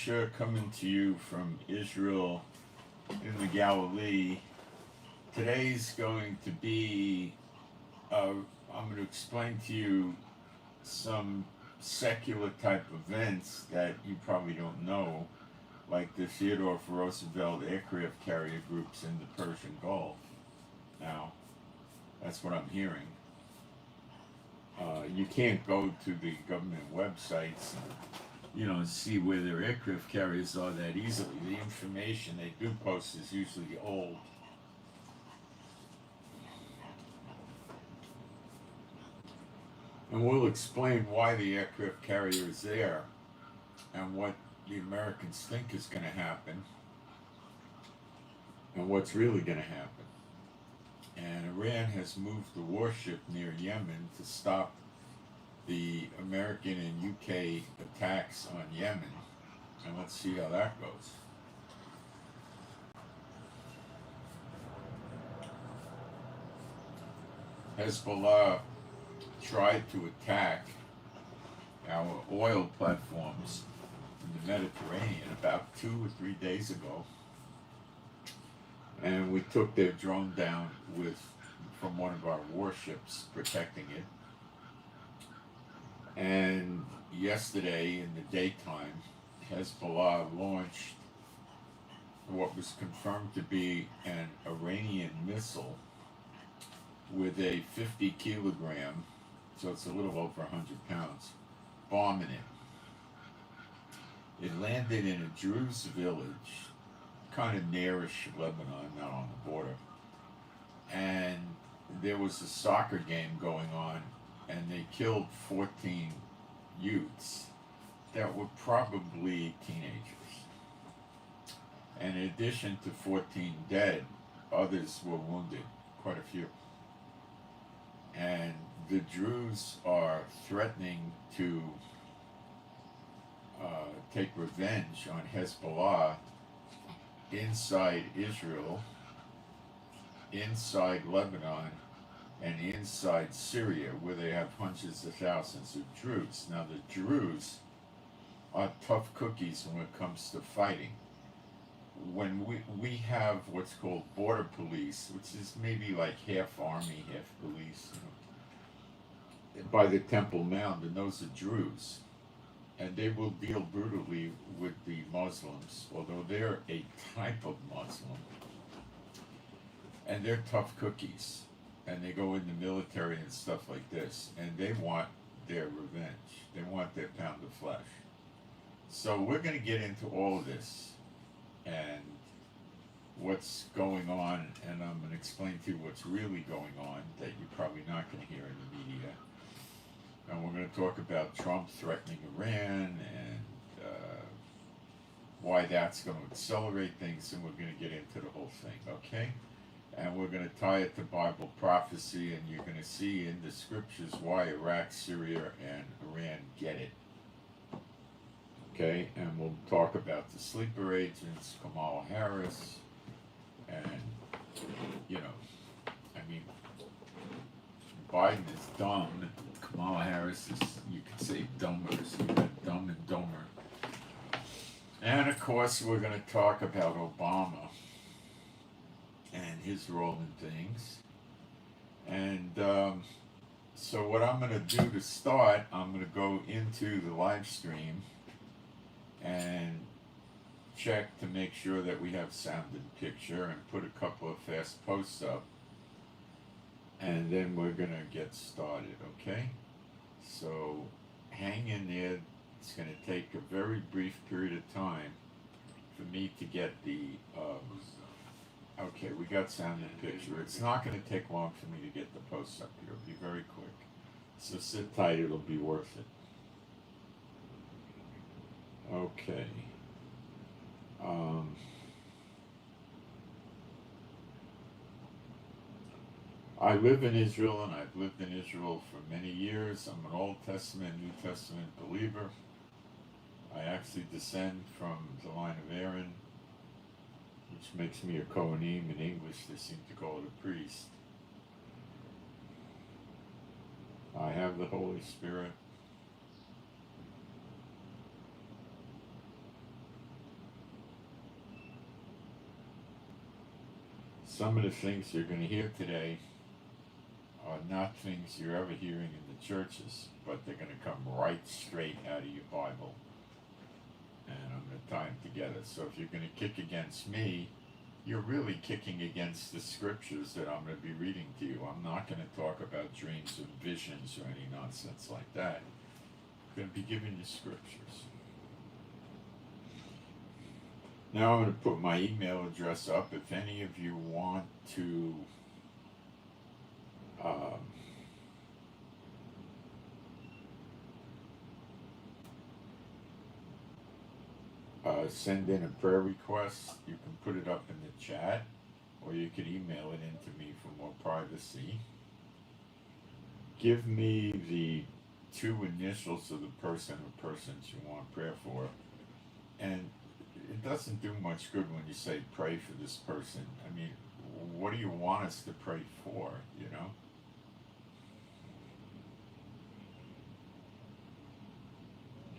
Moshe coming to you from Israel in the Galilee. Today's going to be, I'm going to explain to you some secular type events that you probably don't know, like the Theodore Roosevelt aircraft carrier groups in the Persian Gulf. Now, that's what I'm hearing. You can't go to the government websites and see where their aircraft carriers are that easily. The information they do post is usually old. And we'll explain why the aircraft carrier is there and what the Americans think is going to happen and what's really going to happen. And Iran has moved the warship near Yemen to stop the American and UK attacks on Yemen. And let's see how that goes. Hezbollah tried to attack our oil platforms in the Mediterranean about 2 or 3 days ago. And we took their drone down from one of our warships protecting it. And yesterday in the daytime, Hezbollah launched what was confirmed to be an Iranian missile with a 50 kilogram, so it's a little over 100 pounds, bomb in it. It landed in a Druze village, kind of nearish Lebanon, not on the border. And there was a soccer game going on, and they killed 14 youths that were probably teenagers. And in addition to 14 dead, others were wounded, quite a few. And the Druze are threatening to take revenge on Hezbollah inside Israel, inside Lebanon, and inside Syria, where they have hundreds of thousands of Druze. Now, the Druze are tough cookies when it comes to fighting. When we have what's called border police, which is maybe like half army, half police, by the Temple Mount, and those are Druze. And they will deal brutally with the Muslims, although they're a type of Muslim. And they're tough cookies. And they go in the military and stuff like this. And they want their revenge. They want their pound of flesh. So we're going to get into all of this and what's going on. And I'm going to explain to you what's really going on that you're probably not going to hear in the media. And we're going to talk about Trump threatening Iran and why that's going to accelerate things, and we're going to get into the whole thing, okay? And we're going to tie it to Bible prophecy, and you're going to see in the scriptures why Iraq, Syria, and Iran get it. Okay? And we'll talk about the sleeper agents, Kamala Harris, and, Biden is dumb. Kamala Harris is, you could say, dumber. So you got dumb and dumber. And of course, we're going to talk about Obama and his role in things. And so what I'm going to do to start, I'm going to go into the live stream and check to make sure that we have sound and picture and put a couple of fast posts up. And then we're going to get started, okay? So hang in there. It's going to take a very brief period of time for me to get the, okay, we got sound and picture. It's not going to take long for me to get the posts up here. It'll be very quick. So sit tight, it'll be worth it. Okay. I live in Israel, and I've lived in Israel for many years. I'm an Old Testament, New Testament believer. I actually descend from the line of Aaron, which makes me a Kohanim. In English, they seem to call it a priest. I have the Holy Spirit. Some of the things you're going to hear today are not things you're ever hearing in the churches, but they're going to come right straight out of your Bible. And I'm going to tie them together. So if you're going to kick against me, you're really kicking against the scriptures that I'm going to be reading to you. I'm not going to talk about dreams and visions or any nonsense like that. I'm going to be giving you scriptures. Now I'm going to put my email address up. If any of you want to send in a prayer request, you can put it up in the chat, or you can email it in to me for more privacy. Give me the 2 initials of the person or persons you want prayer for. And it doesn't do much good when you say pray for this person. I mean, what do you want us to pray for, you know?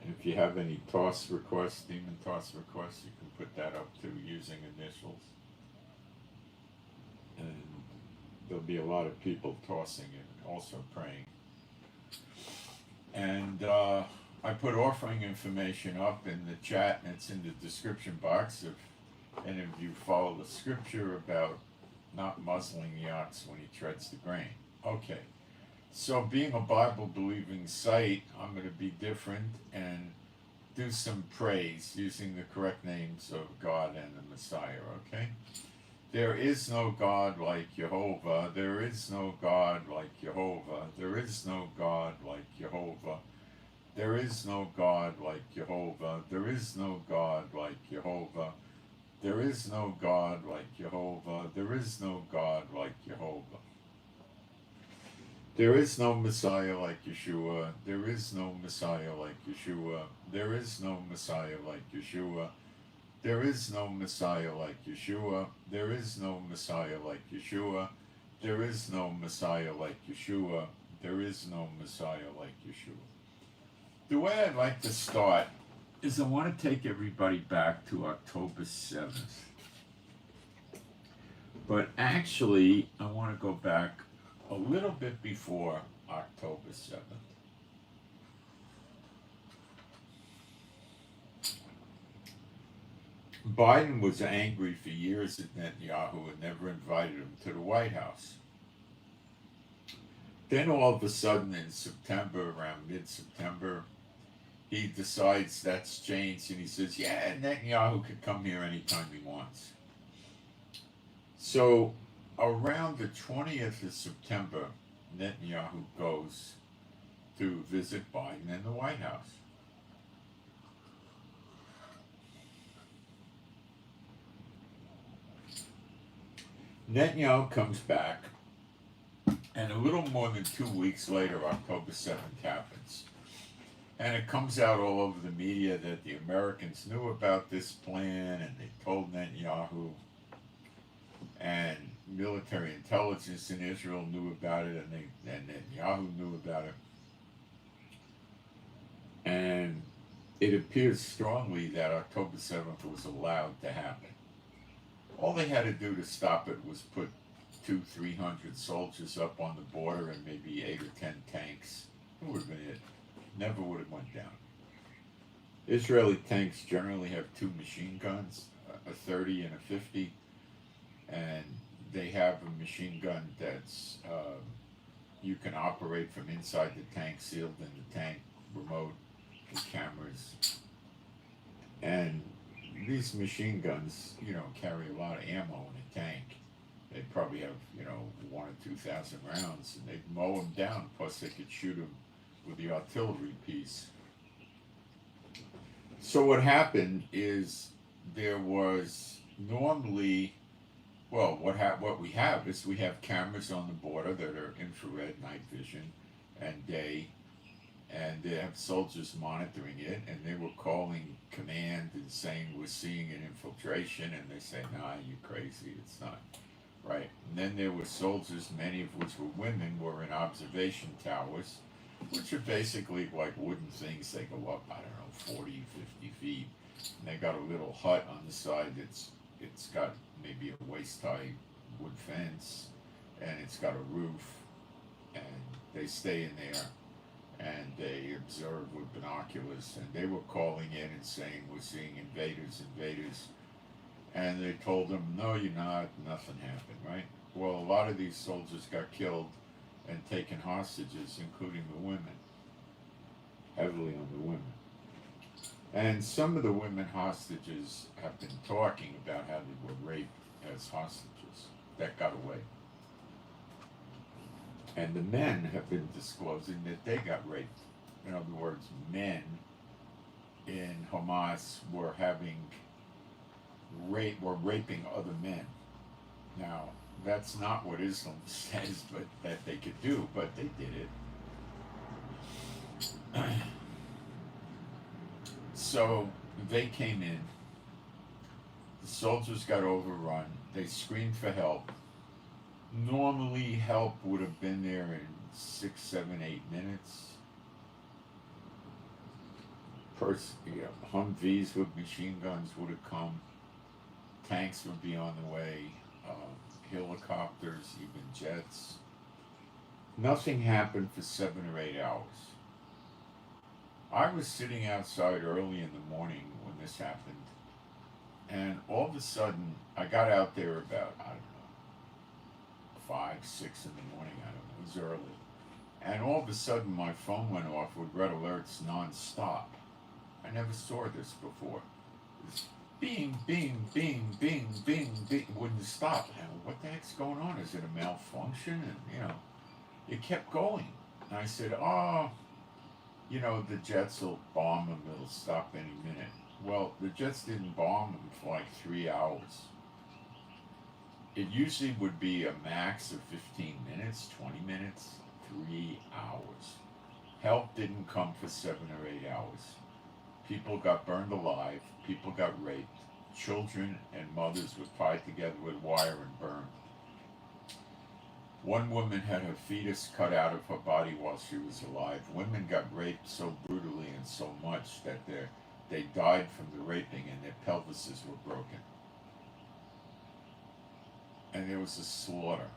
If you have any toss requests, demon toss requests, you can put that up too using initials. And there'll be a lot of people tossing and also praying. And I put offering information up in the chat, and it's in the description box if any of you follow the scripture about not muzzling the ox when he treads the grain. Okay. So being a Bible-believing site, I'm going to be different and do some praise using the correct names of God and the Messiah, okay? There is no God like Jehovah. There is no God like Jehovah. There is no God like Jehovah. There is no God like Jehovah. There is no God like Jehovah. There is no God like Jehovah. There is no God like Jehovah. There is no Messiah like Yeshua. There is no Messiah like Yeshua. There is no Messiah like Yeshua. There is no Messiah like Yeshua. There is no Messiah like Yeshua. There is no Messiah like Yeshua. There is no Messiah like Yeshua. The way I'd like to start is I want to take everybody back to October 7th. But actually, I want to go back a little bit before October 7th. Biden was angry for years at Netanyahu and never invited him to the White House. Then all of a sudden in September, around mid-September, he decides that's changed and he says, yeah, Netanyahu could come here anytime he wants. So around the 20th of September, Netanyahu goes to visit Biden in the White House. Netanyahu comes back, and a little more than 2 weeks later, October 7th happens. And it comes out all over the media that the Americans knew about this plan, and they told Netanyahu, and military intelligence in Israel knew about it, and Netanyahu knew about it. And it appears strongly that October 7th was allowed to happen. All they had to do to stop it was put 200-300 soldiers up on the border and maybe 8 or 10 tanks. It would have been it. Never would have went down. Israeli tanks generally have 2 machine guns, a 30 and a 50, and they have a machine gun that's you can operate from inside the tank, sealed in the tank, remote, with cameras. And these machine guns, carry a lot of ammo in a tank. They probably have, 1,000 or 2,000 rounds, and they'd mow them down, plus they could shoot them with the artillery piece. So what happened is there was normally, what we have is we have cameras on the border that are infrared night vision and day, and they have soldiers monitoring it, and they were calling command and saying we're seeing an infiltration, and they say, nah, you crazy, it's not, right? And then there were soldiers, many of which were women, were in observation towers, which are basically like wooden things. They go up, 40, 50 feet, and they got a little hut on the side it's got maybe a waist-high wood fence, and it's got a roof, and they stay in there and they observe with binoculars, and they were calling in and saying, we're seeing invaders, invaders. And they told them, no, you're not, nothing happened, right? Well, a lot of these soldiers got killed and taken hostages, including the women, heavily on the women. And some of the women hostages have been talking about how they were raped as hostages that got away. And the men have been disclosing that they got raped. In other words, men in Hamas were raping other men. Now, that's not what Islam says, but that they could do, but they did it. So they came in. The soldiers got overrun. They screamed for help. Normally, help would have been there in 6, 7, 8 minutes. Humvees with machine guns would have come. Tanks would be on the way. Helicopters, even jets. Nothing happened for 7 or 8 hours. I was sitting outside early in the morning when this happened, and all of a sudden, I got out there about, I don't know, 5, 6 in the morning, I don't know, it was early. And all of a sudden, my phone went off with red alerts non-stop. I never saw this before. This bing, bing, bing, bing, bing, bing, wouldn't stop. And what the heck's going on? Is it a malfunction? And, it kept going. And I said, the jets will bomb them, it'll stop any minute. Well, the jets didn't bomb them for like 3 hours. It usually would be a max of 15 minutes, 20 minutes, 3 hours. Help didn't come for 7 or 8 hours. People got burned alive, people got raped, children and mothers were tied together with wire and burned. One woman had her fetus cut out of her body while she was alive. Women got raped so brutally and so much that they died from the raping and their pelvises were broken. And there was a slaughter.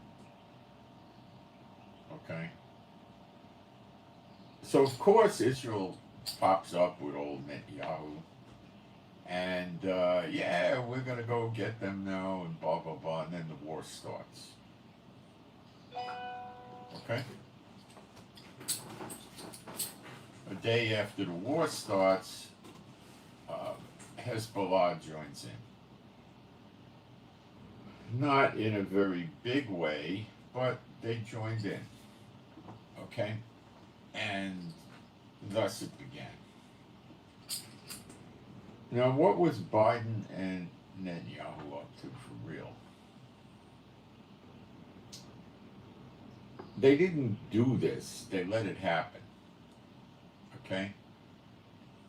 Okay? So of course Israel pops up with old Netanyahu. And we're going to go get them now and blah, blah, blah. And then the war starts. Okay? A day after the war starts, Hezbollah joins in. Not in a very big way, but they joined in. Okay? And thus it began. Now, what was Biden and Netanyahu up to for real? They didn't do this, they let it happen. Okay?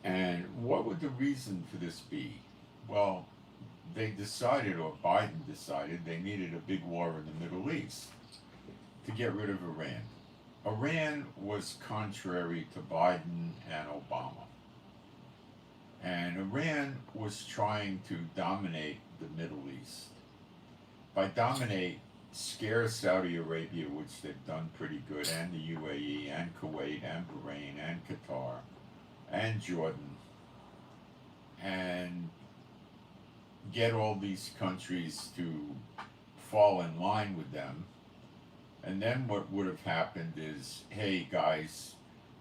And what would the reason for this be? Well, they decided, or Biden decided, they needed a big war in the Middle East to get rid of Iran. Iran was contrary to Biden and Obama. And Iran was trying to dominate the Middle East. By dominate, scare Saudi Arabia, which they've done pretty good, and the UAE, and Kuwait, and Bahrain, and Qatar, and Jordan, and get all these countries to fall in line with them. And then what would have happened is, hey guys,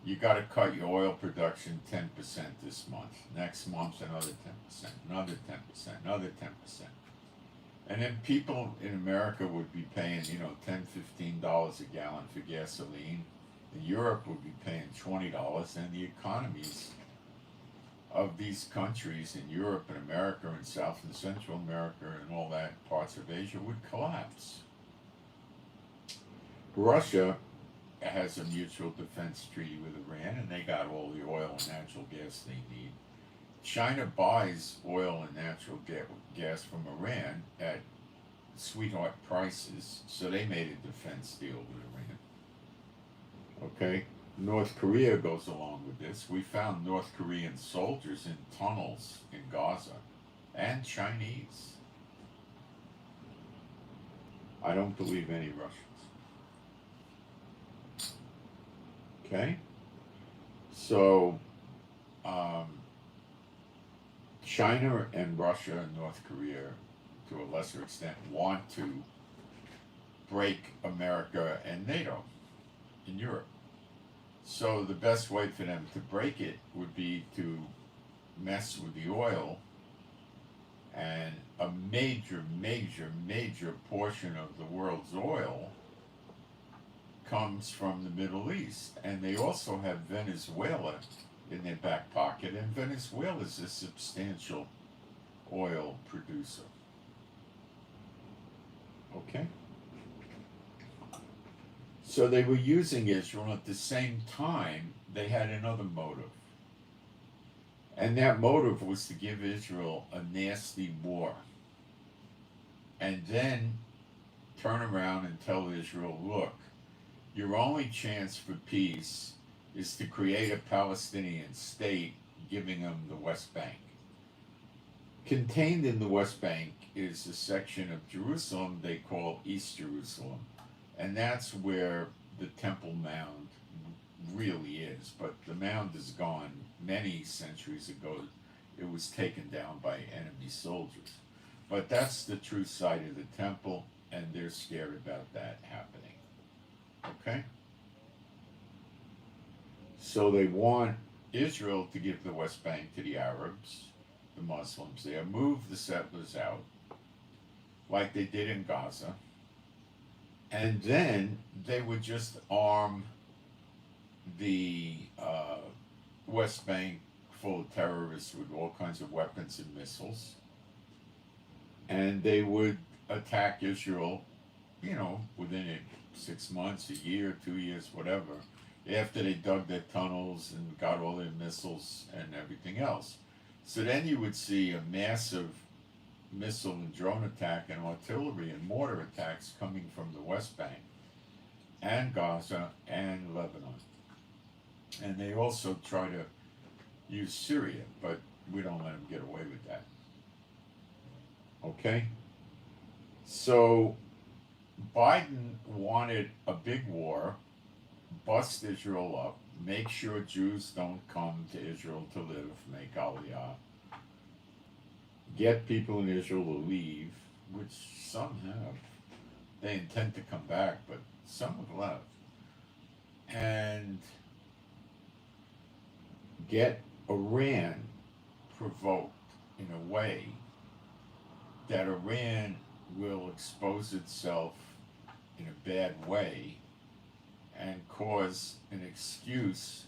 you got to cut your oil production 10% this month. Next month, another 10%, another 10%, another 10%. And then people in America would be paying, $10, $15 a gallon for gasoline. In Europe would be paying $20, and the economies of these countries in Europe and America and South and Central America and all that parts of Asia would collapse. Russia has a mutual defense treaty with Iran, and they got all the oil and natural gas they need. China buys oil and natural gas from Iran at sweetheart prices, so they made a defense deal with Iran. Okay? North Korea goes along with this. We found North Korean soldiers in tunnels in Gaza, and Chinese. I don't believe any Russians. Okay? So, um, China and Russia and North Korea, to a lesser extent, want to break America and NATO in Europe. So the best way for them to break it would be to mess with the oil, and a major, major, major portion of the world's oil comes from the Middle East. And they also have Venezuela in their back pocket, and Venezuela is a substantial oil producer. Okay? So they were using Israel. At the same time, they had another motive. And that motive was to give Israel a nasty war. And then turn around and tell Israel, look, your only chance for peace is to create a Palestinian state, giving them the West Bank. Contained in the West Bank is a section of Jerusalem they call East Jerusalem. And that's where the Temple Mound really is. But the mound is gone many centuries ago. It was taken down by enemy soldiers. But that's the true site of the temple, and they're scared about that happening. Okay? So they want Israel to give the West Bank to the Arabs, the Muslims there, move the settlers out, like they did in Gaza, and then they would just arm the West Bank full of terrorists with all kinds of weapons and missiles, and they would attack Israel, within 6 months, a year, 2 years, whatever, after they dug their tunnels and got all their missiles and everything else. So then you would see a massive missile and drone attack and artillery and mortar attacks coming from the West Bank and Gaza and Lebanon. And they also try to use Syria, but we don't let them get away with that. Okay? So Biden wanted a big war, bust Israel up, make sure Jews don't come to Israel to live, make Aliyah, get people in Israel to leave, which some have. They intend to come back, but some have left. And get Iran provoked in a way that Iran will expose itself in a bad way and cause an excuse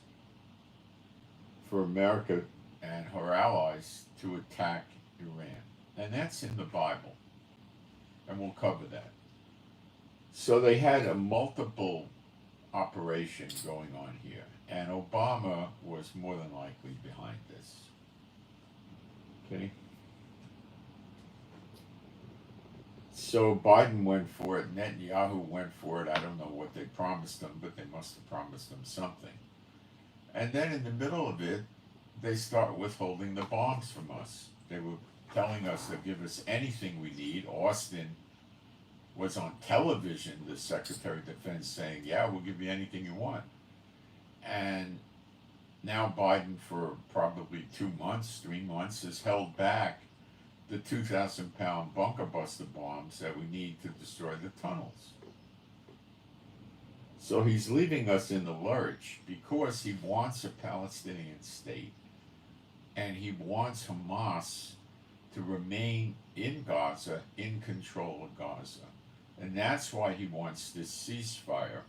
for America and her allies to attack Iran. And that's in the Bible. And we'll cover that. So they had a multiple operation going on here. And Obama was more than likely behind this. Okay? So Biden went for it, Netanyahu went for it. I don't know what they promised them, but they must have promised them something. And then in the middle of it, they start withholding the bombs from us. They were telling us they'll give us anything we need. Austin was on television, the Secretary of Defense, saying, yeah, we'll give you anything you want. And now Biden, for probably 2 months, 3 months, has held back the 2,000-pound bunker buster bombs that we need to destroy the tunnels. So he's leaving us in the lurch because he wants a Palestinian state, and he wants Hamas to remain in Gaza, in control of Gaza. And that's why he wants this ceasefire,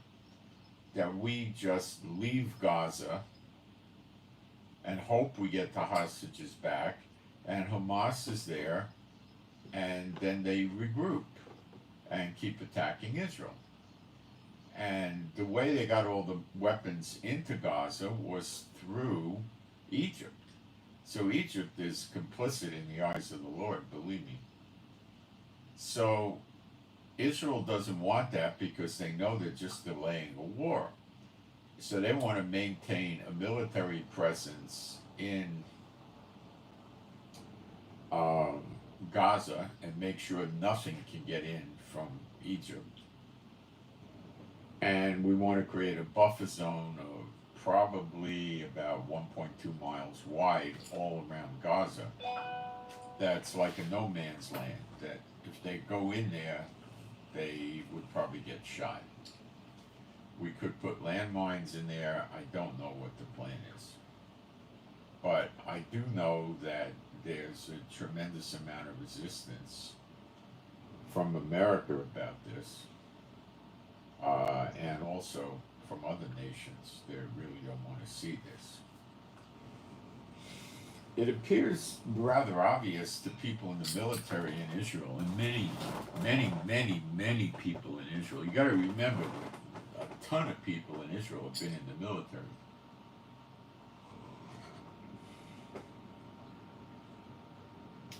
that we just leave Gaza and hope we get the hostages back, and Hamas is there, and then they regroup and keep attacking Israel. And the way they got all the weapons into Gaza was through Egypt. So Egypt is complicit in the eyes of the Lord, believe me. So Israel doesn't want that because they know they're just delaying a war. So they want to maintain a military presence in Gaza and make sure nothing can get in from Egypt. And we want to create a buffer zone of probably about 1.2 miles wide all around Gaza. That's like a no man's land, that if they go in there, they would probably get shot. We could put landmines in there. I don't know what the plan is. But I do know that there's a tremendous amount of resistance from America about this, and also from other nations. They really don't want to see this. It appears rather obvious to people in the military in Israel, and many people in Israel. You got to remember that a ton of people in Israel have been in the military.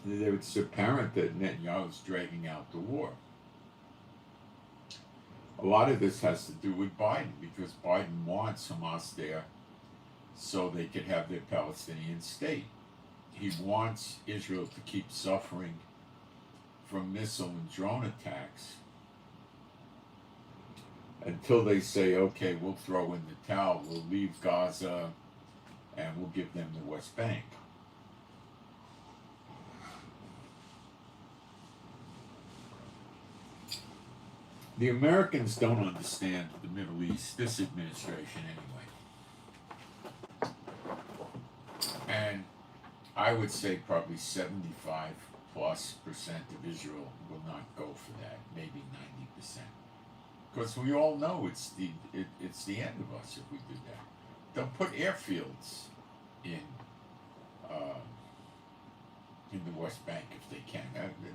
It's apparent that Netanyahu's dragging out the war. A lot of this has to do with Biden, because Biden wants Hamas there so they could have their Palestinian state. He wants Israel to keep suffering from missile and drone attacks until they say, okay, we'll throw in the towel, we'll leave Gaza, and we'll give them the West Bank. The Americans don't understand the Middle East, this administration anyway. And I would say probably 75+% of Israel will not go for that, maybe 90%. Because we all know it's the end of us if we do that. They'll put airfields in the West Bank if they can.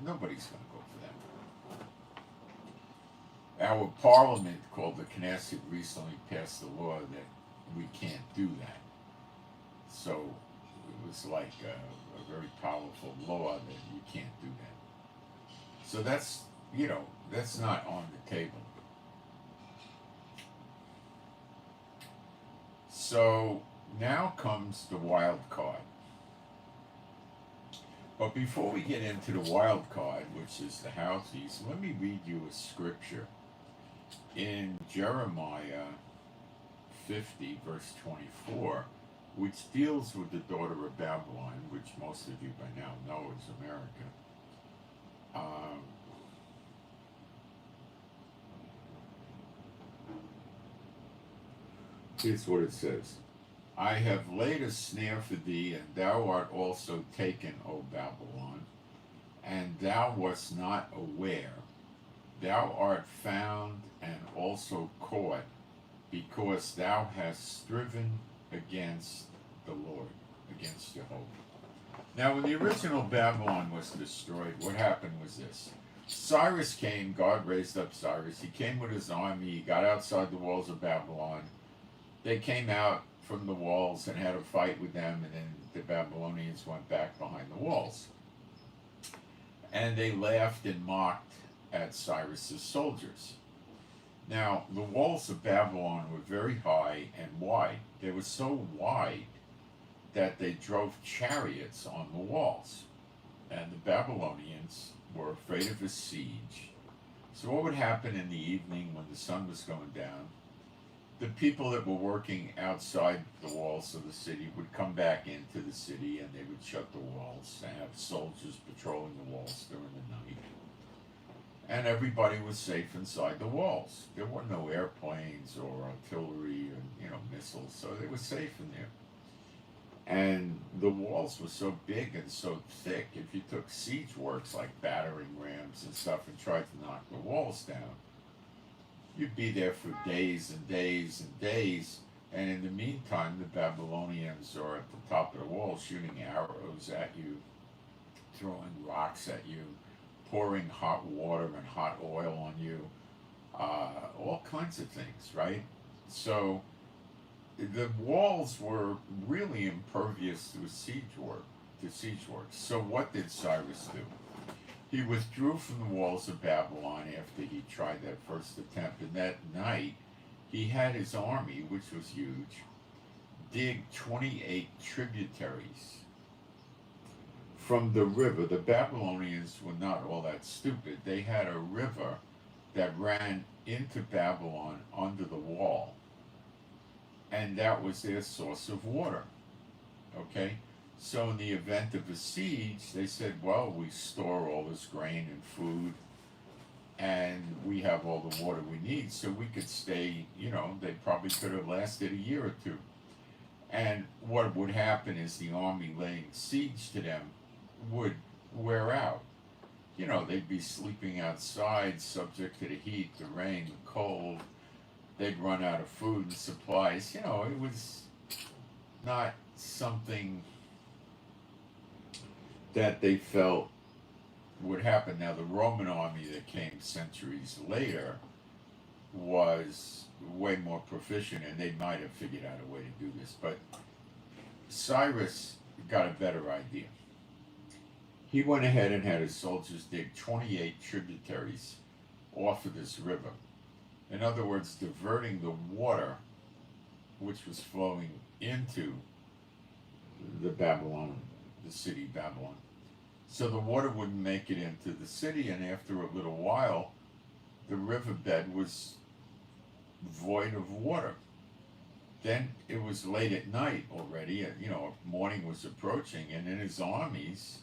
Nobody's going to go for that. Our parliament, called the Knesset, recently passed a law that we can't do that. So it was like a very powerful law that you can't do that. So that's not on the table. So now comes the wild card. But before we get into the wild card, which is the Houthis, let me read you a scripture in Jeremiah 50, verse 24, which deals with the daughter of Babylon, which most of you by now know is America. Here's what it says. I have laid a snare for thee, and thou art also taken, O Babylon, and thou wast not aware. Thou art found and also caught, because thou hast striven against the Lord, against Jehovah. Now, when the original Babylon was destroyed, what happened was this. Cyrus came, God raised up Cyrus. He came with his army, he got outside the walls of Babylon. They came out from the walls and had a fight with them, and then the Babylonians went back behind the walls. And they laughed and mocked at Cyrus's soldiers. Now, the walls of Babylon were very high and wide. They were so wide that they drove chariots on the walls. And the Babylonians were afraid of a siege. So what would happen in the evening when the sun was going down? The people that were working outside the walls of the city would come back into the city, and they would shut the walls and have soldiers patrolling the walls during the night. And everybody was safe inside the walls. There were no airplanes or artillery or missiles, so they were safe in there. And the walls were so big and so thick, if you took siege works like battering rams and stuff and tried to knock the walls down, you'd be there for days and days and days, and in the meantime, the Babylonians are at the top of the wall shooting arrows at you, throwing rocks at you, pouring hot water and hot oil on you, all kinds of things, right? So the walls were really impervious to siege work. So what did Cyrus do? He withdrew from the walls of Babylon after he tried that first attempt, and that night he had his army, which was huge, dig 28 tributaries from the river. The Babylonians were not all that stupid. They had a river that ran into Babylon under the wall, and that was their source of water. Okay? So, in the event of a siege, they said, well, we store all this grain and food, and we have all the water we need, so we could stay, they probably could have lasted a year or two. And what would happen is the army laying siege to them would wear out. They'd be sleeping outside, subject to the heat, the rain, the cold. They'd run out of food and supplies. It was not something that they felt would happen. Now, the Roman army that came centuries later was way more proficient, and they might have figured out a way to do this. But Cyrus got a better idea. He went ahead and had his soldiers dig 28 tributaries off of this river. In other words, diverting the water which was flowing into the city Babylon. So the water wouldn't make it into the city, and after a little while, the riverbed was void of water. Then it was late at night already, morning was approaching, and then his armies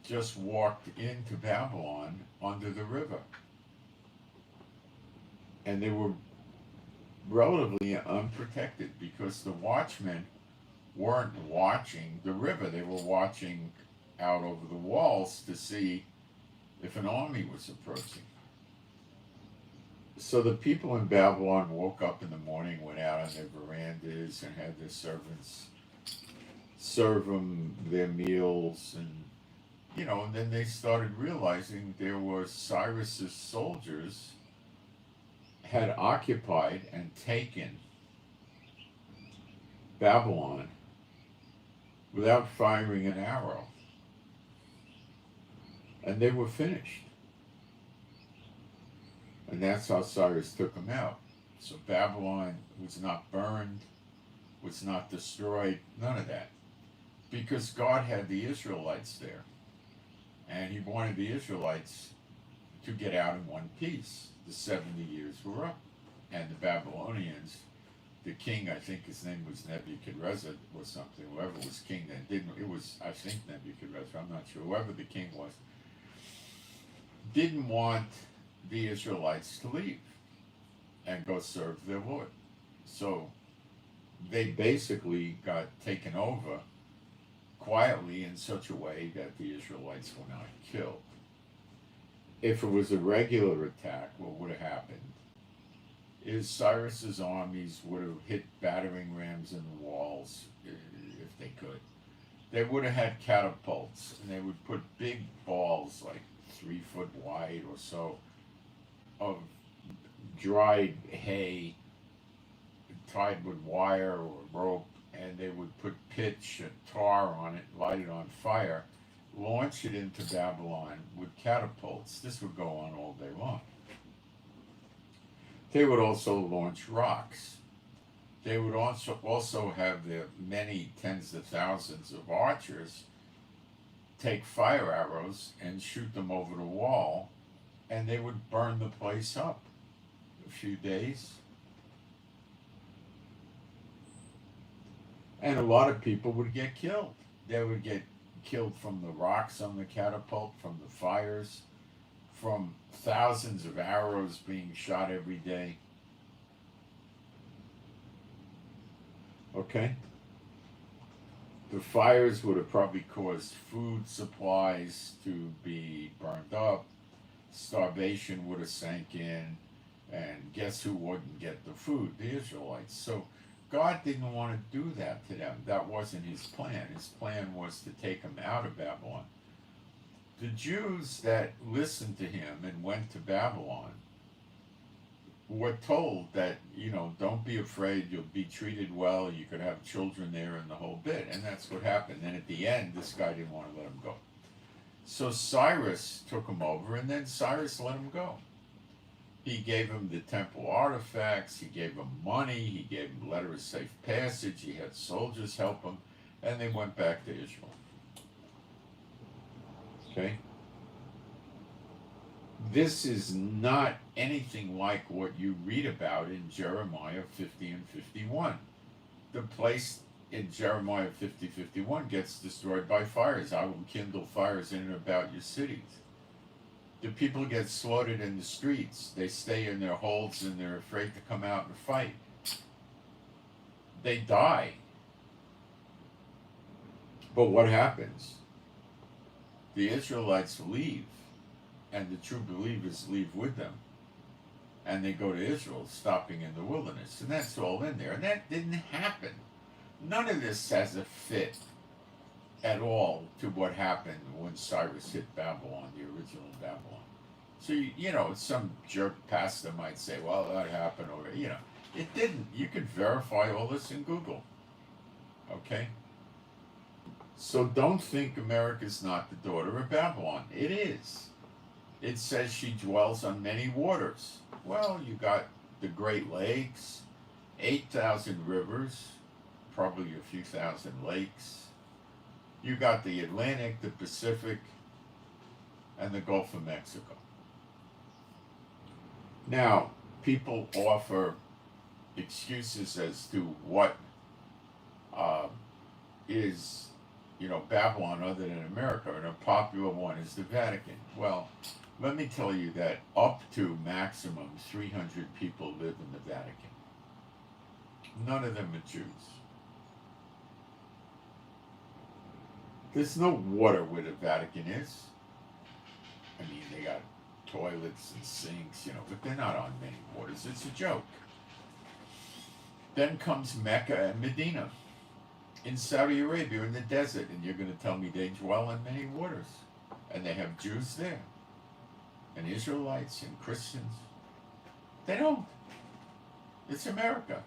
just walked into Babylon under the river. And they were relatively unprotected because the watchmen weren't watching the river. They were watching out over the walls to see if an army was approaching. So the people in Babylon woke up in the morning, went out on their verandas, and had their servants serve them their meals, and and then they started realizing there were Cyrus's soldiers had occupied and taken Babylon without firing an arrow. And they were finished. And that's how Cyrus took them out. So Babylon was not burned, was not destroyed, none of that. Because God had the Israelites there. And he wanted the Israelites to get out in one piece. The 70 years were up. And the Babylonians, the king, I think his name was Nebuchadnezzar or something, whoever was king then, it was, I think, Nebuchadnezzar, I'm not sure, whoever the king was, didn't want the Israelites to leave and go serve their Lord. So they basically got taken over quietly in such a way that the Israelites were not killed. If it was a regular attack, what would have happened is Cyrus's armies would have hit battering rams in the walls if they could. They would have had catapults, and they would put big balls, like 3 foot wide or so, of dried hay tied with wire or rope, and they would put pitch and tar on it, light it on fire, launch it into Babylon with catapults. This would go on all day long. They would also launch rocks. They would also have their many tens of thousands of archers take fire arrows and shoot them over the wall, and they would burn the place up a few days. And a lot of people would get killed. They would get killed from the rocks on the catapult, from the fires, from thousands of arrows being shot every day. Okay? The fires would have probably caused food supplies to be burned up. Starvation would have sank in. And guess who wouldn't get the food? The Israelites. So God didn't want to do that to them. That wasn't his plan. His plan was to take them out of Babylon. The Jews that listened to him and went to Babylon were told that, don't be afraid, you'll be treated well, you could have children there and the whole bit. And that's what happened. And at the end, this guy didn't want to let him go. So Cyrus took him over, and then Cyrus let him go. He gave him the temple artifacts, he gave him money, he gave him letter of safe passage, he had soldiers help him, and they went back to Israel. Okay? This is not anything like what you read about in Jeremiah 50 and 51. The place in Jeremiah 50:51 gets destroyed by fires. I will kindle fires in and about your cities. The people get slaughtered in the streets. They stay in their holes and they're afraid to come out and fight. They die. But what happens? The Israelites leave, and the true believers leave with them. And they go to Israel, stopping in the wilderness. And that's all in there. And that didn't happen. None of this has a fit at all to what happened when Cyrus hit Babylon, the original Babylon. So, some jerk pastor might say, well, that happened over, it didn't. You can verify all this in Google. Okay? So don't think America's not the daughter of Babylon. It is. It says she dwells on many waters. Well, you got the Great Lakes, 8,000 rivers, probably a few thousand lakes. You got the Atlantic, the Pacific, and the Gulf of Mexico. Now, people offer excuses as to what is, Babylon other than America, and a popular one is the Vatican. Well, let me tell you that up to maximum 300 people live in the Vatican. None of them are Jews. There's no water where the Vatican is. I mean, they got toilets and sinks, but they're not on many waters. It's a joke. Then comes Mecca and Medina in Saudi Arabia in the desert, and you're going to tell me they dwell in many waters, and they have Jews there, and Israelites and Christians. They don't. It's America.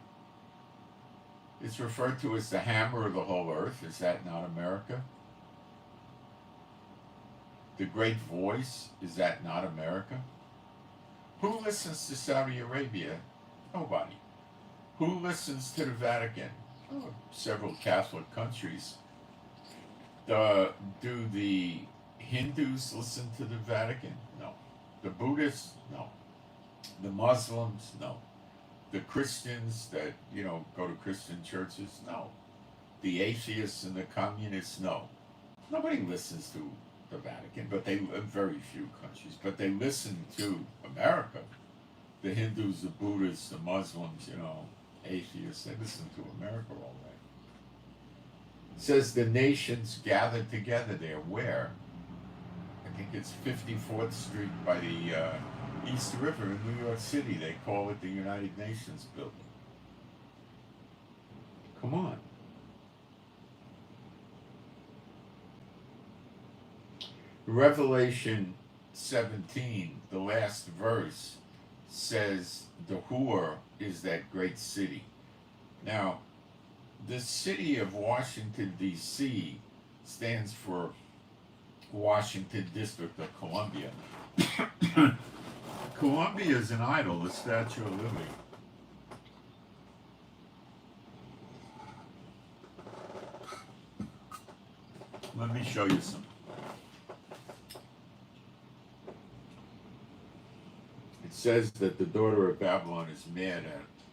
It's referred to as the hammer of the whole earth. Is that not America? The great voice, is that not America? Who listens to Saudi Arabia? Nobody. Who listens to the Vatican? Oh, several Catholic countries. Do the Hindus listen to the Vatican? No. The Buddhists? No. The Muslims? No. The Christians that, go to Christian churches? No. The atheists and the communists? No. Nobody listens to the Vatican, but very few countries, but they listen to America. The Hindus, the Buddhists, the Muslims, atheists, they listen to America all right. It says the nations gathered together there. Where? I think it's 54th Street by the East River in New York City. They call it the United Nations building. Come on. Revelation 17, the last verse, says the Hur is that great city. Now, the city of Washington, D.C. stands for Washington District of Columbia. Columbia is an idol, the Statue of Liberty. Let me show you some. It says that the daughter of Babylon is mad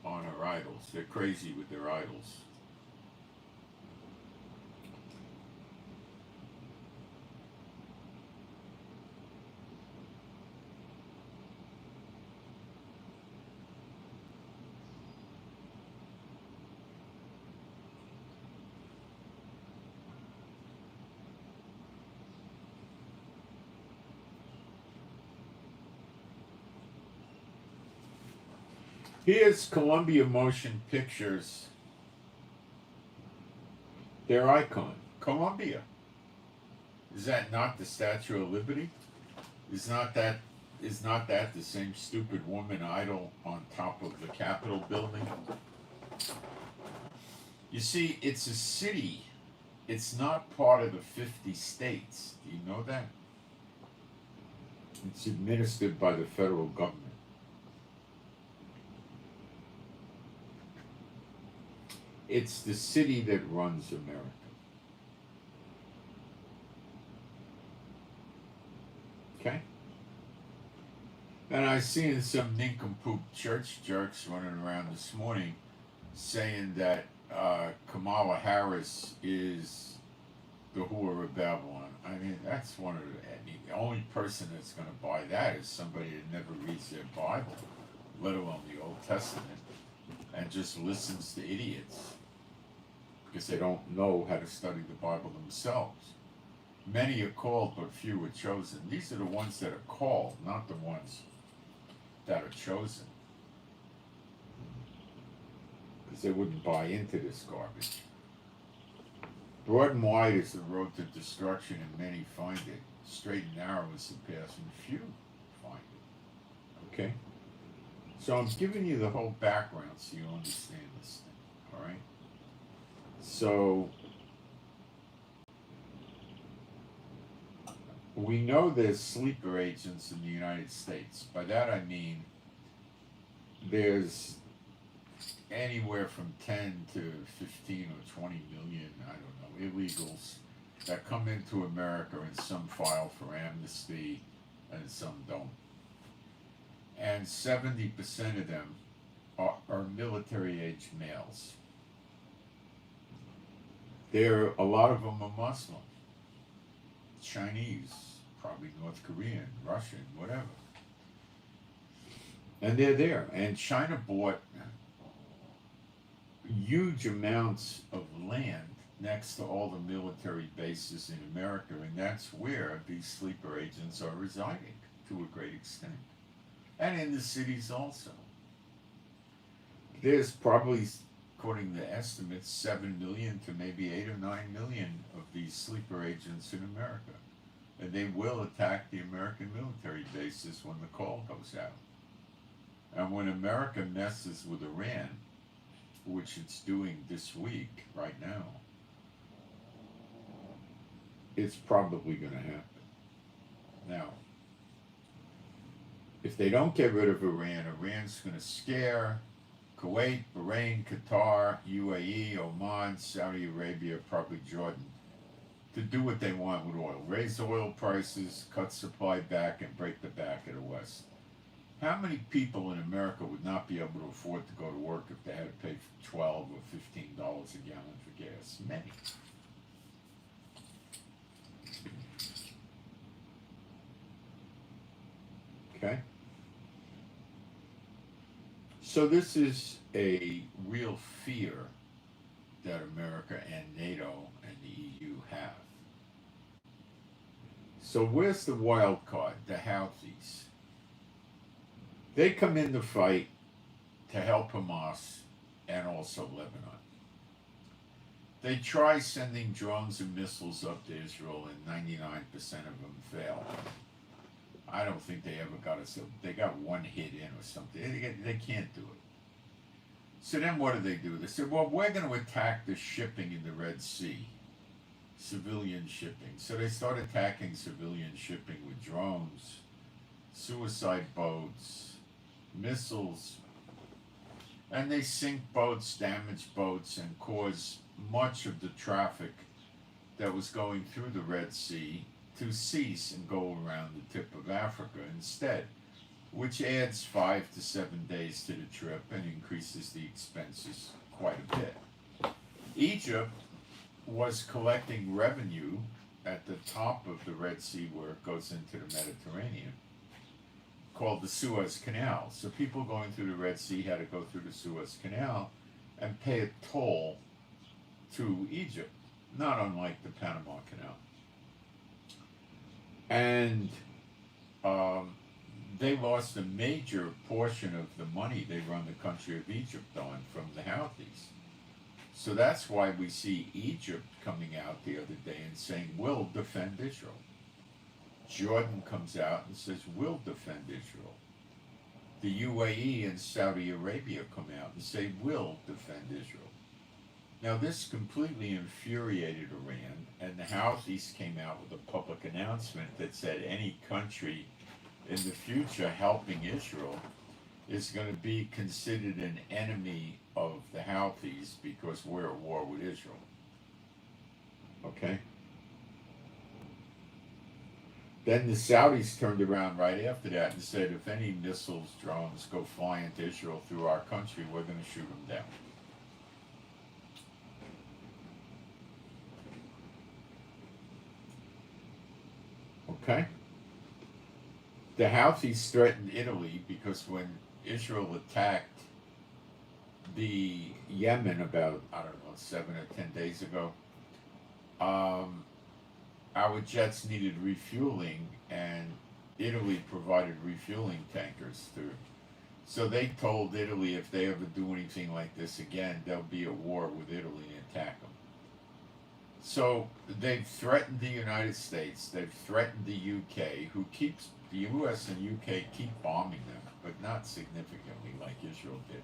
on her idols. They're crazy with their idols. Here's Columbia Motion Pictures, their icon, Columbia. Is that not the Statue of Liberty? Is not that the same stupid woman idol on top of the Capitol building? You see, it's a city. It's not part of the 50 states. Do you know that? It's administered by the federal government. It's the city that runs America. Okay? And I seen some nincompoop church jerks running around this morning saying that Kamala Harris is the whore of Babylon. I mean, that's one of the only person that's going to buy that is somebody that never reads their Bible, let alone the Old Testament, and just listens to idiots because they don't know how to study the Bible themselves. Many are called, but few are chosen. These are the ones that are called, not the ones that are chosen, because they wouldn't buy into this garbage. Broad and wide is the road to destruction, and many find it. Straight and narrow is the path, and few find it. Okay? So I'm giving you the whole background so you understand this thing. Alright? So we know there's sleeper agents in the United States. By that I mean there's anywhere from 10 to 15 or 20 million, I don't know, illegals that come into America, and some file for amnesty and some don't. And 70% of them are military age males. A lot of them are Muslim, Chinese, probably North Korean, Russian, whatever. And they're there. And China bought huge amounts of land next to all the military bases in America, and that's where these sleeper agents are residing to a great extent. And in the cities also. There's probably, according to estimates, 7 million to maybe 8 or 9 million of these sleeper agents in America. And they will attack the American military bases when the call goes out. And when America messes with Iran, which it's doing this week, right now, it's probably going to happen. Now, if they don't get rid of Iran, Iran's going to scare Kuwait, Bahrain, Qatar, UAE, Oman, Saudi Arabia, probably Jordan, to do what they want with oil. Raise oil prices, cut supply back, and break the back of the West. How many people in America would not be able to afford to go to work if they had to pay $12 or $15 a gallon for gas? Many. Okay? So this is a real fear that America and NATO and the EU have. So where's the wild card? The Houthis. They come in to fight to help Hamas and also Lebanon. They try sending drones and missiles up to Israel, and 99% of them fail. I don't think they ever got us. They got one hit in or something. They can't do it. So then what do? They said, well, we're going to attack the shipping in the Red Sea, civilian shipping. So they start attacking civilian shipping with drones, suicide boats, missiles, and they sink boats, damage boats, and cause much of the traffic that was going through the Red Sea to cease and go around the tip of Africa instead, which adds 5 to 7 days to the trip and increases the expenses quite a bit. Egypt was collecting revenue at the top of the Red Sea where it goes into the Mediterranean, called the Suez Canal. So people going through the Red Sea had to go through the Suez Canal and pay a toll to Egypt, not unlike the Panama Canal. And they lost a major portion of the money they run the country of Egypt on from the Houthis. So that's why we see Egypt coming out the other day and saying, we'll defend Israel. Jordan comes out and says, we'll defend Israel. The UAE and Saudi Arabia come out and say, we'll defend Israel. Now this completely infuriated Iran, and the Houthis came out with a public announcement that said any country in the future helping Israel is going to be considered an enemy of the Houthis because we're at war with Israel. Okay? Then the Saudis turned around right after that and said, if any missiles, drones go fly into Israel through our country, we're going to shoot them down. Okay? The Houthis threatened Italy because when Israel attacked the Yemen about, I don't know, 7 or 10 days ago, our jets needed refueling, and Italy provided refueling tankers through. So they told Italy if they ever do anything like this again, there'll be a war with Italy and attack them. So they've threatened the United States, they've threatened the UK, the US and UK keep bombing them, but not significantly like Israel did.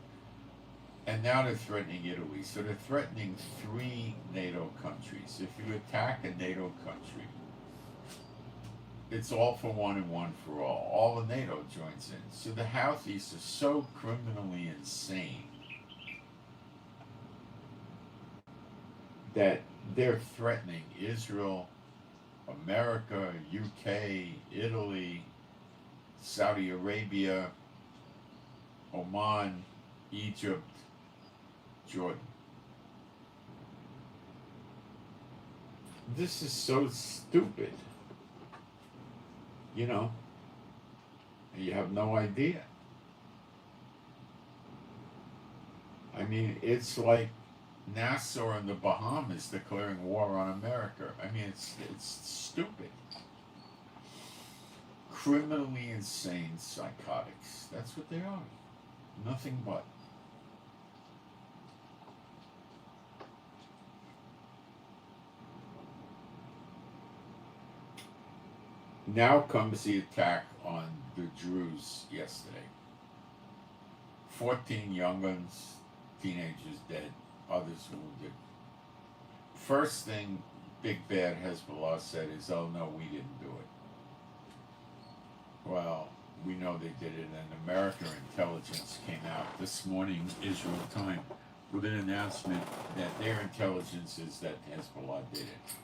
And now they're threatening Italy. So they're threatening 3 NATO countries. If you attack a NATO country, it's all for one and one for all. All of NATO joins in. So the Houthis are so criminally insane that they're threatening Israel, America, UK, Italy, Saudi Arabia, Oman, Egypt, Jordan. This is so stupid. You know, you have no idea. I mean, it's like Nassau in the Bahamas declaring war on America. I mean, it's stupid. Criminally insane psychotics. That's what they are. Nothing but. Now comes the attack on the Druze yesterday. 14 young guns, teenagers dead, others wounded. First thing big bad Hezbollah said is, oh no, we didn't do it. Well, we know they did it, and American intelligence came out this morning, Israel time, with an announcement that their intelligence is that Hezbollah did it.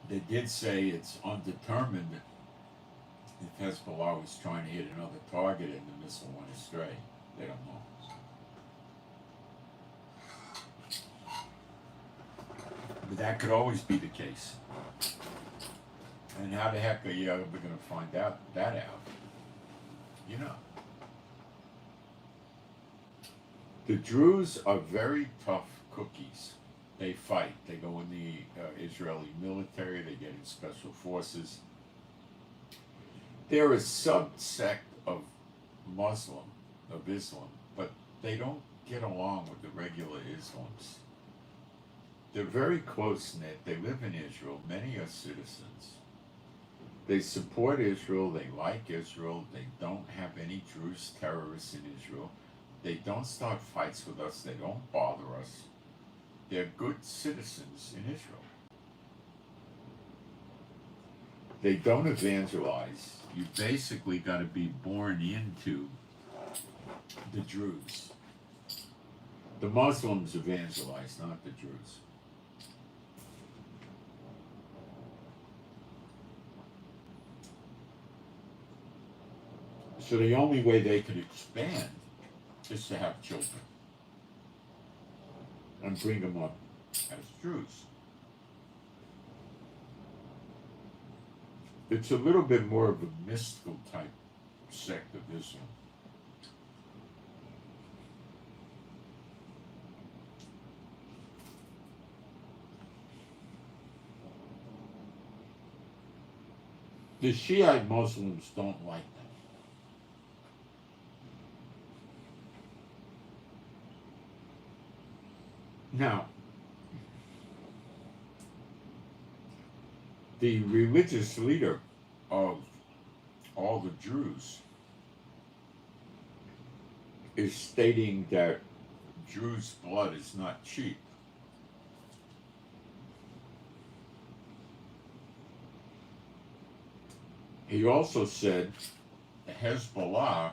They did say it's undetermined if Hezbollah was trying to hit another target and the missile went astray. They don't know. But that could always be the case. And how the heck are you ever going to find that out? You know. The Druze are very tough cookies. They fight. They go in the Israeli military. They get in special forces. They're a subsect of Islam, but they don't get along with the regular Islams. They're very close-knit. They live in Israel. Many are citizens. They support Israel. They like Israel. They don't have any Druze terrorists in Israel. They don't start fights with us. They don't bother us. They're good citizens in Israel. They don't evangelize. You basically got to be born into the Druze. The Muslims evangelize, not the Druze. So the only way they could expand is to have children and bring them up as Druze. It's a little bit more of a mystical type sect of Islam. The Shiite Muslims don't like them. Now, the religious leader of all the Druze is stating that Druze blood is not cheap. He also said Hezbollah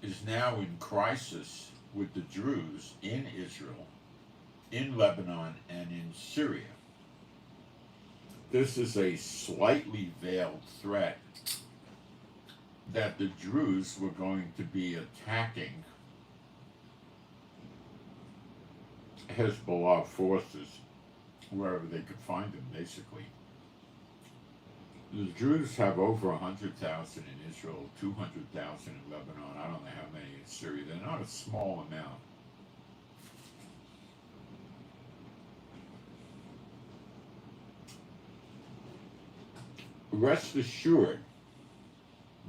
is now in crisis with the Druze in Israel in Lebanon and in Syria. This is a slightly veiled threat that the Druze were going to be attacking Hezbollah forces wherever they could find them, basically. The Druze have over 100,000 in Israel, 200,000 in Lebanon. I don't know how many in Syria. They're not a small amount. Rest assured,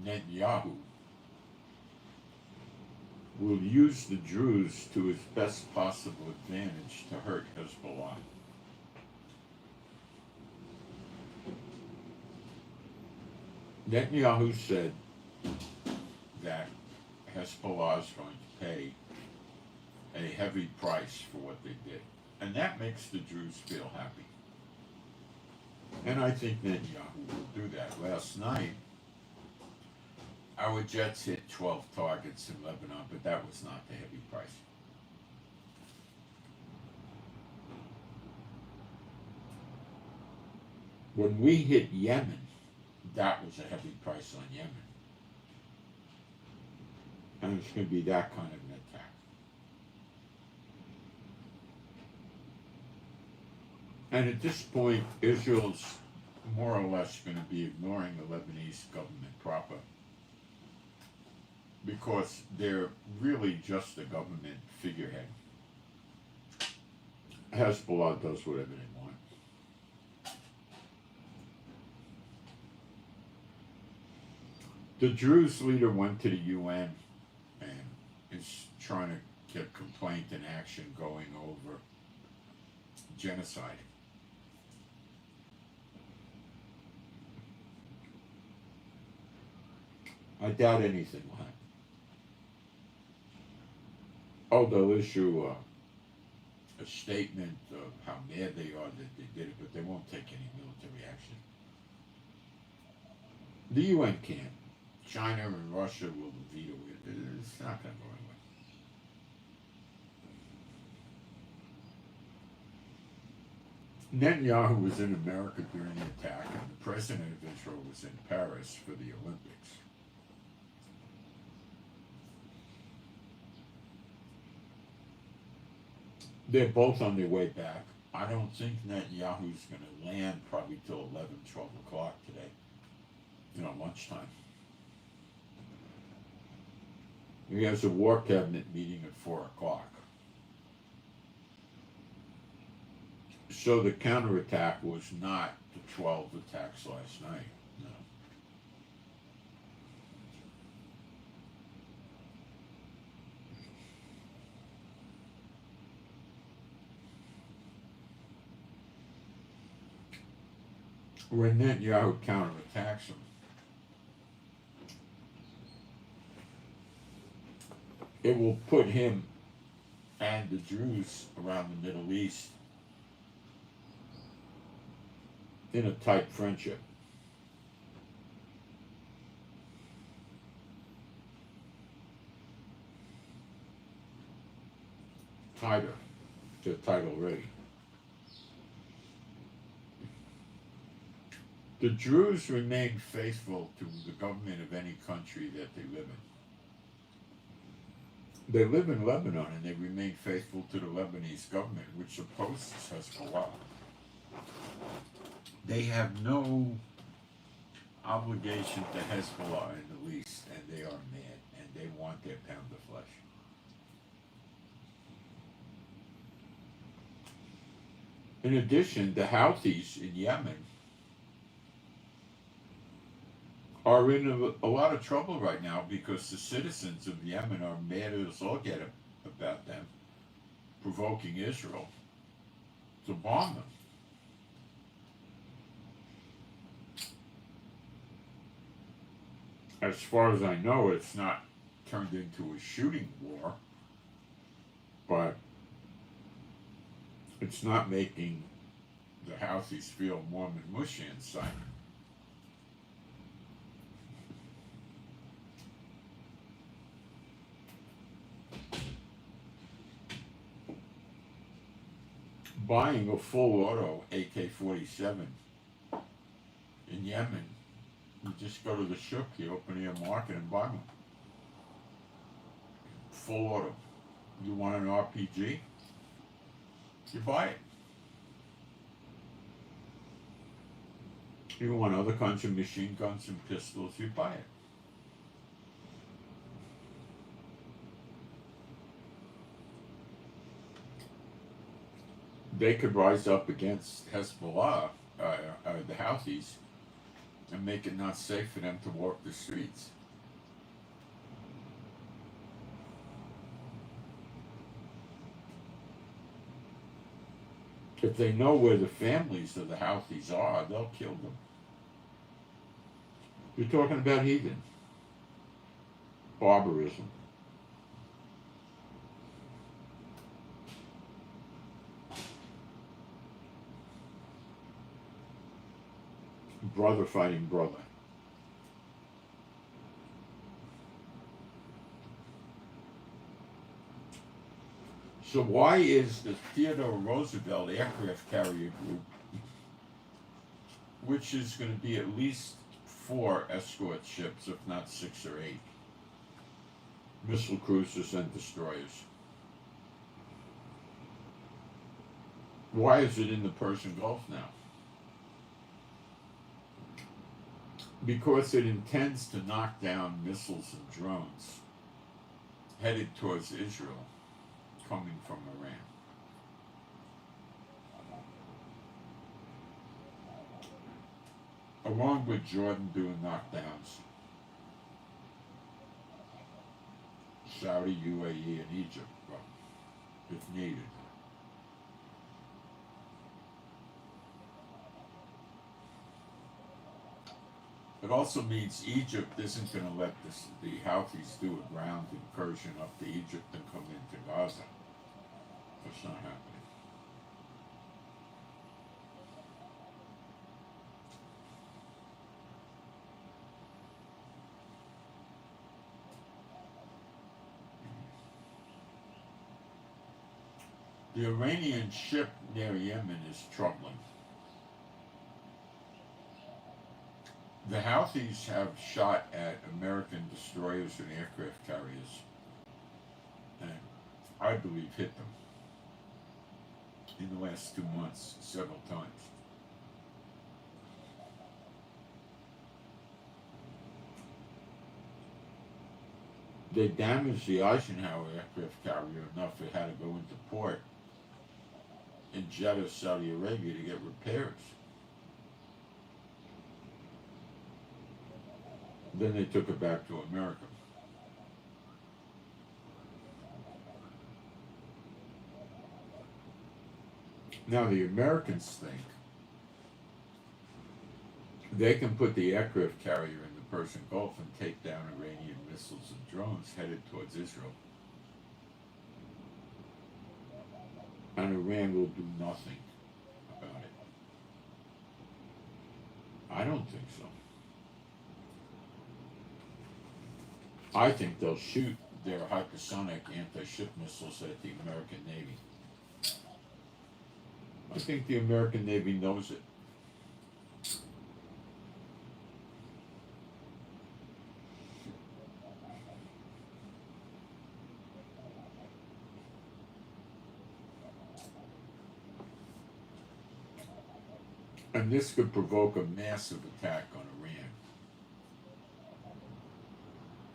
Netanyahu will use the Druze to his best possible advantage to hurt Hezbollah. Netanyahu said that Hezbollah is going to pay a heavy price for what they did. And that makes the Druze feel happy. And I think Netanyahu will do that. Last night, our jets hit 12 targets in Lebanon, but that was not the heavy price. When we hit Yemen, that was a heavy price on Yemen. And it's going to be that kind of an attack. And at this point, Israel's more or less going to be ignoring the Lebanese government proper, because they're really just a government figurehead. Hezbollah does whatever they want. The Druze leader went to the UN and is trying to get complaint and action going over genocide. I doubt anything will happen. Oh, they'll issue a statement of how mad they are that they did it, but they won't take any military action. The UN can't. China and Russia will veto it. It's not going to go anywhere. Netanyahu was in America during the attack, and the president of Israel was in Paris for the Olympics. They're both on their way back. I don't think Netanyahu's going to land probably till 11, 12 o'clock today, lunchtime. He has a war cabinet meeting at 4 o'clock. So the counterattack was not the 12 attacks last night. No. When Netanyahu counterattacks him, it will put him and the Druze around the Middle East in a tight friendship. Tighter. They're tight already. The Druze remain faithful to the government of any country that they live in. They live in Lebanon and they remain faithful to the Lebanese government, which opposes Hezbollah. They have no obligation to Hezbollah in the least, and they are mad, and they want their pound of flesh. In addition, the Houthis in Yemen are in a lot of trouble right now because the citizens of Yemen are mad as all get about them, provoking Israel to bomb them. As far as I know, it's not turned into a shooting war, but it's not making the Houthis feel warm and mushy inside. buying a full auto AK-47 in Yemen. You just go to the shuk, you open your market and buy one. Full auto. You want an RPG? You buy it. You want other kinds of machine guns and pistols? You buy it. They could rise up against Hezbollah, the Houthis, and make it not safe for them to walk the streets. If they know where the families of the Houthis are, they'll kill them. You're talking about heathen. Barbarism. Brother fighting brother. So why is the Theodore Roosevelt aircraft carrier group, which is going to be at least 4 escort ships, if not 6 or 8, missile cruisers and destroyers, why is it in the Persian Gulf now? Because it intends to knock down missiles and drones headed towards Israel coming from Iran. Along with Jordan doing knockdowns, Saudi, UAE, and Egypt, if needed. It also means Egypt isn't going to let the Houthis do a ground incursion up to Egypt and come into Gaza. That's not happening. The Iranian ship near Yemen is troubling. The Houthis have shot at American destroyers and aircraft carriers, and I believe hit them in the last 2 months several times. They damaged the Eisenhower aircraft carrier enough it had to go into port in Jeddah, Saudi Arabia to get repairs. Then they took it back to America. Now the Americans think they can put the aircraft carrier in the Persian Gulf and take down Iranian missiles and drones headed towards Israel. And Iran will do nothing about it. I don't think so. I think they'll shoot their hypersonic anti-ship missiles at the American Navy. I think the American Navy knows it. And this could provoke a massive attack on Iran.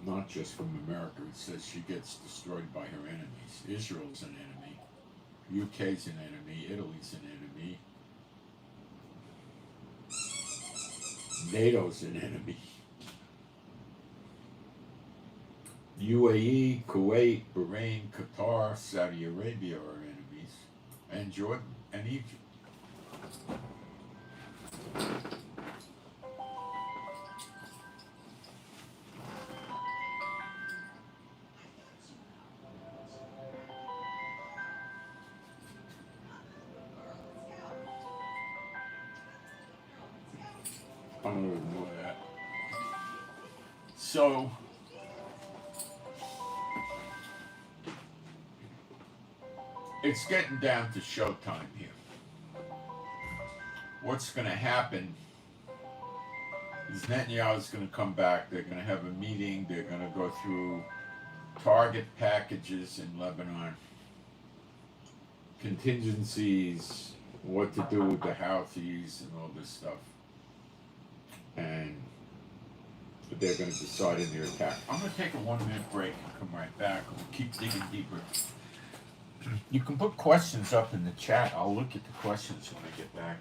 Not just from America. It says she gets destroyed by her enemies. Israel's an enemy. UK's an enemy. Italy's an enemy. NATO's an enemy. UAE, Kuwait, Bahrain, Qatar, Saudi Arabia are enemies. And Jordan and Egypt. I don't even know that. So, it's getting down to showtime here. what's going to happen is Netanyahu's going to come back. They're going to have a meeting. They're going to go through target packages in Lebanon, contingencies, what to do with the Houthis and all this stuff. And they're going to decide in their attack. I'm going to take a 1-minute break and come right back. We'll keep digging deeper. You can put questions up in the chat. I'll look at the questions when I get back.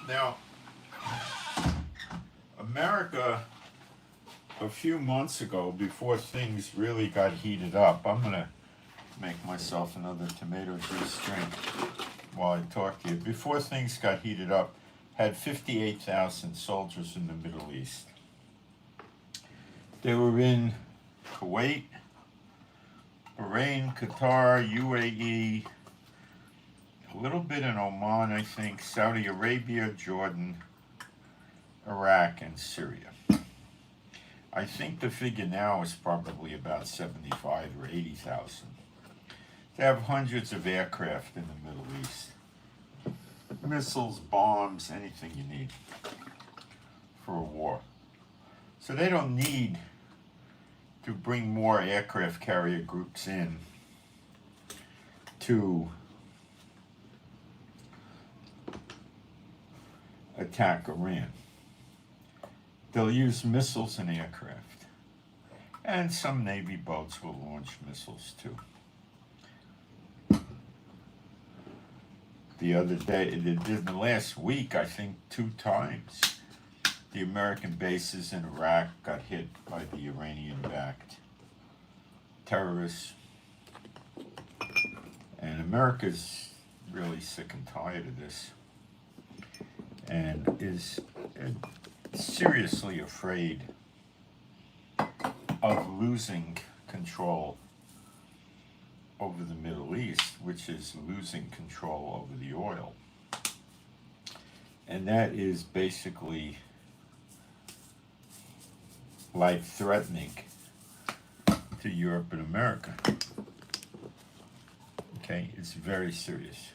Now, America, a few months ago, before things really got heated up, I'm going to make myself another tomato juice drink while I talk to you. Before things got heated up, had 58,000 soldiers in the Middle East. They were in Kuwait, Bahrain, Qatar, UAE, a little bit in Oman, I think, Saudi Arabia, Jordan, Iraq, and Syria. I think the figure now is probably about 75 or 80,000. They have hundreds of aircraft in the Middle East. Missiles, bombs, anything you need for a war. So they don't need to bring more aircraft carrier groups in to attack Iran. They'll use missiles and aircraft. And some Navy boats will launch missiles too. The other day, in the last week, I think 2 times, the American bases in Iraq got hit by the Iranian-backed terrorists. And America's really sick and tired of this, and is seriously afraid of losing control over the Middle East, which is losing control over the oil. And that is basically life-threatening to Europe and America. Okay, it's very serious.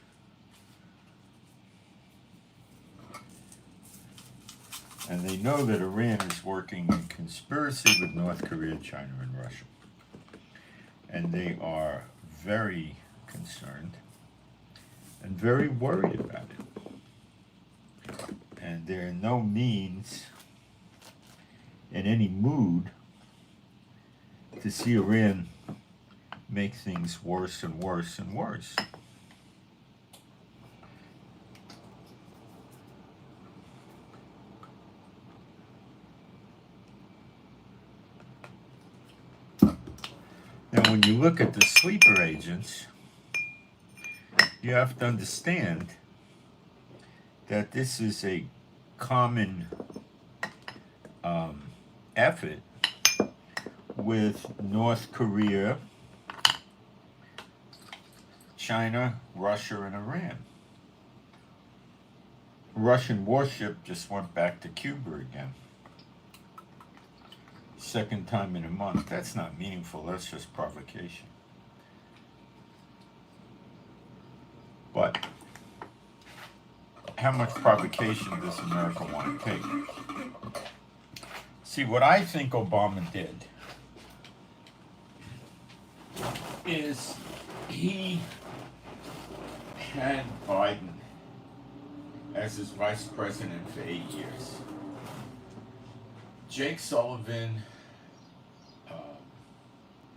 And they know that Iran is working in conspiracy with North Korea, China, and Russia. And they are very concerned and very worried about it. and they're in no means in any mood to see Iran make things worse and worse and worse. Now, when you look at the sleeper agents, you have to understand that this is a common effort with North Korea, China, Russia, and Iran. Russian warship just went back to Cuba again. Second time in a month. That's not meaningful, that's just provocation. But how much provocation does America want to take? See, what I think Obama did is he had Biden as his vice president for 8 years. Jake Sullivan,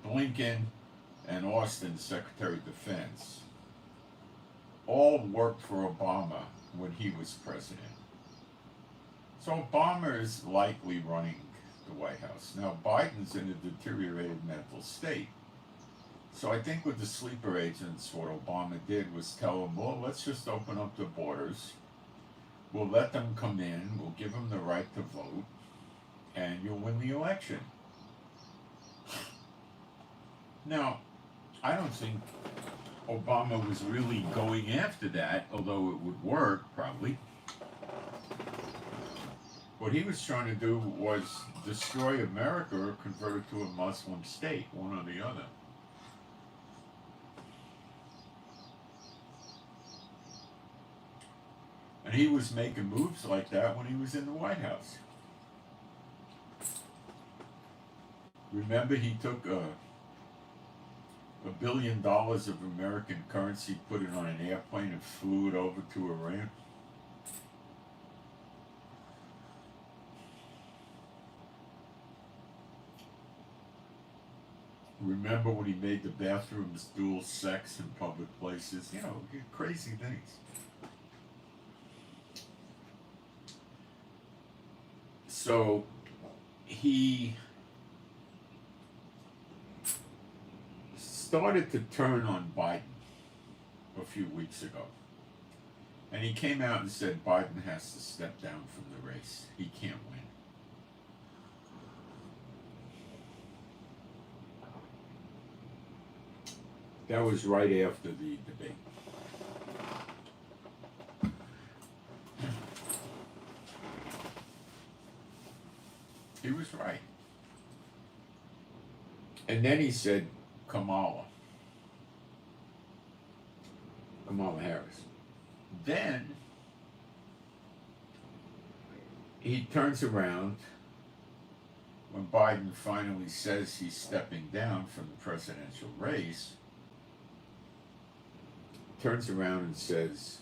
Blinken, and Austin, Secretary of Defense, all worked for Obama when he was president. So Obama is likely running the White House. Now Biden's in a deteriorated mental state. So I think with the sleeper agents, what Obama did was tell them, well, let's just open up the borders. We'll let them come in. We'll give them the right to vote. And you'll win the election. Now, I don't think Obama was really going after that, although it would work, probably. What he was trying to do was destroy America or convert it to a Muslim state, one or the other. And he was making moves like that when he was in the White House. Remember, he took $1 billion of American currency, put it on an airplane, and flew it over to Iran. Remember when he made the bathrooms dual sex in public places? You know, crazy things. So he started to turn on Biden a few weeks ago. And he came out and said Biden has to step down from the race. He can't win. That was right after the debate. He was right. And then he said Kamala Harris. Then he turns around when Biden finally says he's stepping down from the presidential race, turns around and says,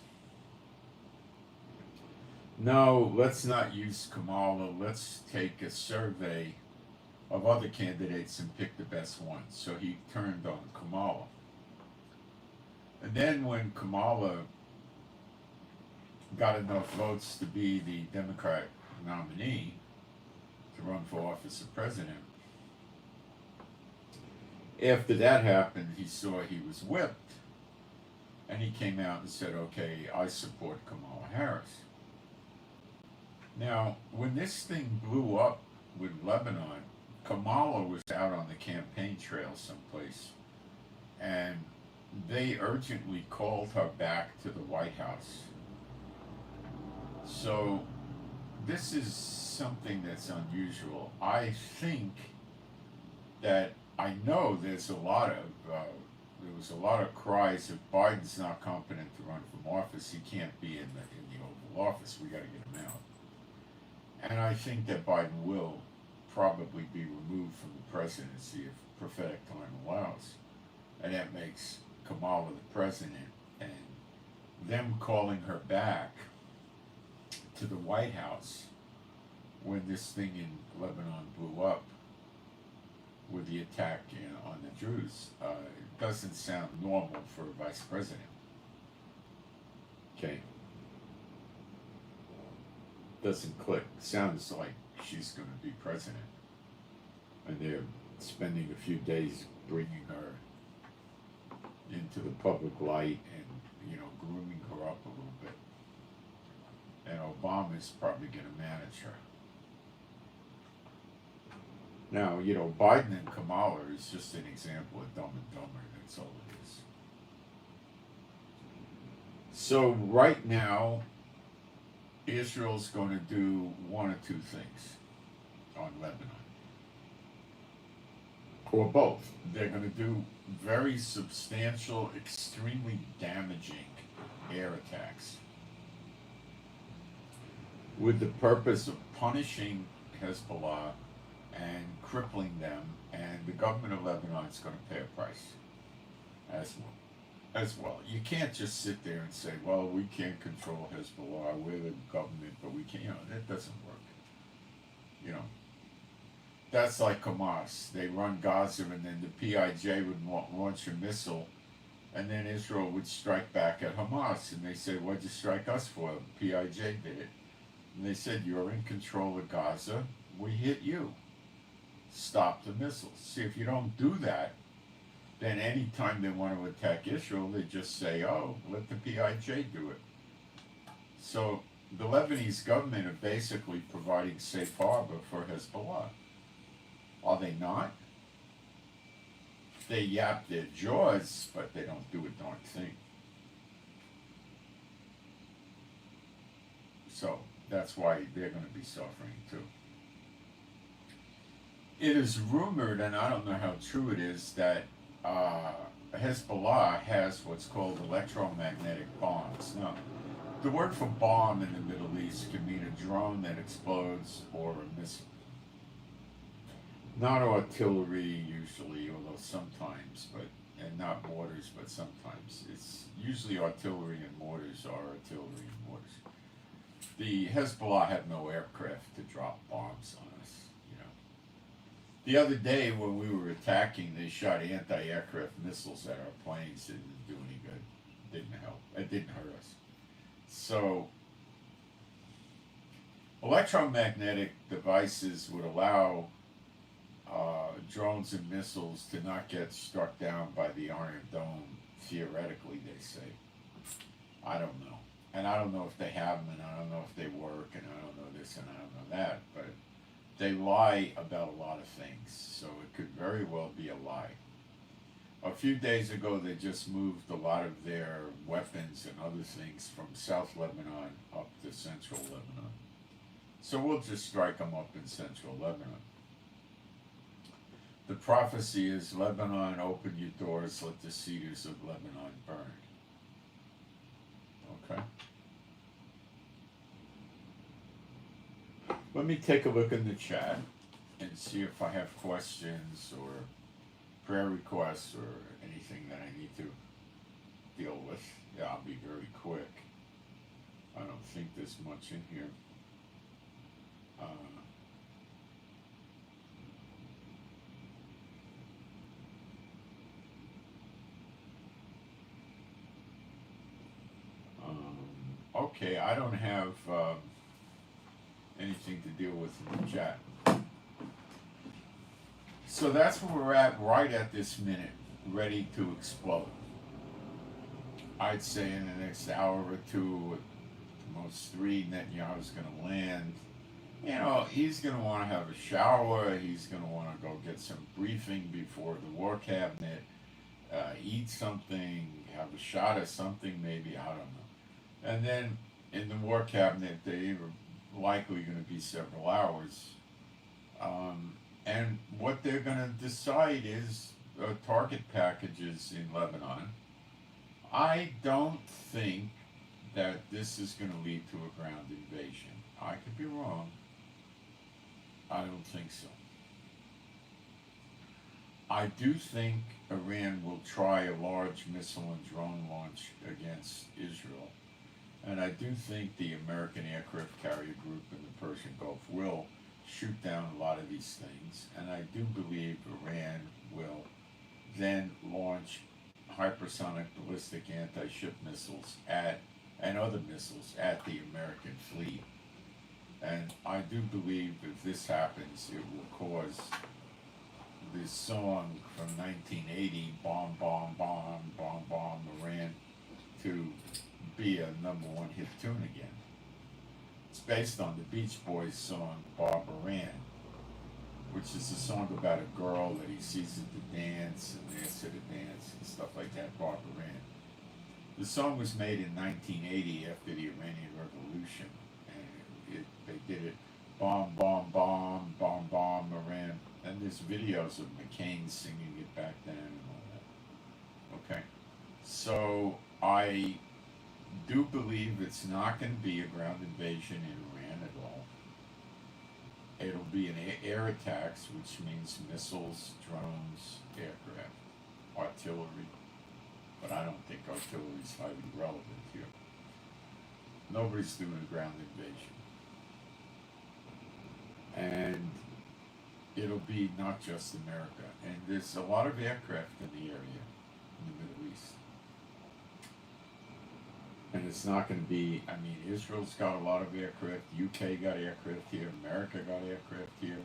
no, let's not use Kamala, let's take a survey of other candidates and pick the best one. So he turned on Kamala. And then when Kamala got enough votes to be the Democrat nominee to run for office of president, after that happened, he saw he was whipped, and he came out and said, okay, I support Kamala Harris. Now, when this thing blew up with Lebanon, Kamala was out on the campaign trail someplace, and they urgently called her back to the White House. So this is something that's unusual. I think that I know there was a lot of cries if Biden's not competent to run for office, he can't be in the Oval Office. We got to get him out. And I think that Biden will probably be removed from the presidency if prophetic time allows. And that makes Kamala the president. And them calling her back to the White House when this thing in Lebanon blew up with the attack on the Druze. It doesn't sound normal for a vice president. Okay. Doesn't click. Sounds like she's going to be president. And they're spending a few days bringing her into the public light and, grooming her up a little bit. And Obama's probably going to manage her. Now, Biden and Kamala is just an example of Dumb and Dumber. That's all it is. So right now, Israel's going to do one or two things on Lebanon. Or both. They're going to do very substantial, extremely damaging air attacks with the purpose of punishing Hezbollah and crippling them, and the government of Lebanon is going to pay a price as well. You can't just sit there and say, well, we can't control Hezbollah, we're the government, but we can't, that doesn't work. That's like Hamas. They run Gaza, and then the PIJ would launch a missile, and then Israel would strike back at Hamas, and they say, what'd you strike us for? The PIJ did it. And they said, you're in control of Gaza, we hit you. Stop the missiles. See, if you don't do that, then anytime they want to attack Israel, they just say, oh, let the PIJ do it. So the Lebanese government are basically providing safe harbor for Hezbollah. Are they not? They yap their jaws, but they don't do a darn thing. So that's why they're going to be suffering too. It is rumored, and I don't know how true it is, that Hezbollah has what's called electromagnetic bombs. Now, the word for bomb in the Middle East can mean a drone that explodes or a missile. Not artillery usually, although sometimes, and not mortars, but sometimes. It's usually artillery and mortars are artillery and mortars. The Hezbollah have no aircraft to drop bombs on us, The other day when we were attacking, they shot anti-aircraft missiles at our planes. It didn't do any good. Didn't help. It didn't hurt us. So, electromagnetic devices would allow drones and missiles to not get struck down by the Iron Dome, theoretically, they say. I don't know. And I don't know if they have them, and I don't know if they work, and I don't know this, and I don't know that, but they lie about a lot of things, so it could very well be a lie. A few days ago, they just moved a lot of their weapons and other things from South Lebanon up to Central Lebanon. So we'll just strike them up in Central Lebanon. The prophecy is, Lebanon, open your doors, let the cedars of Lebanon burn. Okay? Let me take a look in the chat and see if I have questions or prayer requests or anything that I need to deal with. Yeah, I'll be very quick. I don't think there's much in here. Okay, I don't have anything to deal with in the chat. So that's where we're at right at this minute, ready to explode. I'd say in the next hour or two, at most 3, Netanyahu's going to land. He's going to want to have a shower. He's going to want to go get some briefing before the war cabinet, eat something, have a shot of something maybe, I don't know. And then in the war cabinet, they are likely going to be several hours. And what they're going to decide is target packages in Lebanon. I don't think that this is going to lead to a ground invasion. I could be wrong. I don't think so. I do think Iran will try a large missile and drone launch against Israel. And I do think the American aircraft carrier group in the Persian Gulf will shoot down a lot of these things. And I do believe Iran will then launch hypersonic ballistic anti-ship missiles and other missiles at the American fleet. And I do believe if this happens, it will cause this song from 1980, Bomb, Bomb, Bomb, Bomb, Bomb, Iran, to be a #1 hit tune again. It's based on the Beach Boys song, Bob Iran, which is a song about a girl that he sees at the dance and asks her to dance and stuff like that, Bob Iran. The song was made in 1980 after the Iranian Revolution, and they did it, Bomb, Bomb, Bomb, Bomb, Bomb, Iran. And there's videos of McCain singing it back then and all that. Okay, so I do believe it's not going to be a ground invasion in Iran at all. It'll be an air attacks, which means missiles, drones, aircraft, artillery. But I don't think artillery is highly relevant here. Nobody's doing a ground invasion. And it'll be not just America. And there's a lot of aircraft in the area, in the Middle East. And it's not going to be, I mean, Israel's got a lot of aircraft, UK got aircraft here, America got aircraft here,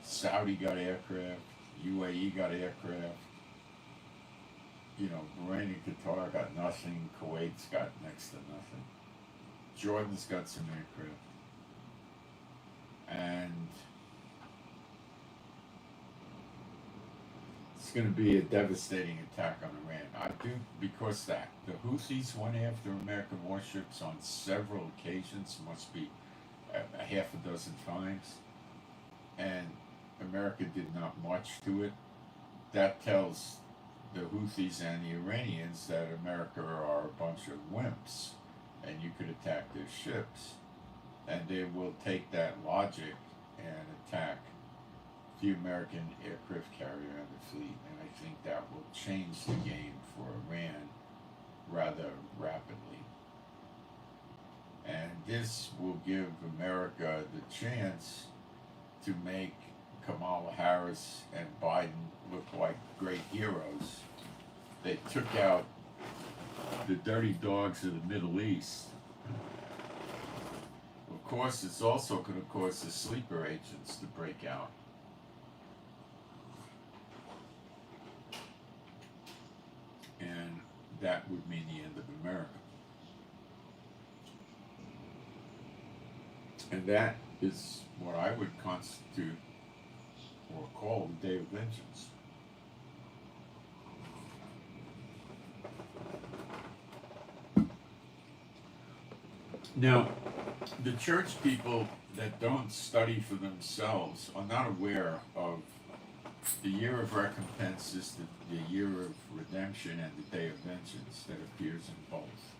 Saudi got aircraft, UAE got aircraft, you know, Bahrain and Qatar got nothing, Kuwait's got next to nothing, Jordan's got some aircraft, and it's going to be a devastating attack on Iran. I do, because that. The Houthis went after American warships on several occasions, must be a half a dozen times, and America did not much to it. That tells the Houthis and the Iranians that America are a bunch of wimps, and you could attack their ships, and they will take that logic and attack the American aircraft carrier and the fleet, and I think that will change the game for Iran rather rapidly. And this will give America the chance to make Kamala Harris and Biden look like great heroes. They took out the dirty dogs of the Middle East. Of course, it's also going to cause the sleeper agents to break out. And that would mean the end of America. And that is what I would constitute or call the Day of Vengeance. Now, the church people that don't study for themselves are not aware of the year of recompense is the year of redemption and the day of vengeance that appears in both.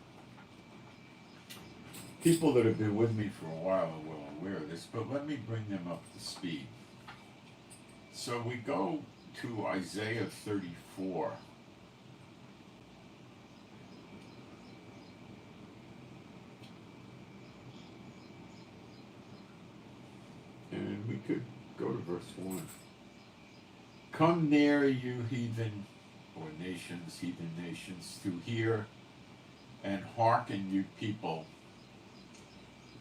People that have been with me for a while are well aware of this, but let me bring them up to speed. So we go to Isaiah 34. And we could go to verse 1. Come near, you heathen, or nations, heathen nations, to hear, and hearken, you people.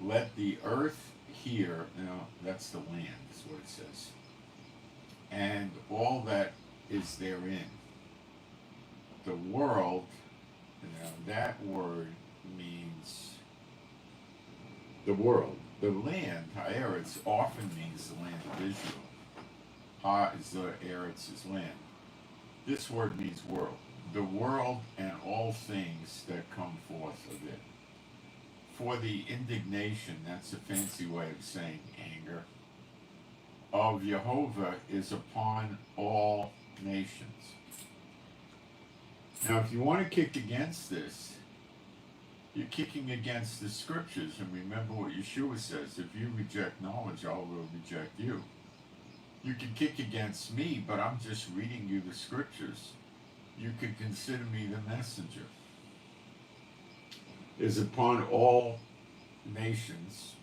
Let the earth hear. Now, that's the land, is what it says. And all that is therein. The world, now that word means the world. The land, Haaretz, often means the land of Israel. Ha is the Eretz is land. This word means world. The world and all things that come forth of it. For the indignation, that's a fancy way of saying anger, of Jehovah is upon all nations. Now, if you want to kick against this, you're kicking against the scriptures. And remember what Yeshua says, if you reject knowledge, I will reject you. You can kick against me, but I'm just reading you the scriptures. You could consider me the messenger. is upon all nations,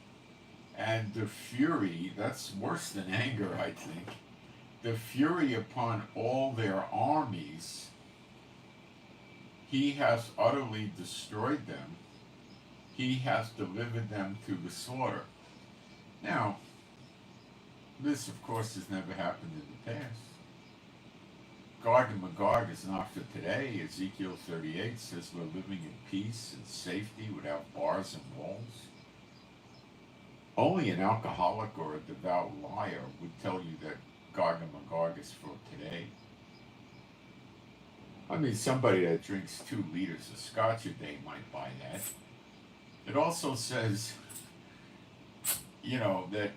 and the fury, that's worse than anger, I think, the fury upon all their armies. He has utterly destroyed them. He has delivered them to the slaughter. Now, this, of course, has never happened in the past. Gog and Magog is not for today. Ezekiel 38 says we're living in peace and safety without bars and walls. Only an alcoholic or a devout liar would tell you that Gog and Magog is for today. I mean, somebody that drinks 2 liters of scotch a day might buy that. It also says, that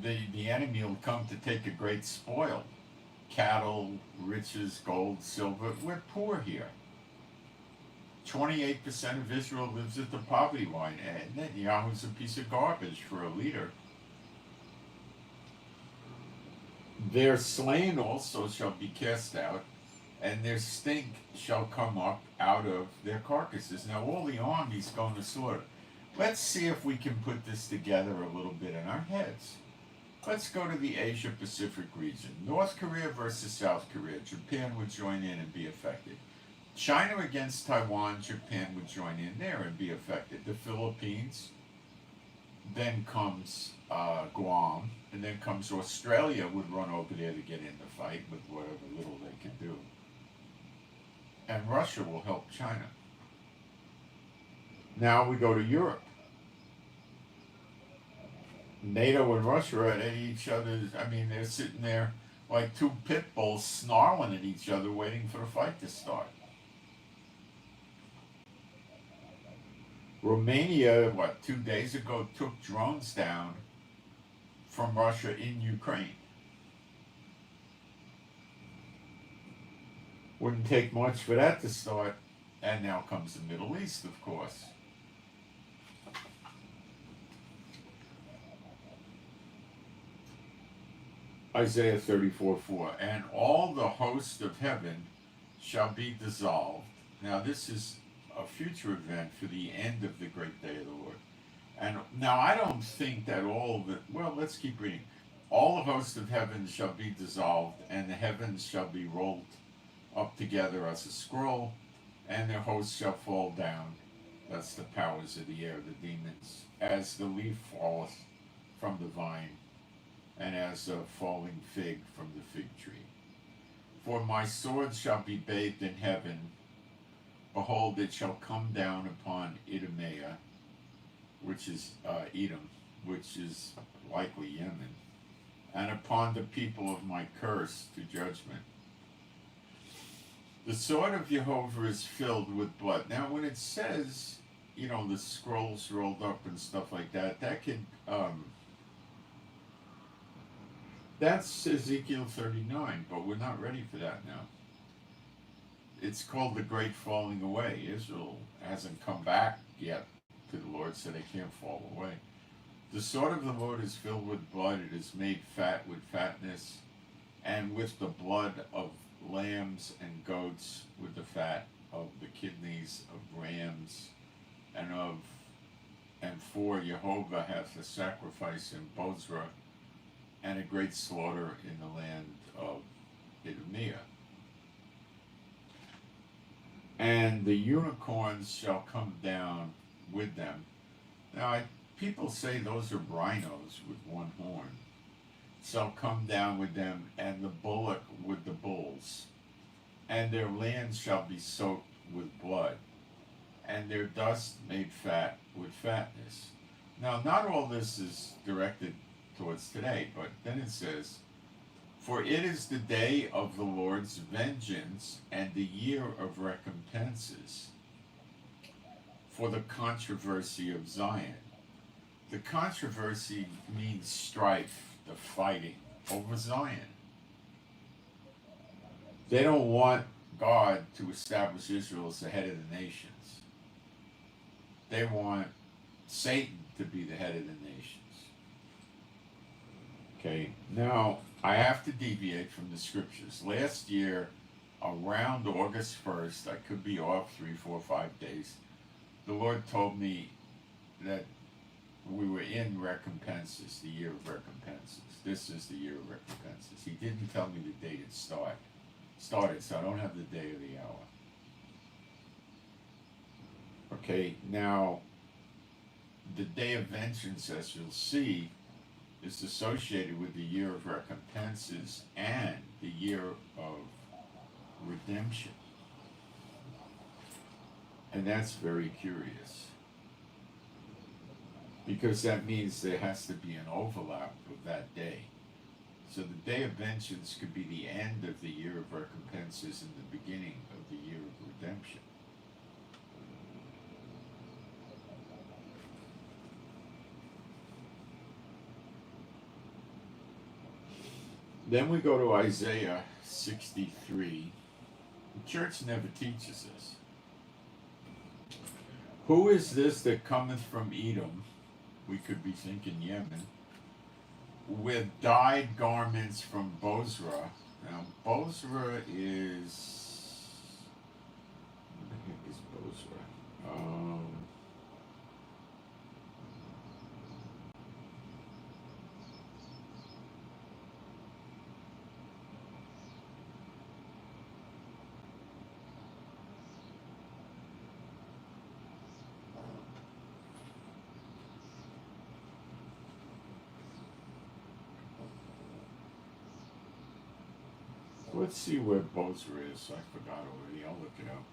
the enemy will come to take a great spoil. Cattle, riches, gold, silver. We're poor here. 28% of Israel lives at the poverty line, and Netanyahu's a piece of garbage for a leader. Their slain also shall be cast out, and their stink shall come up out of their carcasses. Now all the armies going to slaughter. Let's see if we can put this together a little bit in our heads. Let's go to the Asia-Pacific region. North Korea versus South Korea. Japan would join in and be affected. China against Taiwan. Japan would join in there and be affected. The Philippines. Then comes Guam. And then comes Australia would run over there to get in the fight with whatever little they can do. And Russia will help China. Now we go to Europe. NATO and Russia are at each other's, they're sitting there like 2 pit bulls snarling at each other waiting for the fight to start. Romania, 2 days ago, took drones down from Russia in Ukraine. Wouldn't take much for that to start, and now comes the Middle East, of course. Isaiah 34:4, and all the host of heaven shall be dissolved. Now this is a future event for the end of the great day of the Lord. And now I don't think that let's keep reading. All the host of heaven shall be dissolved, and the heavens shall be rolled up together as a scroll, and their hosts shall fall down. That's the powers of the air, the demons, as the leaf falleth from the vine, and as a falling fig from the fig tree. For my sword shall be bathed in heaven. Behold, it shall come down upon Idumea, which is Edom, which is likely Yemen, and upon the people of my curse to judgment. The sword of Jehovah is filled with blood. Now, when it says, the scrolls rolled up and stuff like that, that could, that's Ezekiel 39, but we're not ready for that now. It's called the Great Falling Away. Israel hasn't come back yet to the Lord, so they can't fall away. The sword of the Lord is filled with blood. It is made fat with fatness, and with the blood of lambs and goats, with the fat of the kidneys of rams, and for Jehovah hath a sacrifice in Bozrah, and a great slaughter in the land of Idumea. And the unicorns shall come down with them. Now, people say those are rhinos with one horn. Shall come down with them, and the bullock with the bulls. And their land shall be soaked with blood, and their dust made fat with fatness. Now, not all this is directed towards today, but then it says, for it is the day of the Lord's vengeance and the year of recompenses for the controversy of Zion. The controversy means strife, the fighting over Zion. They don't want God to establish Israel as the head of the nations. They want Satan to be the head of the nations. Okay, now I have to deviate from the scriptures. Last year, around August 1st, I could be off 3, 4, 5 days, the Lord told me that we were in recompenses, the year of recompenses. This is the year of recompenses. He didn't tell me the date it started, so I don't have the day or the hour. Okay, now the day of vengeance, as you'll see, is associated with the year of recompenses and the year of redemption. And that's very curious, because that means there has to be an overlap of that day. So the day of vengeance could be the end of the year of recompenses and the beginning of the year of redemption. Then we go to Isaiah 63. The church never teaches this. Who is this that cometh from Edom? We could be thinking Yemen. With dyed garments from Bozrah. Now, Bozrah is... What the heck is Bozrah? Let's see where Bozrah is. I forgot already. I'll look it up.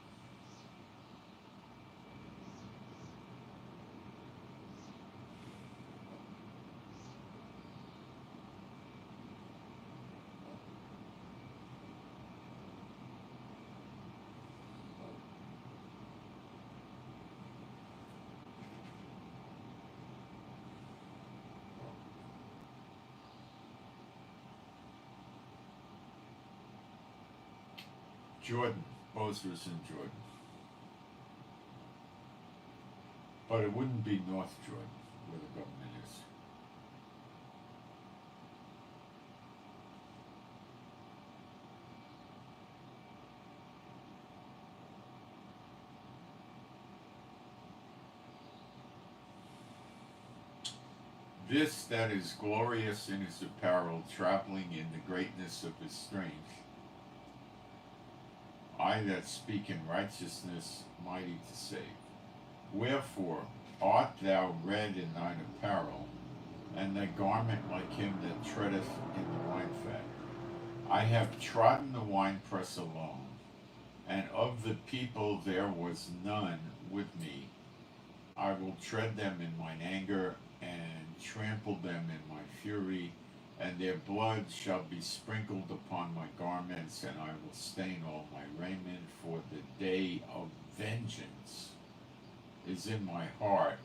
Jordan. Bozrah's in Jordan. But it wouldn't be North Jordan, where the government is. This that is glorious in his apparel, traveling in the greatness of his strength, I that speak in righteousness, mighty to save. Wherefore art thou red in thine apparel, and thy garment like him that treadeth in the wine fat? I have trodden the winepress alone, and of the people there was none with me. I will tread them in mine anger, and trample them in my fury, and their blood shall be sprinkled upon my garments, and I will stain all my raiment, for the day of vengeance is in my heart,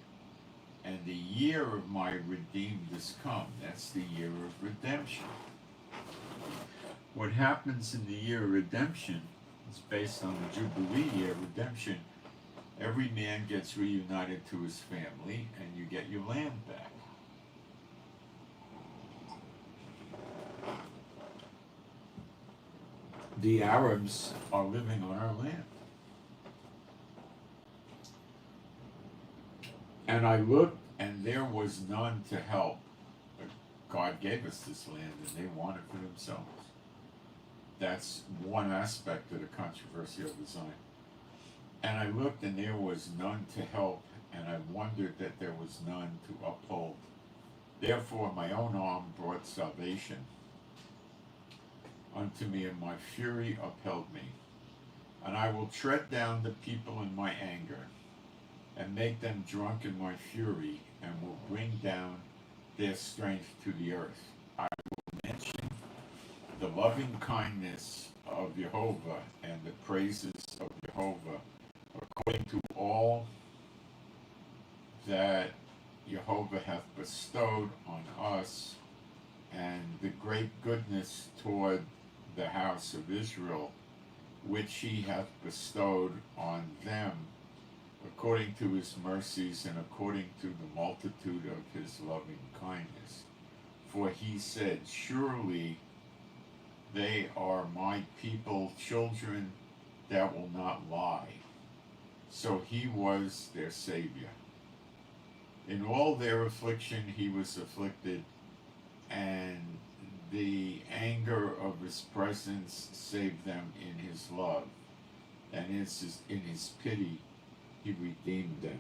and the year of my redeemed is come. That's the year of redemption. What happens in the year of redemption is based on the Jubilee year of redemption. Every man gets reunited to his family, and you get your land back. The Arabs are living on our land. And I looked, and there was none to help. But God gave us this land, and they want it for themselves. That's one aspect of the controversy of Zion. And I looked, and there was none to help, and I wondered that there was none to uphold. Therefore my own arm brought salvation unto me, and my fury upheld me. And I will tread down the people in my anger, and make them drunk in my fury, and will bring down their strength to the earth. I will mention the loving kindness of Jehovah, and the praises of Jehovah, according to all that Jehovah hath bestowed on us, and the great goodness toward the house of Israel, which he hath bestowed on them, according to his mercies, and according to the multitude of his loving kindness. For he said, surely they are my people, children that will not lie. So he was their Savior. In all their affliction, he was afflicted, and the anger of his presence saved them in his love, and in his pity, he redeemed them.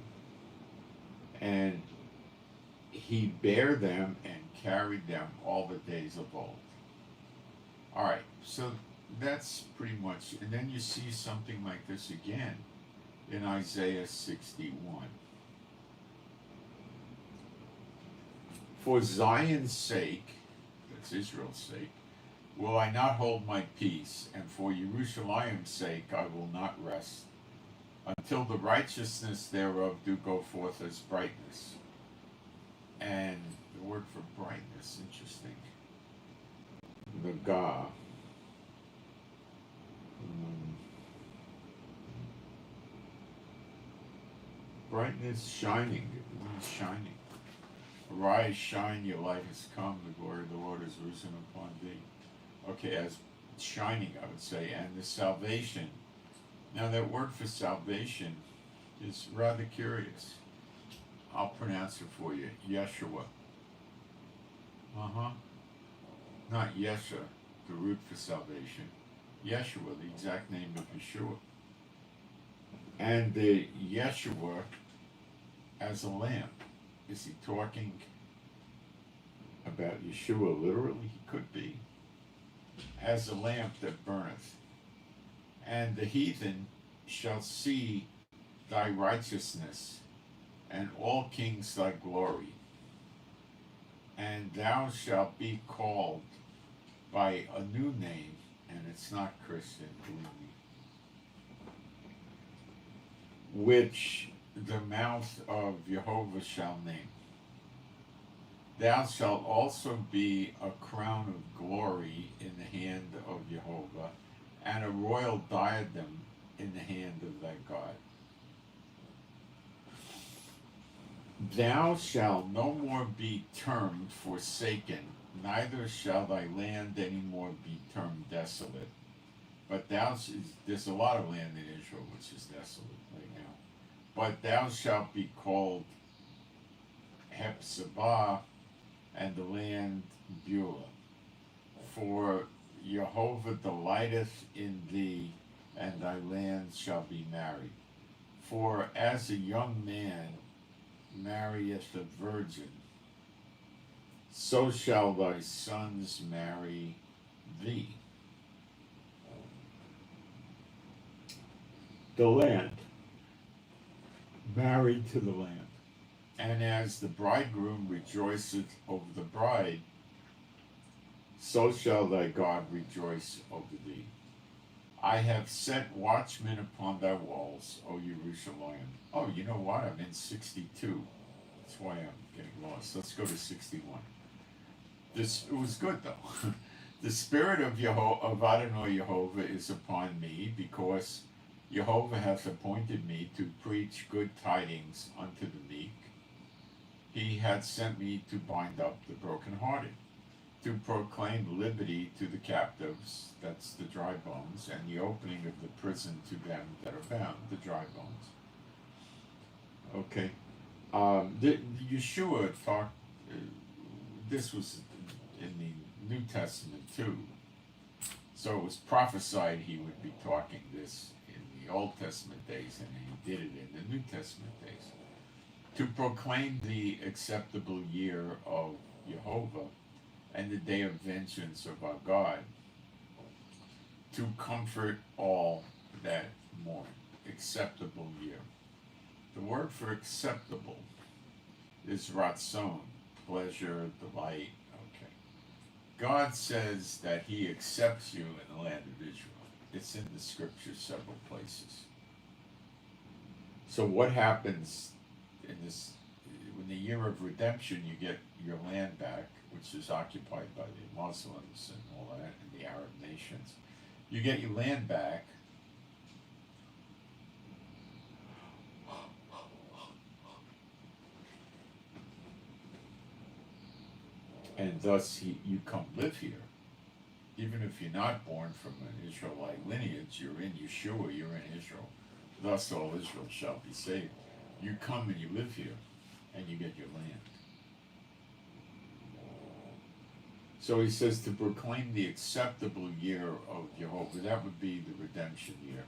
And he bare them and carried them all the days of old. All right, so that's pretty much, and then you see something like this again in Isaiah 61. For Zion's sake, that's Israel's sake, will I not hold my peace, and for Jerusalem's sake I will not rest, until the righteousness thereof do go forth as brightness. And the word for brightness, interesting. Nagah. Brightness, shining. It means shining. Arise, shine, your light has come, the glory of the Lord is risen upon thee. Okay, as shining, I would say, and the salvation. Now, that word for salvation is rather curious. I'll pronounce it for you. Yeshua. Not Yesha, the root for salvation. Yeshua, the exact name of Yeshua. And the Yeshua as a lamp. Is he talking about Yeshua literally? He could be. As a lamp that burneth. And the heathen shall see thy righteousness, and all kings thy glory. And thou shalt be called by a new name, and it's not Christian, believe me, which the mouth of Jehovah shall name. Thou shalt also be a crown of glory in the hand of Jehovah, and a royal diadem in the hand of thy God. Thou shalt no more be termed forsaken, neither shall thy land any more be termed desolate. But there's a lot of land in Israel which is desolate right now. But thou shalt be called Hezbollah, and the land Beulah. For Jehovah delighteth in thee, and thy land shall be married. For as a young man marrieth a virgin, so shall thy sons marry thee. The land, married to the land. And as the bridegroom rejoiceth over the bride, so shall thy God rejoice over thee. I have set watchmen upon thy walls, O Jerusalem. Oh, you know what? I'm in 62. That's why I'm getting lost. Let's go to 61. It was good though. The spirit of Adonai Jehovah is upon me, because Jehovah hath appointed me to preach good tidings unto the meek. He hath sent me to bind up the brokenhearted, to proclaim liberty to the captives, that's the dry bones, and the opening of the prison to them that are bound, the dry bones. Okay. The Yeshua talked, this was in the New Testament too. So it was prophesied he would be talking this in the Old Testament days, and he did it in the New Testament days. To proclaim the acceptable year of Jehovah, and the day of vengeance of our God, to comfort all that mourn. Acceptable year. The word for acceptable is ratzon, pleasure, delight. Okay. God says that he accepts you in the land of Israel. It's in the scriptures several places. So what happens in this, in the year of redemption, you get your land back, which is occupied by the Muslims and all that, and the Arab nations. You get your land back, and thus you come live here. Even if you're not born from an Israelite lineage, you're in Yeshua, you're in Israel. Thus all Israel shall be saved. You come and you live here, and you get your land. So he says to proclaim the acceptable year of Jehovah. That would be the redemption year.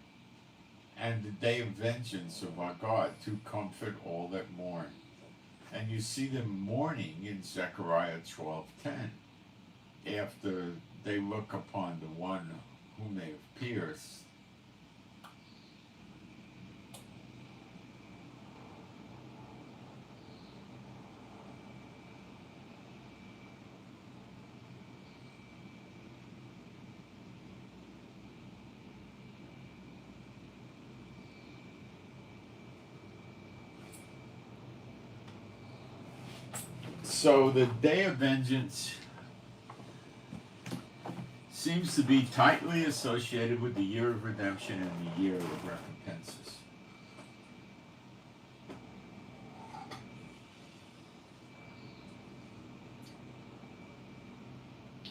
And the day of vengeance of our God, to comfort all that mourn. And you see them mourning in Zechariah 12:10. After they look upon the one whom they have pierced. So the day of vengeance seems to be tightly associated with the year of redemption and the year of recompenses.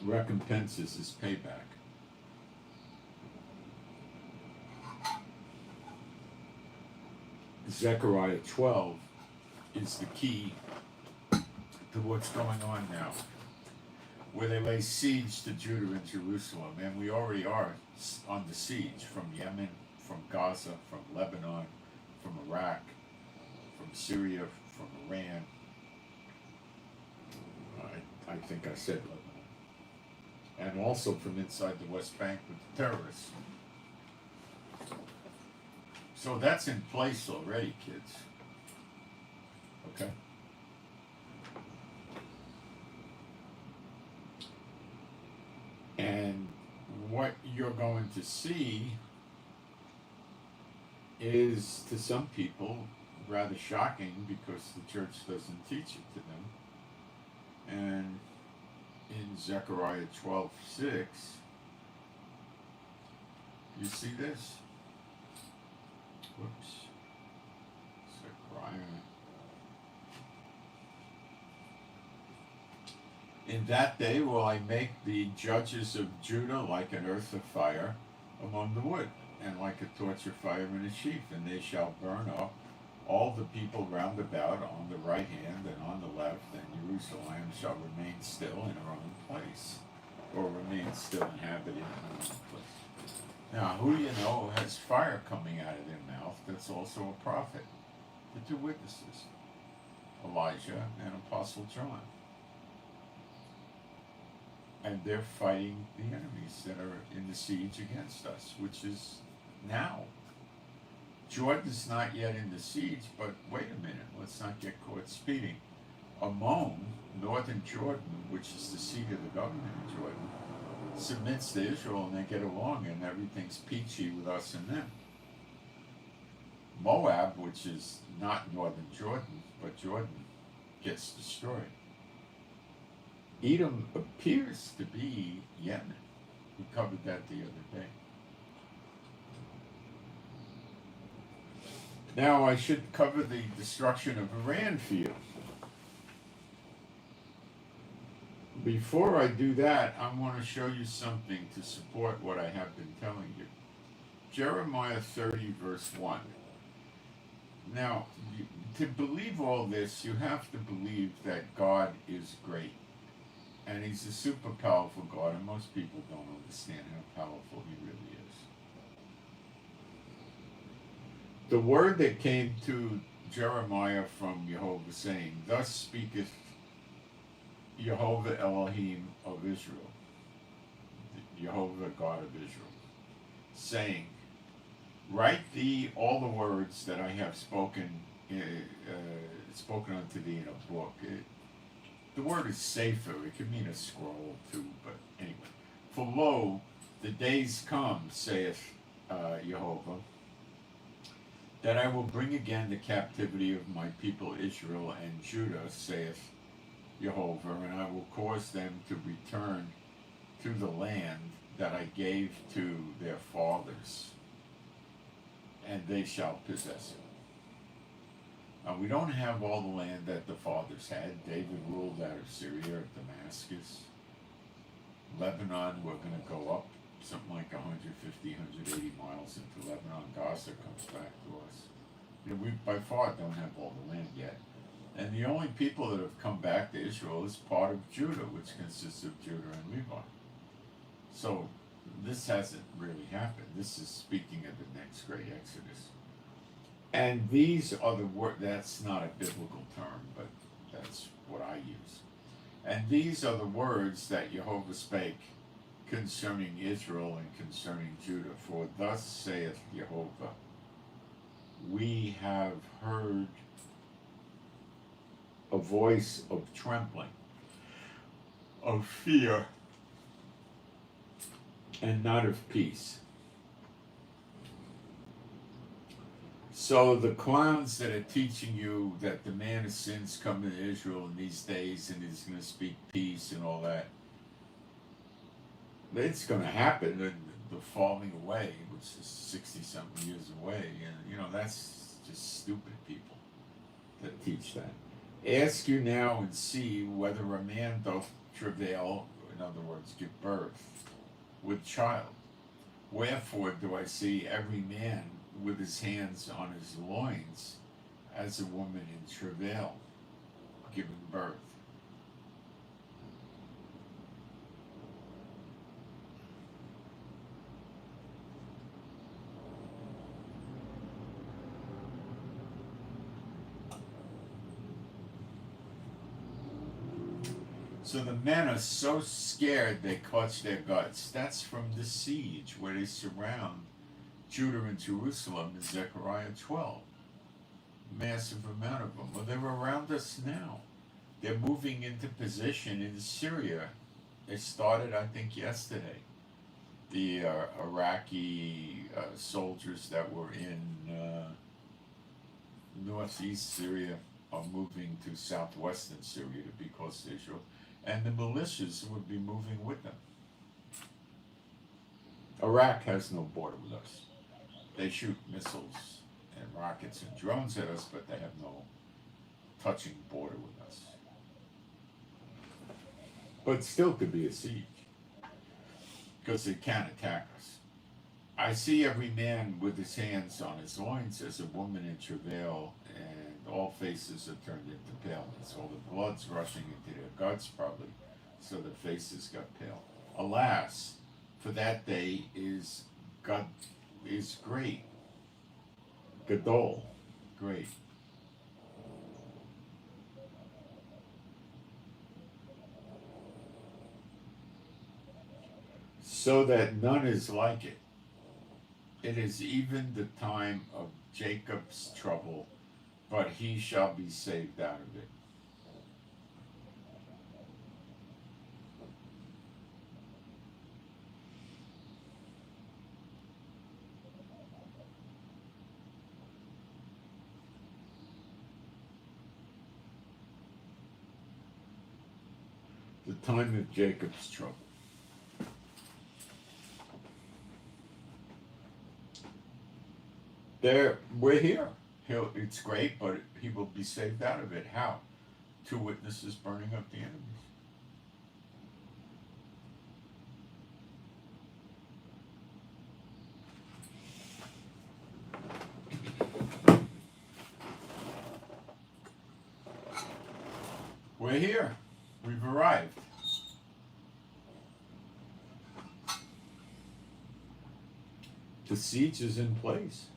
Recompenses is payback. Zechariah 12 is the key to what's going on now, where they lay siege to Judah and Jerusalem, and we already are under siege from Yemen, from Gaza, from Lebanon, from Iraq, from Syria, from Iran. I think I said Lebanon. And also from inside the West Bank with the terrorists. So that's in place already, kids. Okay? And what you're going to see is, to some people, rather shocking because the church doesn't teach it to them. And in Zechariah 12:6, you see this? Whoops. Zechariah. In that day will I make the judges of Judah like an earth of fire among the wood, and like a torch of fire in a sheaf, and they shall burn up all the people round about on the right hand and on the left, and Jerusalem shall remain still in her own place, or remain still inhabited in her own place. Now, who do you know has fire coming out of their mouth that's also a prophet? The two witnesses, Elijah and Apostle John. And they're fighting the enemies that are in the siege against us, which is now. Jordan's not yet in the siege, but wait a minute, let's not get caught speeding. Ammon, northern Jordan, which is the seat of the government of Jordan, submits to Israel and they get along and everything's peachy with us and them. Moab, which is not northern Jordan, but Jordan, gets destroyed. Edom appears to be Yemen. We covered that the other day. Now I should cover the destruction of Iran for you. Before I do that, I want to show you something to support what I have been telling you. Jeremiah 30 verse 1. Now, to believe all this, you have to believe that God is great. And he's a super powerful God, and most people don't understand how powerful he really is. The word that came to Jeremiah from Jehovah, saying, Thus speaketh Jehovah Elohim of Israel, Jehovah God of Israel, saying, Write thee all the words that I have spoken unto thee in a book. The word is safer. It could mean a scroll too, but anyway. For lo, the days come, saith Jehovah, that I will bring again the captivity of my people Israel and Judah, saith Jehovah, and I will cause them to return to the land that I gave to their fathers, and they shall possess it. We don't have all the land that the fathers had. David ruled out of Syria at Damascus. Lebanon, we're going to go up something like 150, 180 miles into Lebanon. Gaza comes back to us. You know, we by far don't have all the land yet. And the only people that have come back to Israel is part of Judah, which consists of Judah and Levi. So this hasn't really happened. This is speaking of the next great Exodus. And these are the words, that's not a biblical term, but that's what I use. And these are the words that Jehovah spake concerning Israel and concerning Judah. For thus saith Jehovah, we have heard a voice of trembling, of fear, and not of peace. So the clowns that are teaching you that the man of sin's coming to Israel in these days and he's going to speak peace and all that, it's going to happen. The falling away, which is 60-something years away, and you know, that's just stupid people that teach that. Ask you now and see whether a man doth travail, in other words, give birth, with child. Wherefore do I see every man with his hands on his loins as a woman in travail, giving birth. So the men are so scared they clutch their guts. That's from the siege where they surround Judah and Jerusalem in Zechariah 12. Massive amount of them. Well, they're around us now. They're moving into position in Syria. They started, I think, yesterday. The Iraqi soldiers that were in northeast Syria are moving to southwestern Syria to be close to Israel. And the militias would be moving with them. Iraq has no border with us. They shoot missiles and rockets and drones at us, but they have no touching border with us. But still could be a siege, because they can't attack us. I see every man with his hands on his loins as a woman in travail, and all faces are turned into paleness. All the blood's rushing into their guts, probably, so their faces got pale. Alas, for that day is God is great. Gadol, great. So that none is like it. It is even the time of Jacob's trouble, but he shall be saved out of it. The time of Jacob's trouble. We're here. It's great, but he will be saved out of it. How? 2 witnesses burning up the enemies. We're here. We've arrived. The siege is in place.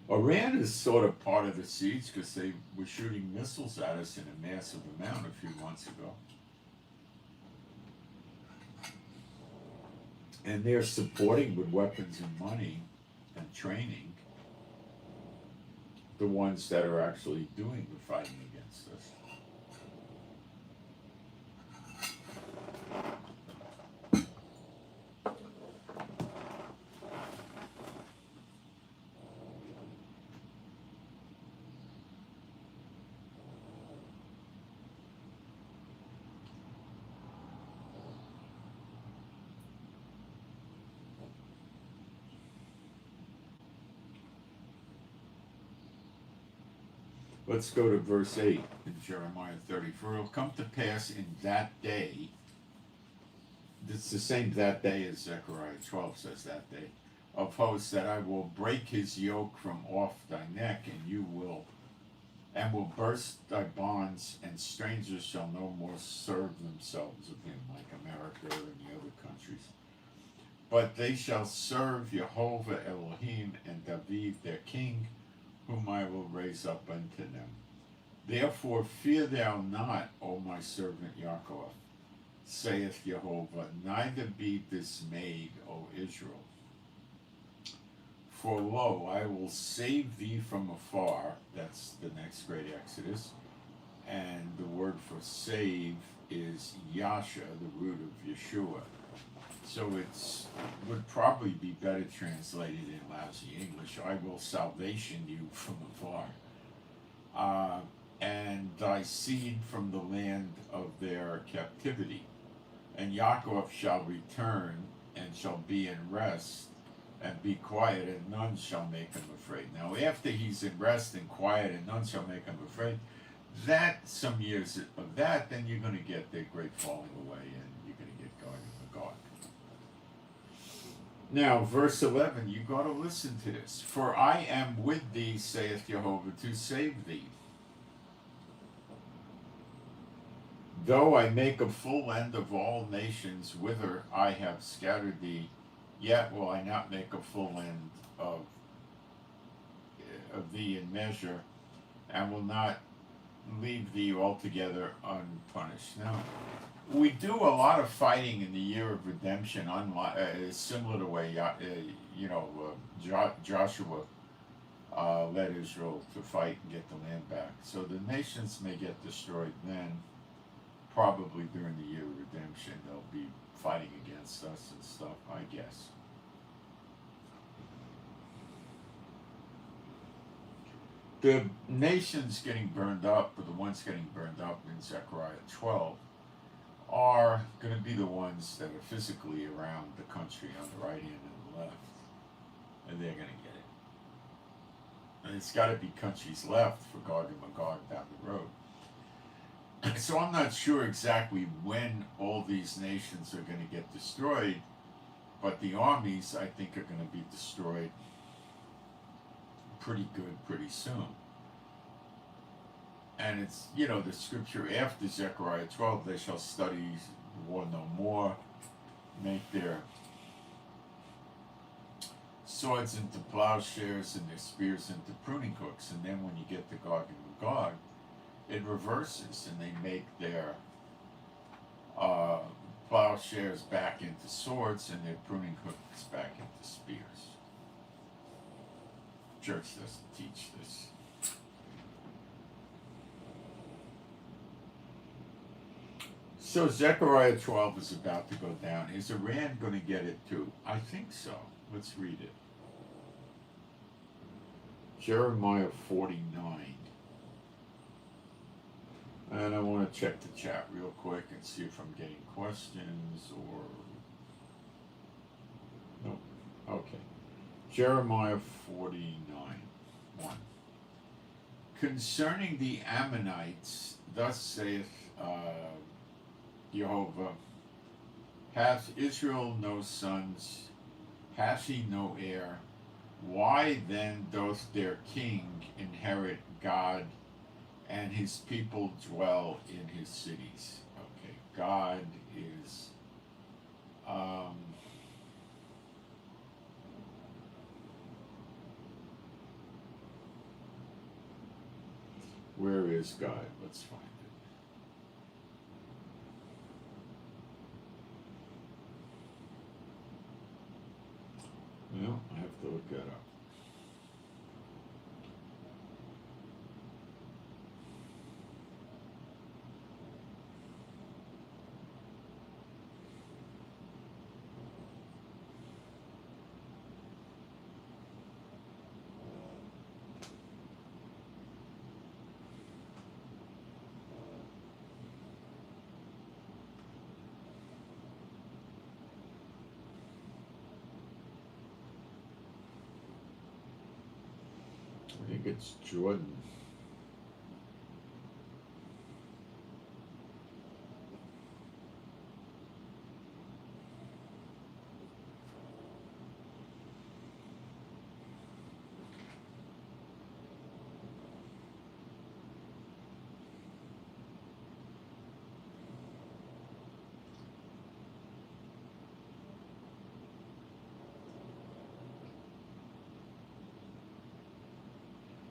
Iran is sort of part of the siege because they were shooting missiles at us in a massive amount a few months ago. And they're supporting with weapons and money and training the ones that are actually doing the fighting against us. Let's go to verse 8 in Jeremiah 30. For it will come to pass in that day, it's the same that day as Zechariah 12 says that day, of hosts, that I will break his yoke from off thy neck, and will burst thy bonds, and strangers shall no more serve themselves of him, like America or any other countries. But they shall serve Jehovah Elohim and David their king, whom I will raise up unto them. Therefore fear thou not, O my servant Yaakov, saith Jehovah, neither be dismayed, O Israel. For lo, I will save thee from afar. That's the next great Exodus. And the word for save is Yasha, the root of Yeshua. So it would probably be better translated in lousy English. I will salvation you from afar. And thy seed from the land of their captivity. And Yaakov shall return, and shall be in rest, and be quiet, and none shall make him afraid. Now after he's in rest and quiet, and none shall make him afraid, that some years of that, then you're going to get the great falling away, and you're going to get Gog and Magog. Now, verse 11, you got to listen to this. For I am with thee, saith Jehovah, to save thee. Though I make a full end of all nations whither I have scattered thee, yet will I not make a full end of thee in measure, and will not leave thee altogether unpunished. Now, we do a lot of fighting in the year of redemption, similar to the way Joshua led Israel to fight and get the land back. So the nations may get destroyed then. Probably during the year of redemption, they'll be fighting against us and stuff, I guess. The nations getting burned up, or the ones getting burned up in Zechariah 12, are going to be the ones that are physically around the country on the right hand and the left. And they're going to get it. And it's got to be countries left for Gog and Magog down the road. So I'm not sure exactly when all these nations are going to get destroyed, but the armies, I think, are going to be destroyed pretty good pretty soon. And it's, the scripture after Zechariah 12, they shall study war no more, make their swords into plowshares and their spears into pruning hooks. And then when you get to Gog and Magog, it reverses, and they make their plowshares back into swords and their pruning hooks back into spears. Church doesn't teach this. So Zechariah 12 is about to go down. Is Iran going to get it too? I think so. Let's read it. Jeremiah 49. And I want to check the chat real quick and see if I'm getting questions or... No. Okay. Jeremiah 49:1. Concerning the Ammonites, thus saith Jehovah, hath Israel no sons? Hath he no heir? Why then doth their king inherit God, and his people dwell in his cities? Okay, God is, where is God? Let's find it. Well, I have to look that up. I think it's Jordan.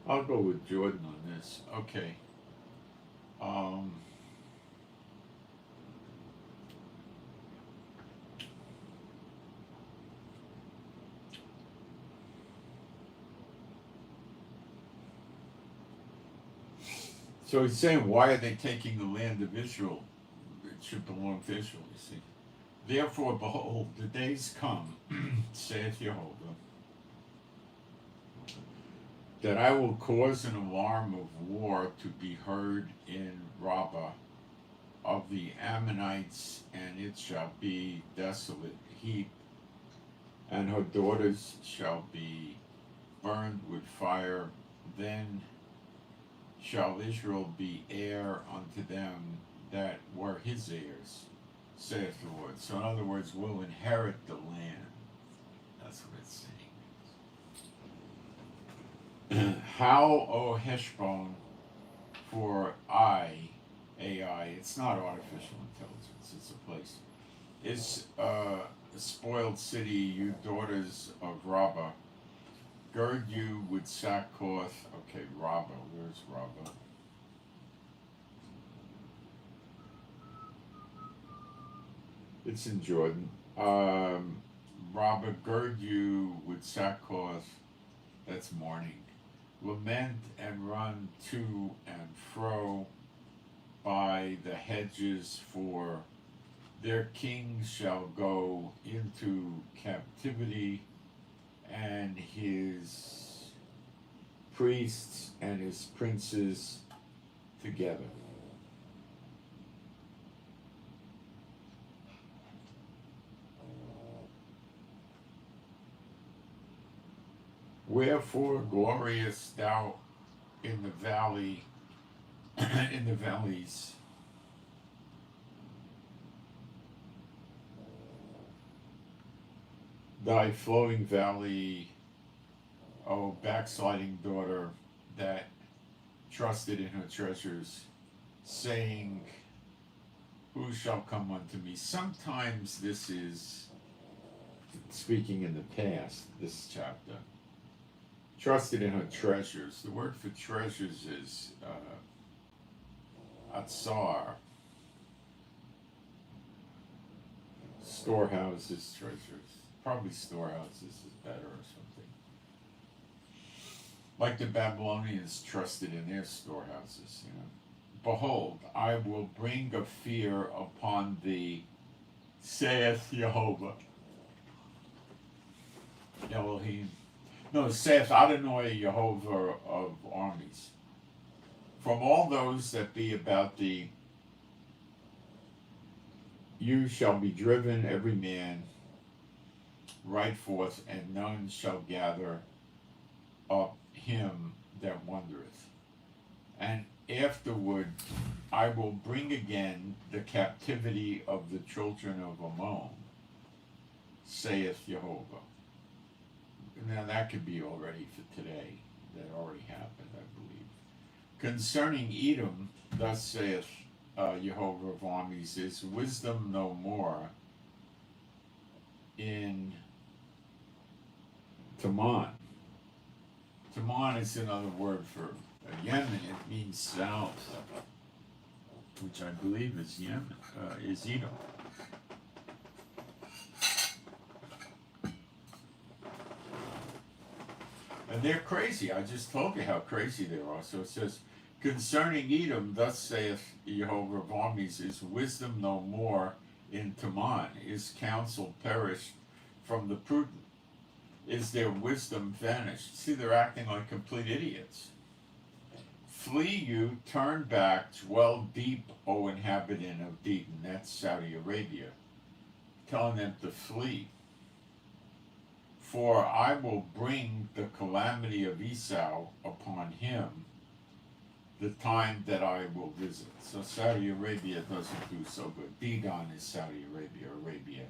I'll go with Jordan on this. Okay. Um, so he's saying, why are they taking the land of Israel? It should belong to Israel, you see. Therefore, behold, the days come, saith Jehovah, that I will cause an alarm of war to be heard in Rabbah of the Ammonites, and it shall be desolate heap, and her daughters shall be burned with fire. Then shall Israel be heir unto them that were his heirs, saith the Lord. So in other words, we'll inherit the land. That's what it's saying. How, O Heshbon, for AI, it's not artificial intelligence, it's a place, is a spoiled city, you daughters of Rabbah. Gird you with sackcloth. Okay, Rabbah, where's Rabbah? It's in Jordan. Rabbah, gird you with sackcloth. That's mourning. Lament and run to and fro by the hedges, for their kings shall go into captivity, and his priests and his princes together. Wherefore glorious thou in the valley, in the valleys, thy flowing valley, O backsliding daughter that trusted in her treasures, saying, who shall come unto me? Sometimes this is speaking in the past, this chapter. Trusted in her treasures. The word for treasures is atzar. Storehouses, treasures. Probably storehouses is better or something. Like the Babylonians trusted in their storehouses, you know. Behold, I will bring a fear upon thee, saith Jehovah. Elohim. No, saith Adonai Jehovah of armies. From all those that be about thee, you shall be driven every man right forth, and none shall gather up him that wandereth. And afterward I will bring again the captivity of the children of Ammon, saith Jehovah. Now that could be already for today. That already happened, I believe. Concerning Edom, thus saith Jehovah of armies, is wisdom no more in Taman. Taman is another word for Yemen. It means south, which I believe is Yemen, is Edom. And they're crazy. I just told you how crazy they are. So it says, concerning Edom, thus saith Jehovah of armies, is wisdom no more in Taman? Is counsel perished from the prudent? Is their wisdom vanished? See, they're acting like complete idiots. Flee you, turn back, dwell deep, O inhabitant of Dedan. That's Saudi Arabia. Telling them to flee. For I will bring the calamity of Esau upon him, the time that I will visit. So Saudi Arabia doesn't do so good. Dedan is Saudi Arabia, Arabia.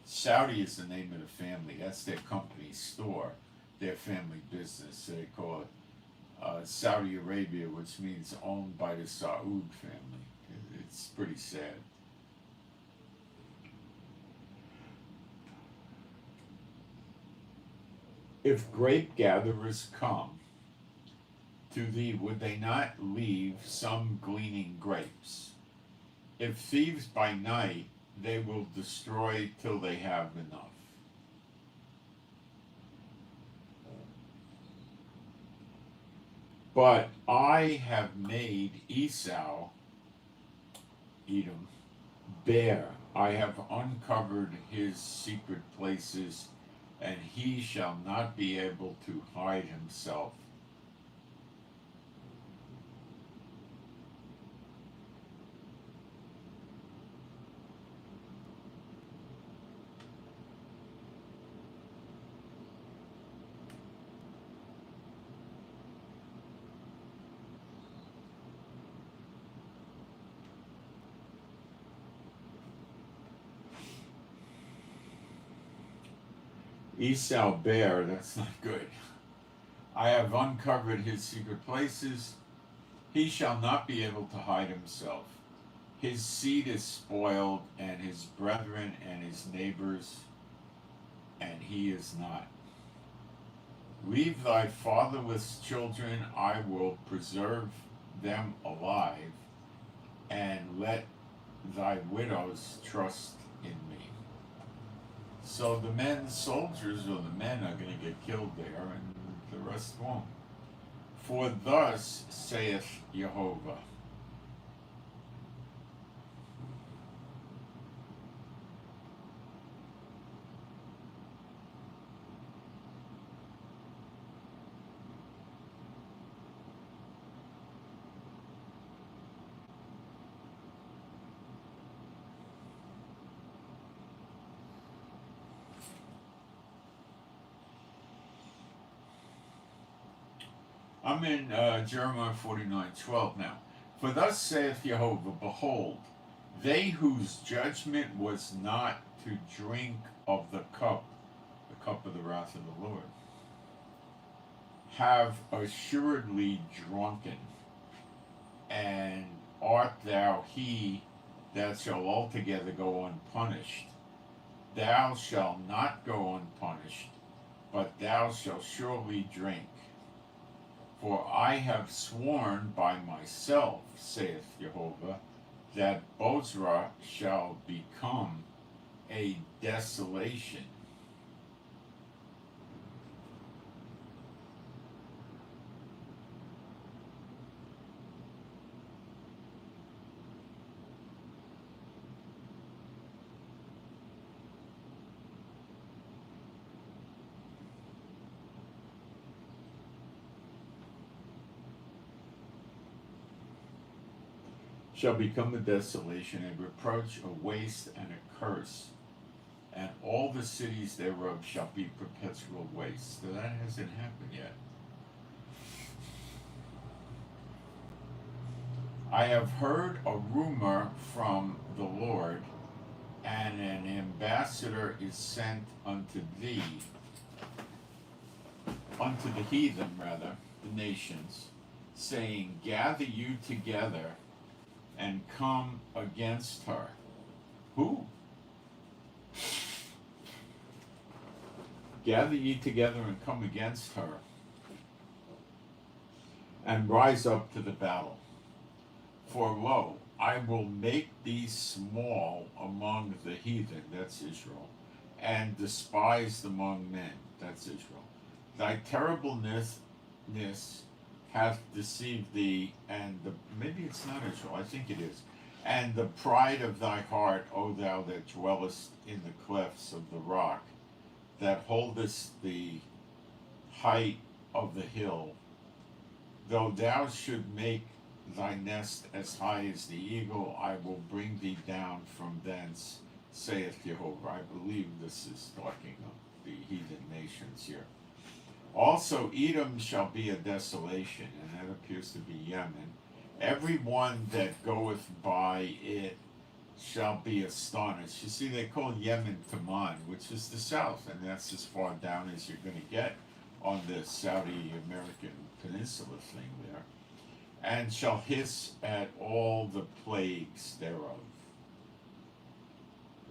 Saudi is the name of the family. That's their company store, their family business. So they call it Saudi Arabia, which means owned by the Saud family. It's pretty sad. If grape gatherers come, to thee, would they not leave some gleaning grapes? If thieves by night, they will destroy till they have enough. But I have made Esau, Edom, bare. I have uncovered his secret places, and he shall not be able to hide himself. Esau bare, that's not good. I have uncovered his secret places. He shall not be able to hide himself. His seed is spoiled, and his brethren and his neighbors, and he is not. Leave thy fatherless children, I will preserve them alive, and let thy widows trust in me. So the men, soldiers, or the men are going to get killed there, and the rest won't. For thus saith Jehovah. I'm in Jeremiah 49:12 now. For thus saith Jehovah, behold, they whose judgment was not to drink of the cup of the wrath of the Lord, have assuredly drunken, and art thou he that shall altogether go unpunished. Thou shalt not go unpunished, but thou shalt surely drink. For I have sworn by myself, saith Jehovah, that Bozrah shall become a desolation. Shall become a desolation, a reproach, a waste, and a curse, and all the cities thereof shall be perpetual waste. So that hasn't happened yet. I have heard a rumor from the Lord, and an ambassador is sent unto thee, unto the heathen rather, the nations, saying, gather you together and come against her. Who? Gather ye together and come against her, and rise up to the battle. For lo, I will make thee small among the heathen, that's Israel, and despised among men, that's Israel. Thy terribleness hath deceived thee, and maybe it's not Israel, I think it is. And the pride of thy heart, O thou that dwellest in the clefts of the rock, that holdest the height of the hill, though thou should make thy nest as high as the eagle, I will bring thee down from thence, saith Jehovah. I believe this is talking of the heathen nations here. Also Edom shall be a desolation, and that appears to be Yemen. Every one that goeth by it shall be astonished. You see, they call Yemen Taman, which is the south, and that's as far down as you're going to get on the Saudi American peninsula thing there. And shall hiss at all the plagues thereof.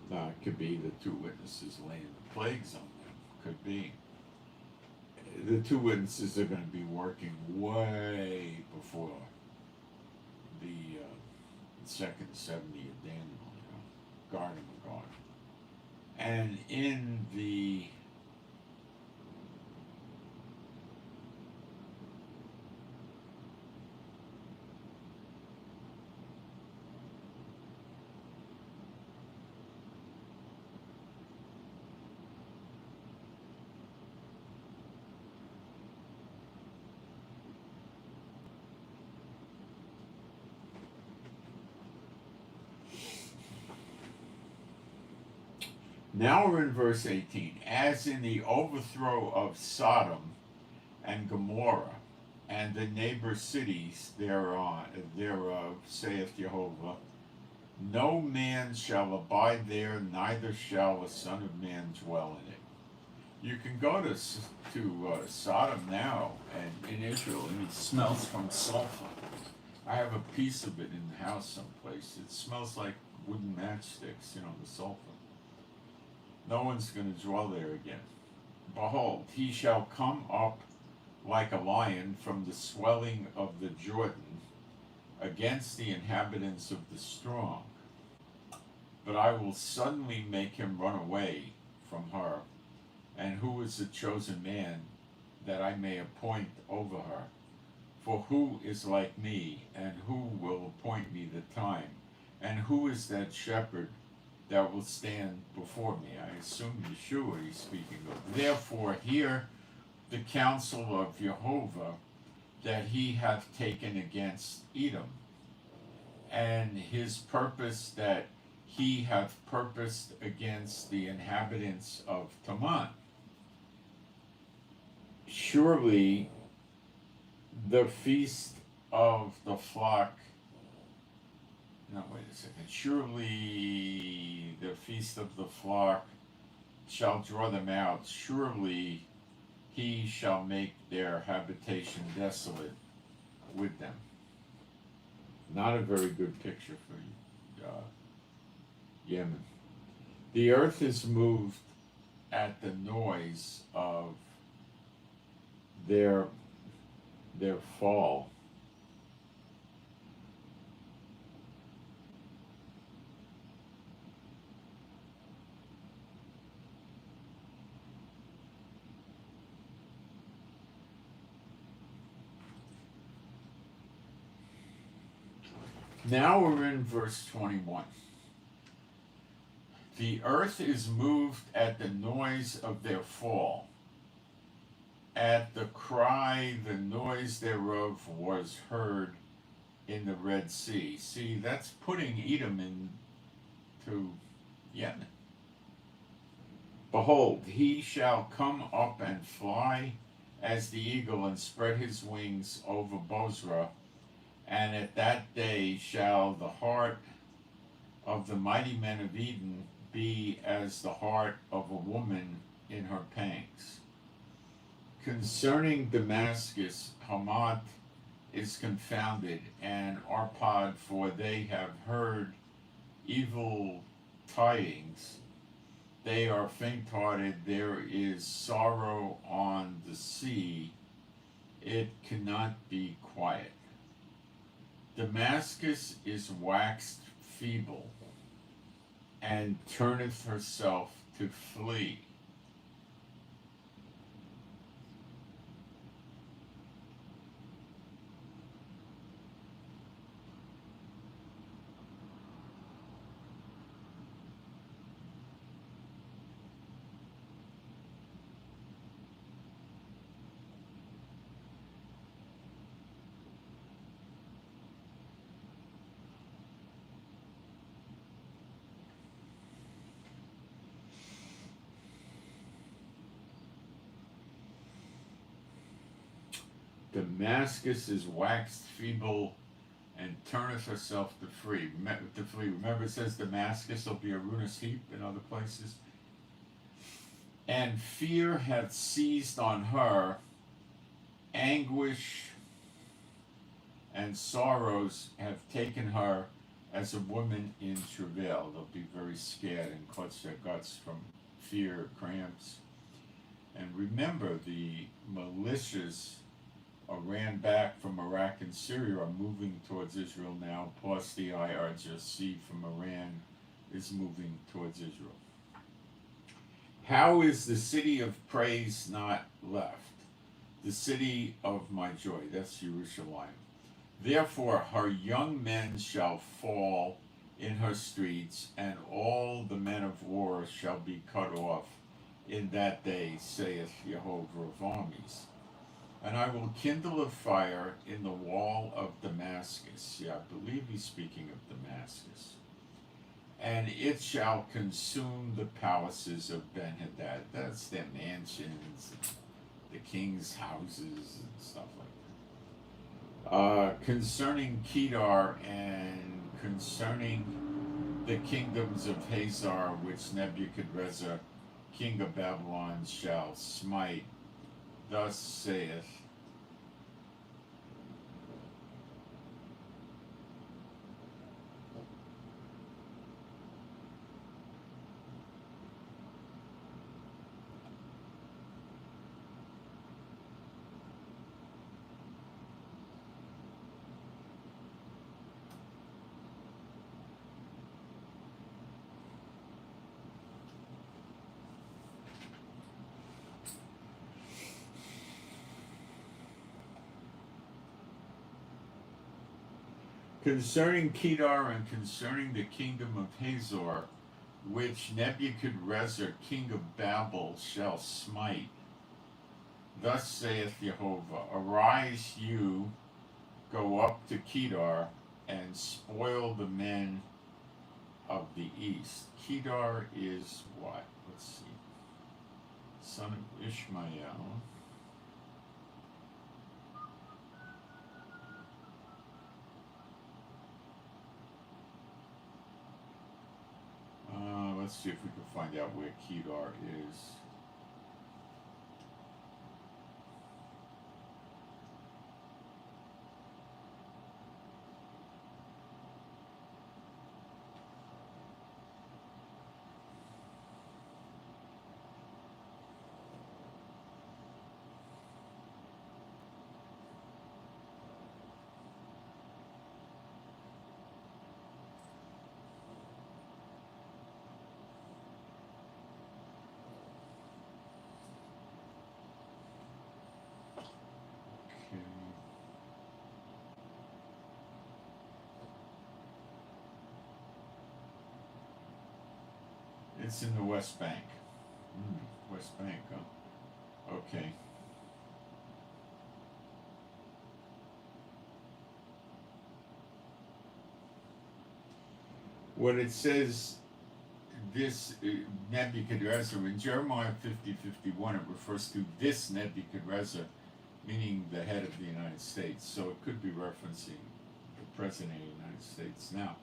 Now, it could be the two witnesses laying the plagues on them. Could be. the two witnesses are going to be working way before the second 70 of Daniel, guarding the guard. And in the now we're in verse 18. As in the overthrow of Sodom and Gomorrah and the neighbor cities thereof, saith Jehovah, no man shall abide there, neither shall a son of man dwell in it. You can go to Sodom now and in Israel, and it smells from sulfur. I have a piece of it in the house someplace. It smells like wooden matchsticks, the sulfur. No one's going to dwell there again. Behold, he shall come up like a lion from the swelling of the Jordan against the inhabitants of the strong. But I will suddenly make him run away from her. And who is the chosen man that I may appoint over her? For who is like me, and who will appoint me the time? And who is that shepherd that will stand before me? I assume Yeshua he's speaking of. Therefore hear the counsel of Jehovah that he hath taken against Edom, and his purpose that he hath purposed against the inhabitants of Teman. Surely the feast of the flock, no, wait a second. Surely the feast of the flock shall draw them out. Surely he shall make their habitation desolate with them. Not a very good picture for Yemen. The earth is moved at the noise of their fall. Now we're in verse 21. The earth is moved at the noise of their fall. At the cry, the noise thereof was heard in the Red Sea. See, that's putting Edom into Yemen. Behold, he shall come up and fly as the eagle, and spread his wings over Bozrah. And at that day shall the heart of the mighty men of Eden be as the heart of a woman in her pangs. Concerning Damascus, Hamath is confounded, and Arpad, for they have heard evil tidings. They are faint-hearted. There is sorrow on the sea. It cannot be quiet. Damascus is waxed feeble, and turneth herself to flee. Damascus is waxed feeble and turneth herself to flee. Remember, it says Damascus will be a ruinous heap in other places. And fear hath seized on her, anguish and sorrows have taken her as a woman in travail. They'll be very scared and clutch their guts from fear, cramps. And remember, the militias ran back from Iraq and Syria are moving towards Israel now, plus the IRGC from Iran is moving towards Israel. How is the city of praise not left? The city of my joy, that's Jerusalem. Therefore her young men shall fall in her streets, and all the men of war shall be cut off in that day, saith Jehovah of armies. And I will kindle a fire in the wall of Damascus. Yeah, I believe he's speaking of Damascus. And it shall consume the palaces of Ben-Hadad. That's their mansions, the king's houses, and stuff like that. Concerning Kedar and concerning the kingdoms of Hazar, which Nebuchadrezzar, king of Babylon, shall smite, thus saith concerning Kedar and concerning the kingdom of Hazor, which Nebuchadrezzar, king of Babel, shall smite. Thus saith Jehovah, arise you, go up to Kedar, and spoil the men of the east. Kedar is what? Let's see. Son of Ishmael. Let's see if we can find out where Kedar is. It's in the West Bank. West Bank, huh? Okay. When it says this Nebuchadrezzar, in Jeremiah 50:51, it refers to this Nebuchadrezzar, meaning the head of the United States. So it could be referencing the President of the United States. Now,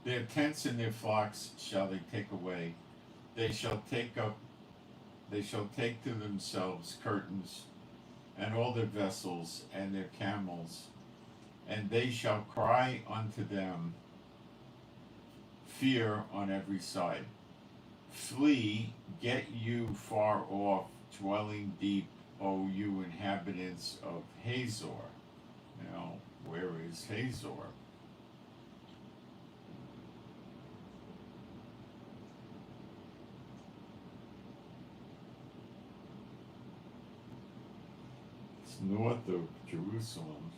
their tents and their flocks shall they take away. They shall take to themselves curtains, and all their vessels, and their camels, and they shall cry unto them fear on every side. Flee, get you far off, dwelling deep, O you inhabitants of Hazor. Now, where is Hazor? North of Jerusalem.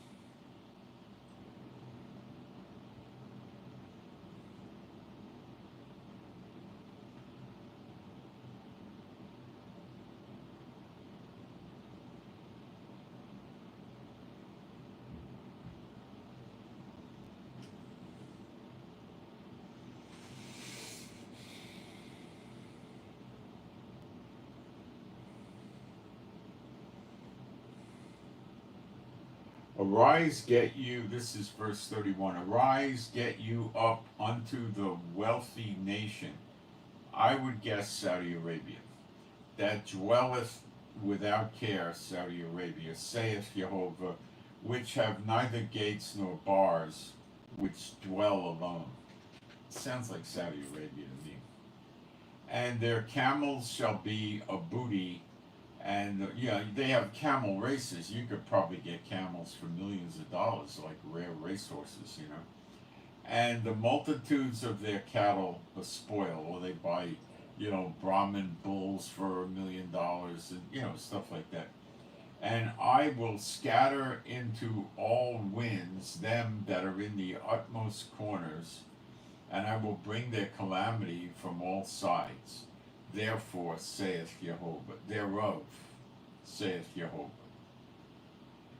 Arise, get you, this is verse 31, arise, get you up unto the wealthy nation, I would guess Saudi Arabia, that dwelleth without care, Saudi Arabia, saith Jehovah, which have neither gates nor bars, which dwell alone. It sounds like Saudi Arabia to me. And their camels shall be a booty, And yeah, they have camel races. You could probably get camels for millions of dollars, like rare racehorses, you know. And the multitudes of their cattle are spoiled, or they buy, you know, Brahmin bulls for $1 million, and you know, stuff like that. And I will scatter into all winds them that are in the utmost corners, and I will bring their calamity from all sides. Therefore, saith Jehovah, thereof, saith Jehovah.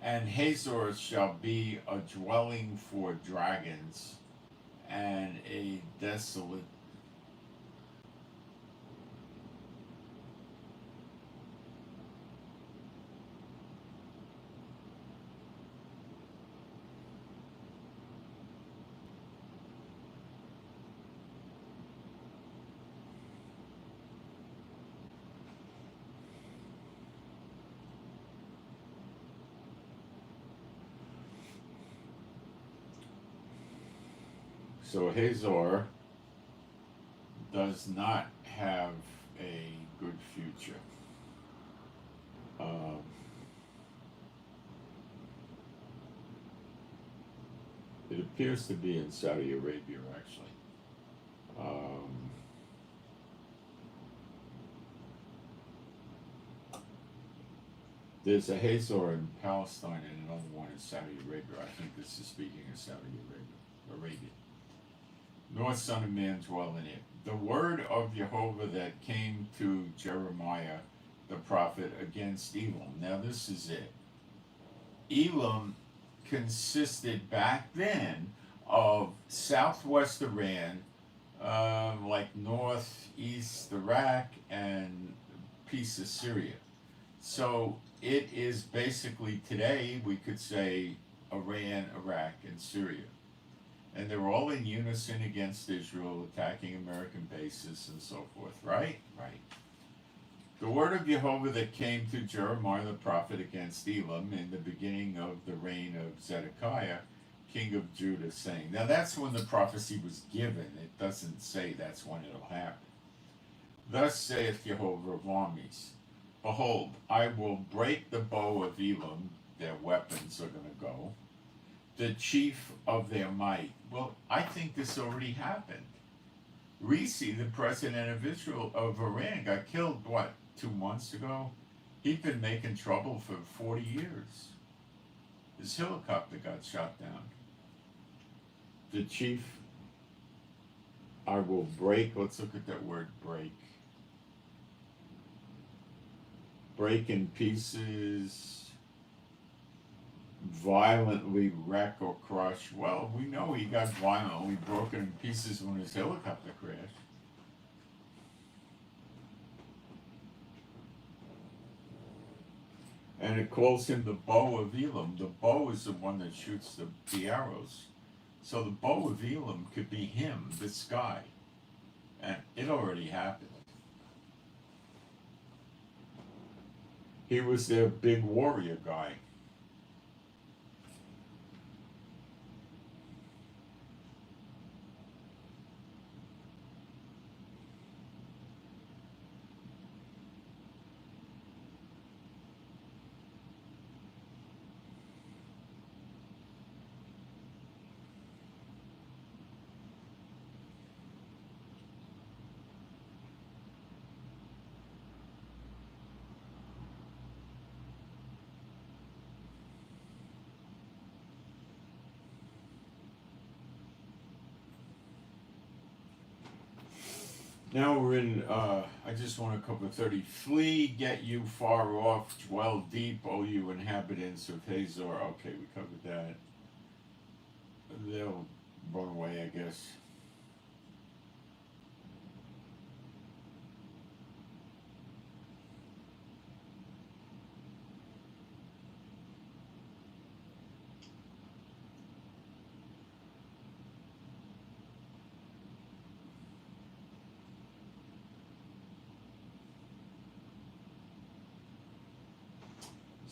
And Hazor shall be a dwelling for dragons, and a desolate. So Hazor does not have a good future. Um, it appears to be in Saudi Arabia, actually. Um, there's a Hazor in Palestine and another one in Saudi Arabia. I think this is speaking of Saudi Arabia. Nor son of man dwell in it. The word of Jehovah that came to Jeremiah the prophet against Elam. Now this is it. Elam consisted back then of southwest Iran, like northeast Iraq, and a piece of Syria. So it is basically today we could say Iran, Iraq, and Syria. And they're all in unison against Israel, attacking American bases and so forth, right? Right. The word of Jehovah that came to Jeremiah the prophet against Elam in the beginning of the reign of Zedekiah, king of Judah, saying, now that's when the prophecy was given. It doesn't say that's when it'll happen. Thus saith Jehovah of armies, behold, I will break the bow of Elam, their weapons are going to go, the chief of their might. Well, I think this already happened. Risi, the president of Israel, of Iran, got killed, what, 2 months ago? He'd been making trouble for 40 years. His helicopter got shot down. The chief, I will break, let's look at that word, break. Break in pieces, violently wreck or crush. Well, we know he got violently broken in pieces when his helicopter crashed. And it calls him the bow of Elam. The bow is the one that shoots the arrows. So the bow of Elam could be him, this guy. And it already happened. He was their big warrior guy. Now we're in, I just want to cover 30. Flee, get you far off, dwell deep, O you inhabitants of Hazor. Okay, we covered that. They'll run away, I guess.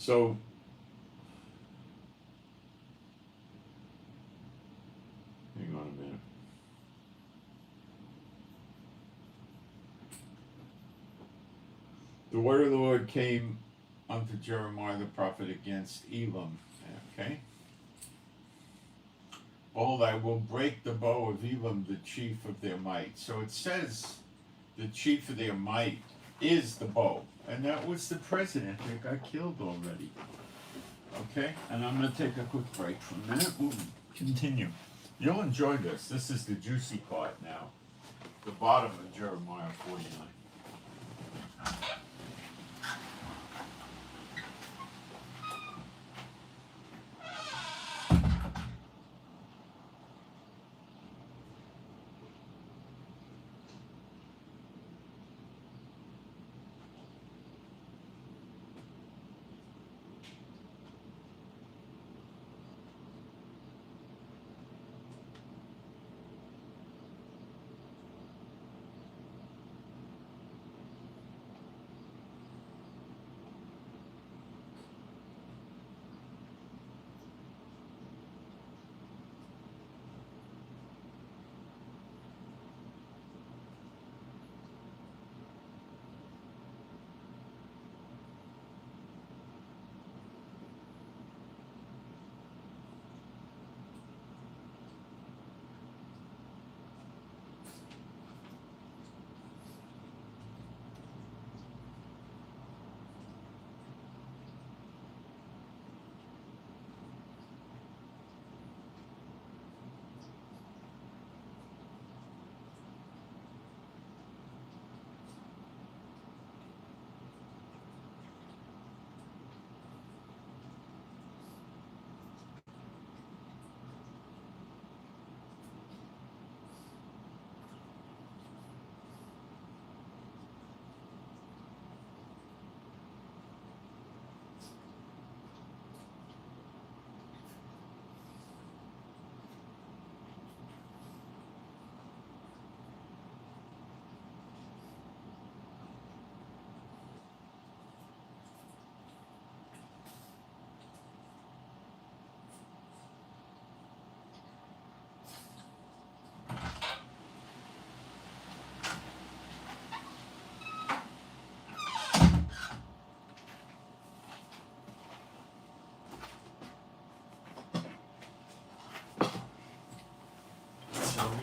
So, hang on a minute. The The word of the Lord came unto Jeremiah the prophet against Elam. Okay? Behold, I will break the bow of Elam, the chief of their might. So it says the chief of their might is the bow. And that was the president that got killed already. Okay? And I'm going to take a quick break for a minute. We'll continue. You'll enjoy this. This is the juicy part now. The bottom of Jeremiah 49.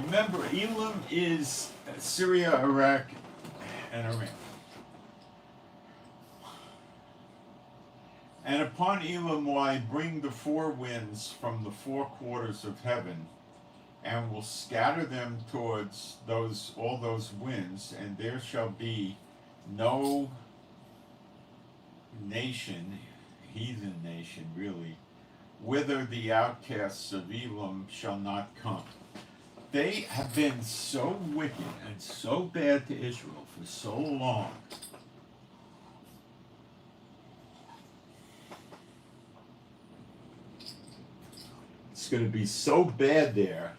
Remember, Elam is Syria, Iraq, and Iran. And upon Elam will I bring the four winds from the four quarters of heaven, and will scatter them towards all those winds, and there shall be no nation, heathen nation really, whither the outcasts of Elam shall not come. They have been so wicked and so bad to Israel for so long. It's going to be so bad there.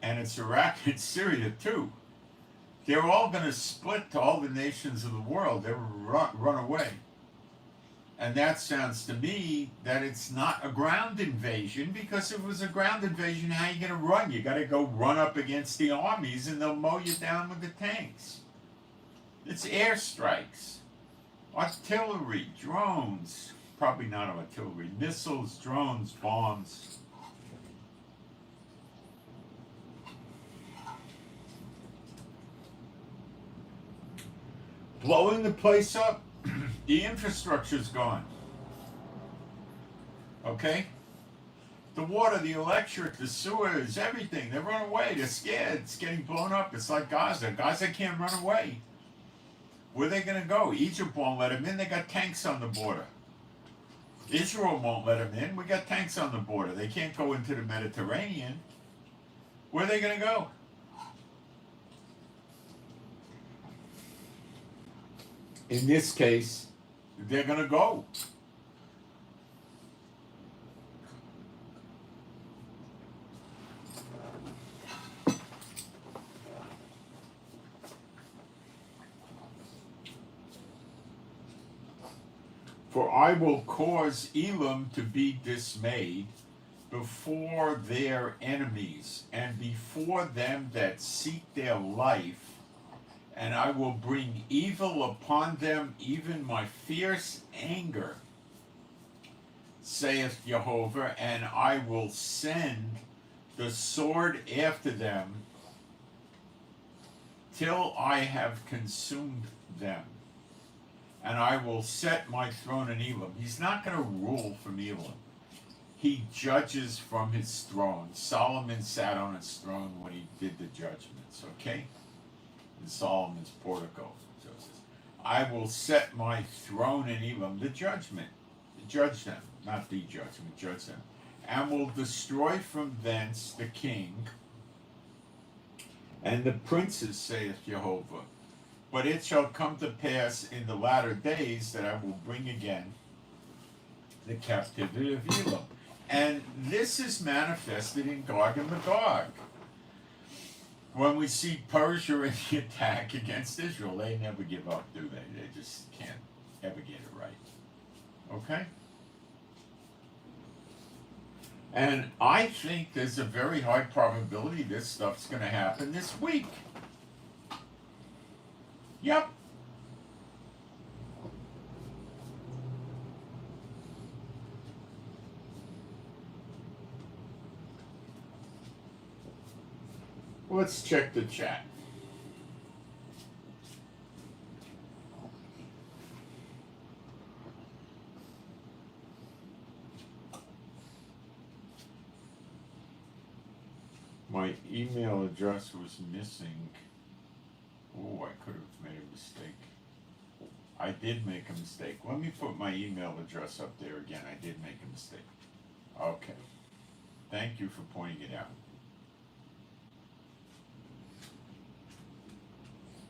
And it's Iraq and Syria too. They're all going to split to all the nations of the world. They'll run away. And that sounds to me that it's not a ground invasion, because if it was a ground invasion, how are you going to run? You got to go run up against the armies and they'll mow you down with the tanks. It's airstrikes, artillery, drones, probably not artillery, missiles, drones, bombs. Blowing the place up. The infrastructure's gone. Okay? The water, the electric, the sewers, everything. They run away. They're scared. It's getting blown up. It's like Gaza. Gaza can't run away. Where are they going to go? Egypt won't let them in. They got tanks on the border. Israel won't let them in. We got tanks on the border. They can't go into the Mediterranean. Where are they going to go? In this case, they're going to go. For I will cause Elam to be dismayed before their enemies, and before them that seek their life, and I will bring evil upon them, even my fierce anger, saith Jehovah, and I will send the sword after them till I have consumed them. And I will set my throne in Elam. He's not going to rule from Elam. He judges from his throne. Solomon sat on his throne when he did the judgments, okay? In Solomon's portico. So it says, I will set my throne in Elam, the judgment. Judge them, not the judgment, judge them. And will destroy from thence the king and the princes, saith Jehovah. But it shall come to pass in the latter days that I will bring again the captivity of Elam. And this is manifested in Gog and Magog. When we see Persia in the attack against Israel, they never give up, do they? They just can't ever get it right. Okay? And I think there's a very high probability this stuff's going to happen this week. Yep. Let's check the chat. My email address was missing. Oh, I could have made a mistake. I did make a mistake. Let me put my email address up there again. I did make a mistake. Okay. Thank you for pointing it out.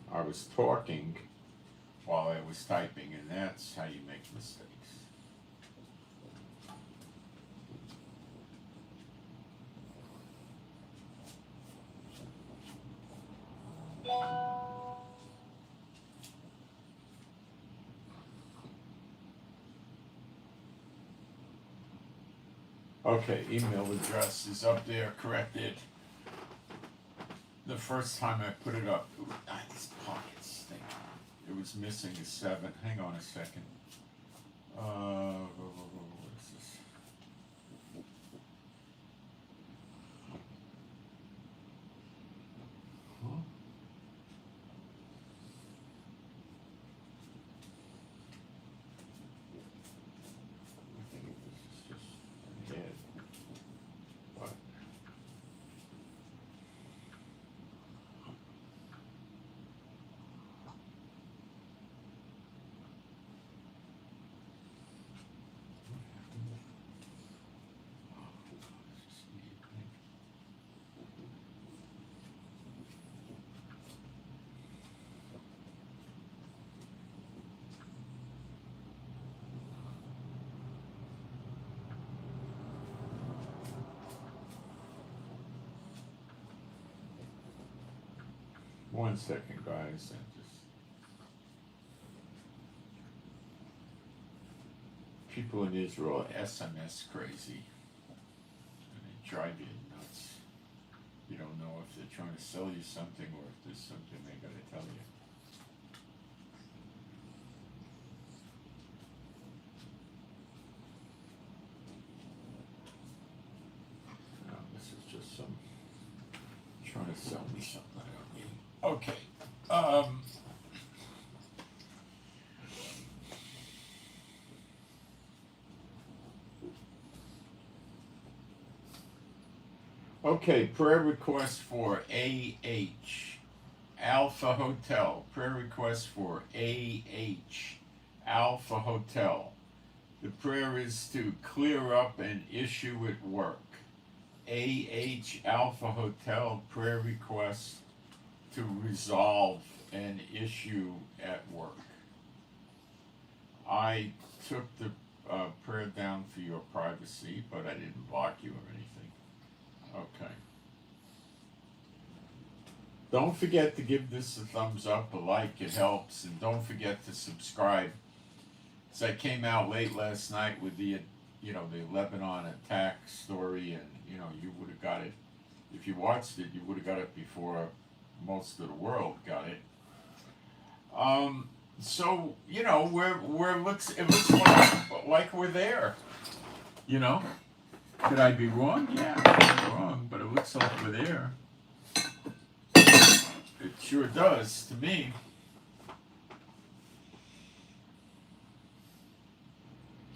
I was talking while I was typing, and that's how you make mistakes. Okay, email address is up there, corrected. The first time I put it up, these pockets thing. It was missing a 7. Hang on a second. What is this? Huh? I think this is just a head. What? One second, guys. People in Israel are SMS crazy, and they drive you nuts. You don't know if they're trying to sell you something or if there's something they got to tell you. No, this is just some trying to sell me something I don't need. Okay. Okay, prayer request for AH, Alpha Hotel. Prayer request for AH, Alpha Hotel. The prayer is to clear up an issue at work. AH, Alpha Hotel, prayer request to resolve an issue at work. I took the prayer down for your privacy, but I didn't block you or anything. Okay. Don't forget to give this a thumbs up, a like, it helps, and don't forget to subscribe. So I came out late last night with the Lebanon attack story, and you would have got it. If you watched it, you would have got it before most of the world got it. So it looks like we're there. You know, could I be wrong? Yeah, I could be wrong, but it looks like we're there. It sure does to me.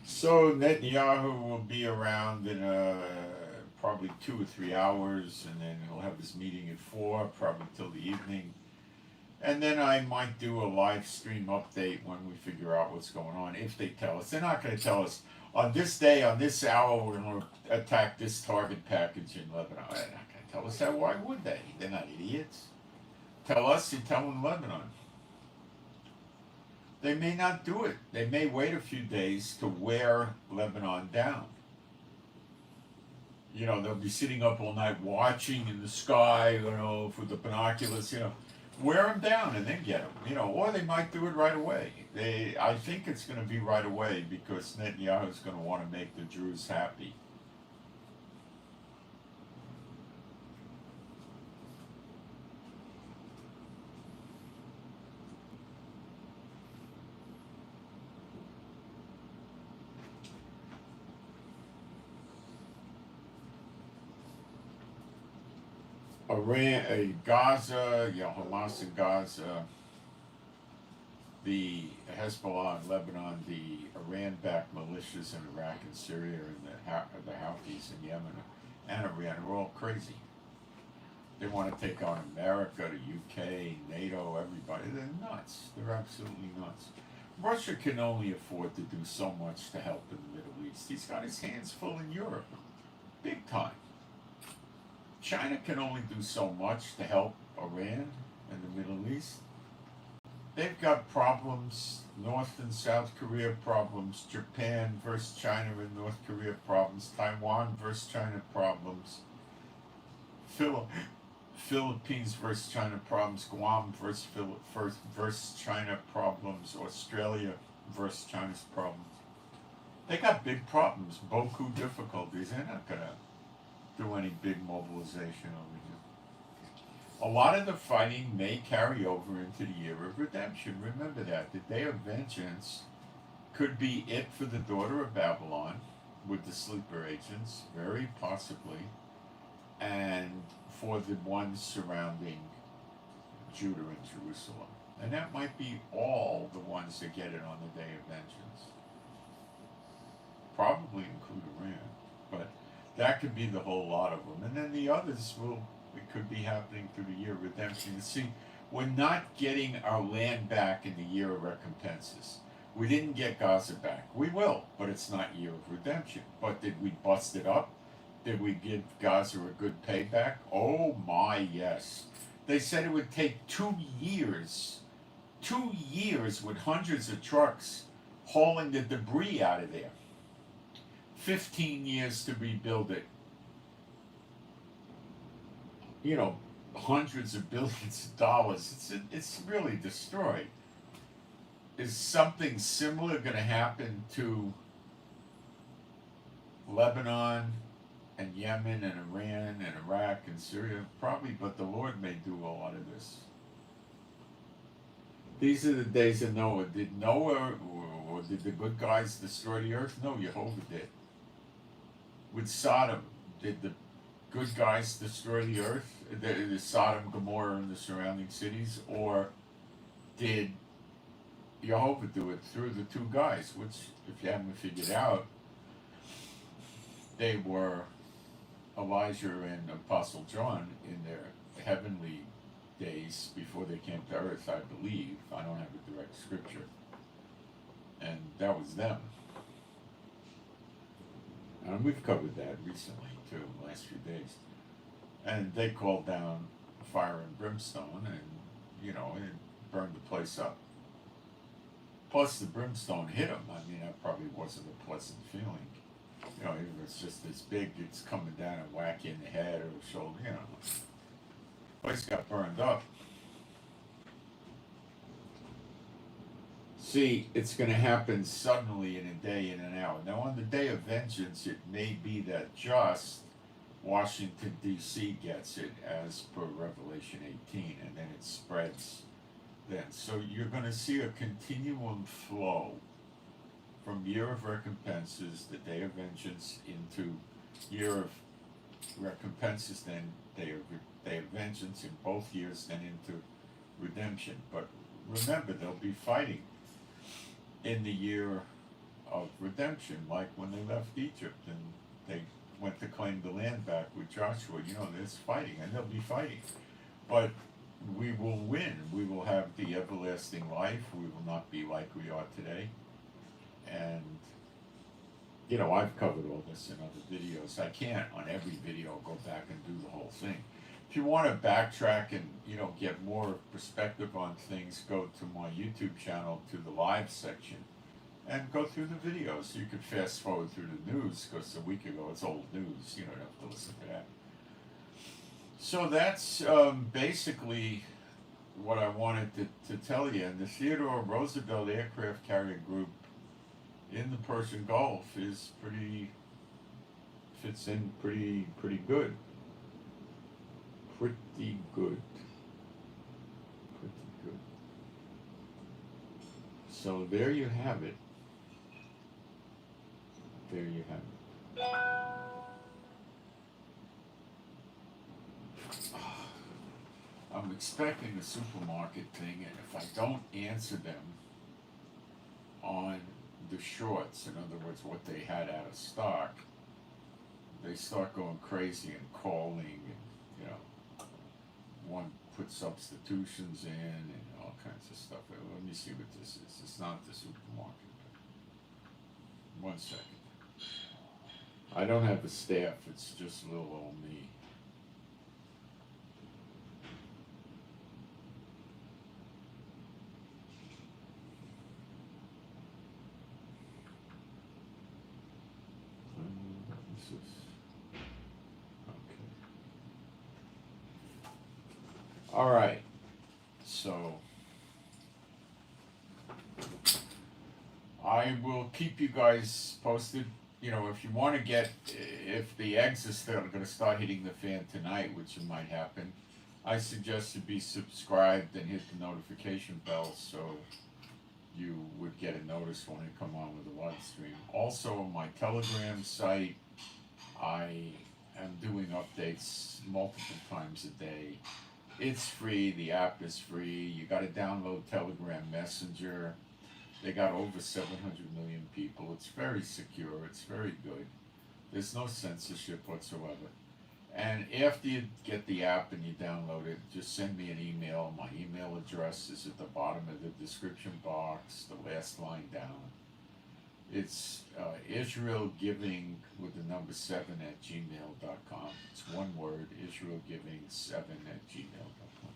So Netanyahu will be around in probably 2 or 3 hours, and then he'll have his meeting at 4, probably till the evening. And then I might do a live stream update when we figure out what's going on. If they tell us, they're not going to tell us on this day, on this hour, we're going to attack this target package in Lebanon. They're not going to tell us that. Why would they? They're not idiots. Tell us, you tell them Lebanon. They may not do it. They may wait a few days to wear Lebanon down. They'll be sitting up all night watching in the sky, with the binoculars, wear them down and then get them, or they might do it right away. I think it's going to be right away because Netanyahu is going to want to make the Druze happy. Iran, Gaza, Hamas in Gaza, the Hezbollah in Lebanon, the Iran-backed militias in Iraq and Syria, and the Houthis in Yemen and Iran are all crazy. They want to take on America, the UK, NATO, everybody. They're nuts. They're absolutely nuts. Russia can only afford to do so much to help in the Middle East. He's got his hands full in Europe, big time. China can only do so much to help Iran and the Middle East. They've got problems, North and South Korea problems, Japan versus China and North Korea problems, Taiwan versus China problems, Philippines versus China problems, Guam versus China problems, Australia versus China's problems. They got big problems, beaucoup difficulties. They're not going to do any big mobilization over here. A lot of the fighting may carry over into the year of redemption. Remember that. The day of vengeance could be it for the daughter of Babylon with the sleeper agents, very possibly, and for the ones surrounding Judah and Jerusalem. And that might be all the ones that get it on the day of vengeance. Probably include Iran, but that could be the whole lot of them. And then the others it could be happening through the year of redemption. You see, we're not getting our land back in the year of recompenses. We didn't get Gaza back. We will, but it's not year of redemption. But did we bust it up? Did we give Gaza a good payback? Oh my, yes. They said it would take 2 years. 2 years with hundreds of trucks hauling the debris out of there. 15 years to rebuild it. Hundreds of billions of dollars. It's really destroyed. Is something similar going to happen to Lebanon and Yemen and Iran and Iraq and Syria? Probably, but the Lord may do a lot of this. These are the days of Noah. Did Noah or did the good guys destroy the earth? No, Jehovah did. With Sodom, did the good guys destroy the earth, the Sodom, Gomorrah, and the surrounding cities, or did Jehovah do it through the two guys, which, if you haven't figured out, they were Elijah and Apostle John in their heavenly days before they came to earth, I believe. I don't have a direct scripture. And that was them. And we've covered that recently, too, in the last few days. And they called down fire and brimstone and, it burned the place up. Plus, the brimstone hit them. I mean, that probably wasn't a pleasant feeling. If it's just this big, it's coming down and whack you in the head or the shoulder, The place got burned up. See, it's going to happen suddenly in a day, in an hour. Now, on the day of vengeance, it may be that just Washington, D.C. gets it, as per Revelation 18, and then it spreads. then. So you're going to see a continuum flow from year of recompenses, the day of vengeance, into year of recompenses, then day of vengeance in both years, then into redemption. But remember, they'll be fighting in the year of redemption, like when they left Egypt and they went to claim the land back with Joshua. There's fighting, and they'll be fighting. But we will win. We will have the everlasting life. We will not be like we are today. And, I've covered all this in other videos. I can't, on every video, go back and do the whole thing. If you want to backtrack and, get more perspective on things, go to my YouTube channel, to the live section, and go through the videos. You could fast forward through the news, because a week ago it's old news. You don't have to listen to that. So that's basically what I wanted to tell you. And the Theodore Roosevelt aircraft carrier group in the Persian Gulf fits in pretty good. Pretty good. So there you have it. There you have it. I'm expecting a supermarket thing, and if I don't answer them on the shorts, in other words, what they had out of stock, they start going crazy and calling, and one put substitutions in and all kinds of stuff. Let me see what this is. It's not the supermarket. 1 second. I don't have a staff. It's just little old me. All right, so I will keep you guys posted. If you want to if the eggs are still going to start hitting the fan tonight, which it might happen, I suggest you be subscribed and hit the notification bell so you would get a notice when I come on with a live stream. Also, on my Telegram site, I am doing updates multiple times a day. It's free. The app is free. You got to download Telegram Messenger. They got over 700 million people. It's very secure. It's very good. There's no censorship whatsoever. And after you get the app and you download it, just send me an email. My email address is at the bottom of the description box, the last line down. It's israelgiving with the number 7 at gmail.com. It's one word, israelgiving7@gmail.com.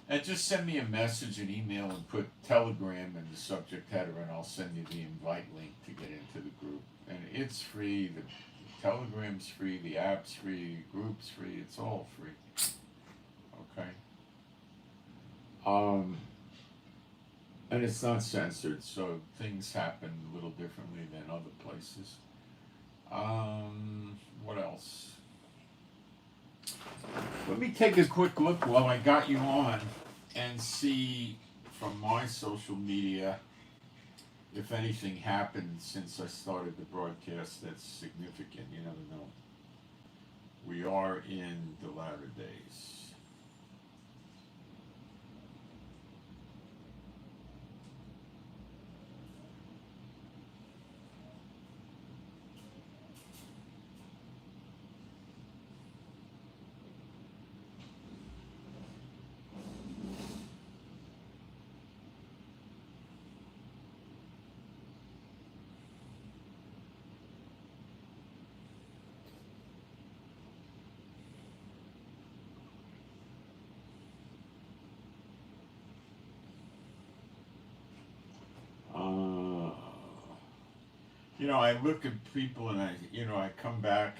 And just send me a message, an email, and put Telegram in the subject header, and I'll send you the invite link to get into the group. And it's free. The Telegram's free. The app's free. The group's free. It's all free. Okay. And it's not censored, so things happen a little differently than other places. What else? Let me take a quick look while I got you on and see from my social media if anything happened since I started the broadcast that's significant. You never know. We are in the latter days. I look at people and I come back,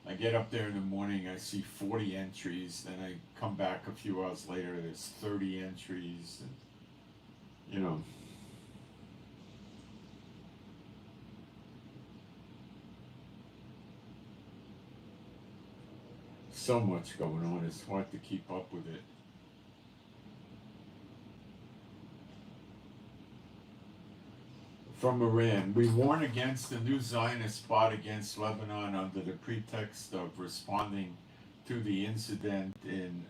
I get up there in the morning, I see 40 entries, then I come back a few hours later, there's 30 entries, and, so much going on, it's hard to keep up with it. from Iran. We warn against the new Zionist plot against Lebanon under the pretext of responding to the incident in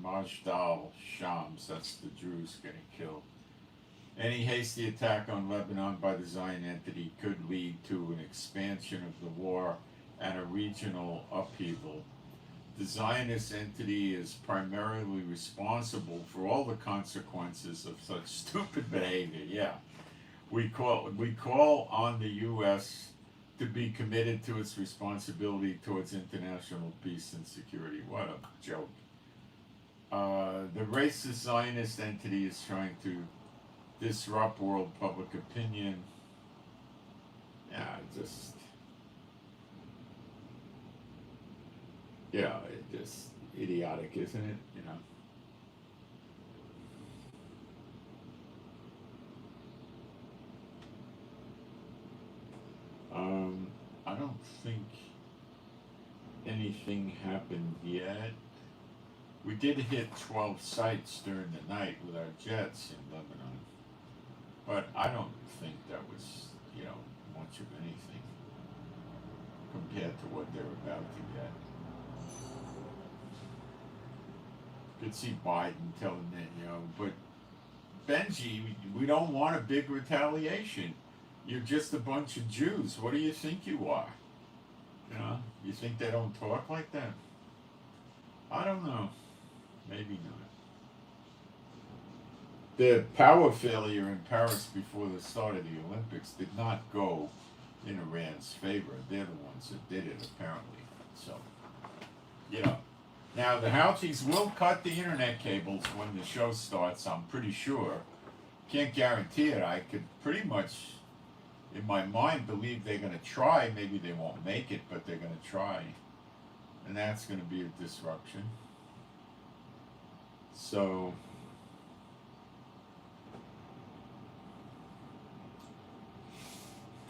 Majdal Shams, that's the Druze getting killed. Any hasty attack on Lebanon by the Zion entity could lead to an expansion of the war and a regional upheaval. The Zionist entity is primarily responsible for all the consequences of such stupid behavior. Yeah. We call on the U.S. to be committed to its responsibility towards international peace and security. What a joke. The racist Zionist entity is trying to disrupt world public opinion. It just idiotic, isn't it? You know. I don't think anything happened yet. We did hit 12 sites during the night with our jets in Lebanon, but I don't think that was, much of anything compared to what they're about to get. Could see Biden telling that, but Benji, we don't want a big retaliation. You're just a bunch of Jews. What do you think you are? You think they don't talk like that? I don't know. Maybe not. The power failure in Paris before the start of the Olympics did not go in Iran's favor. They're the ones that did it, apparently. So, Now, the Houthis will cut the internet cables when the show starts, I'm pretty sure. Can't guarantee it. I could pretty much, in my mind, believe they're going to try. Maybe they won't make it, but they're going to try. And that's going to be a disruption. So,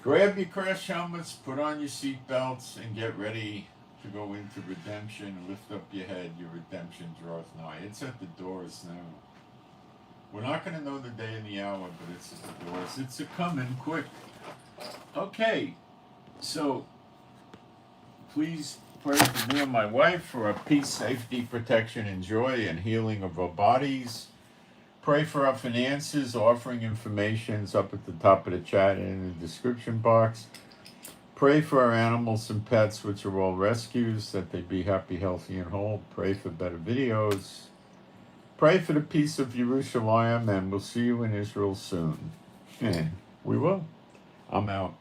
grab your crash helmets, put on your seatbelts, and get ready to go into redemption. Lift up your head, your redemption draweth nigh. It's at the doors now. We're not going to know the day and the hour, but it's at the doors. It's a-coming quick. Okay, so please pray for me and my wife for our peace, safety, protection, and joy, and healing of our bodies. Pray for our finances. Offering information is up at the top of the chat and in the description box. Pray for our animals and pets, which are all rescues, that they be happy, healthy, and whole. Pray for better videos. Pray for the peace of Jerusalem, and we'll see you in Israel soon. And we will. I'm out.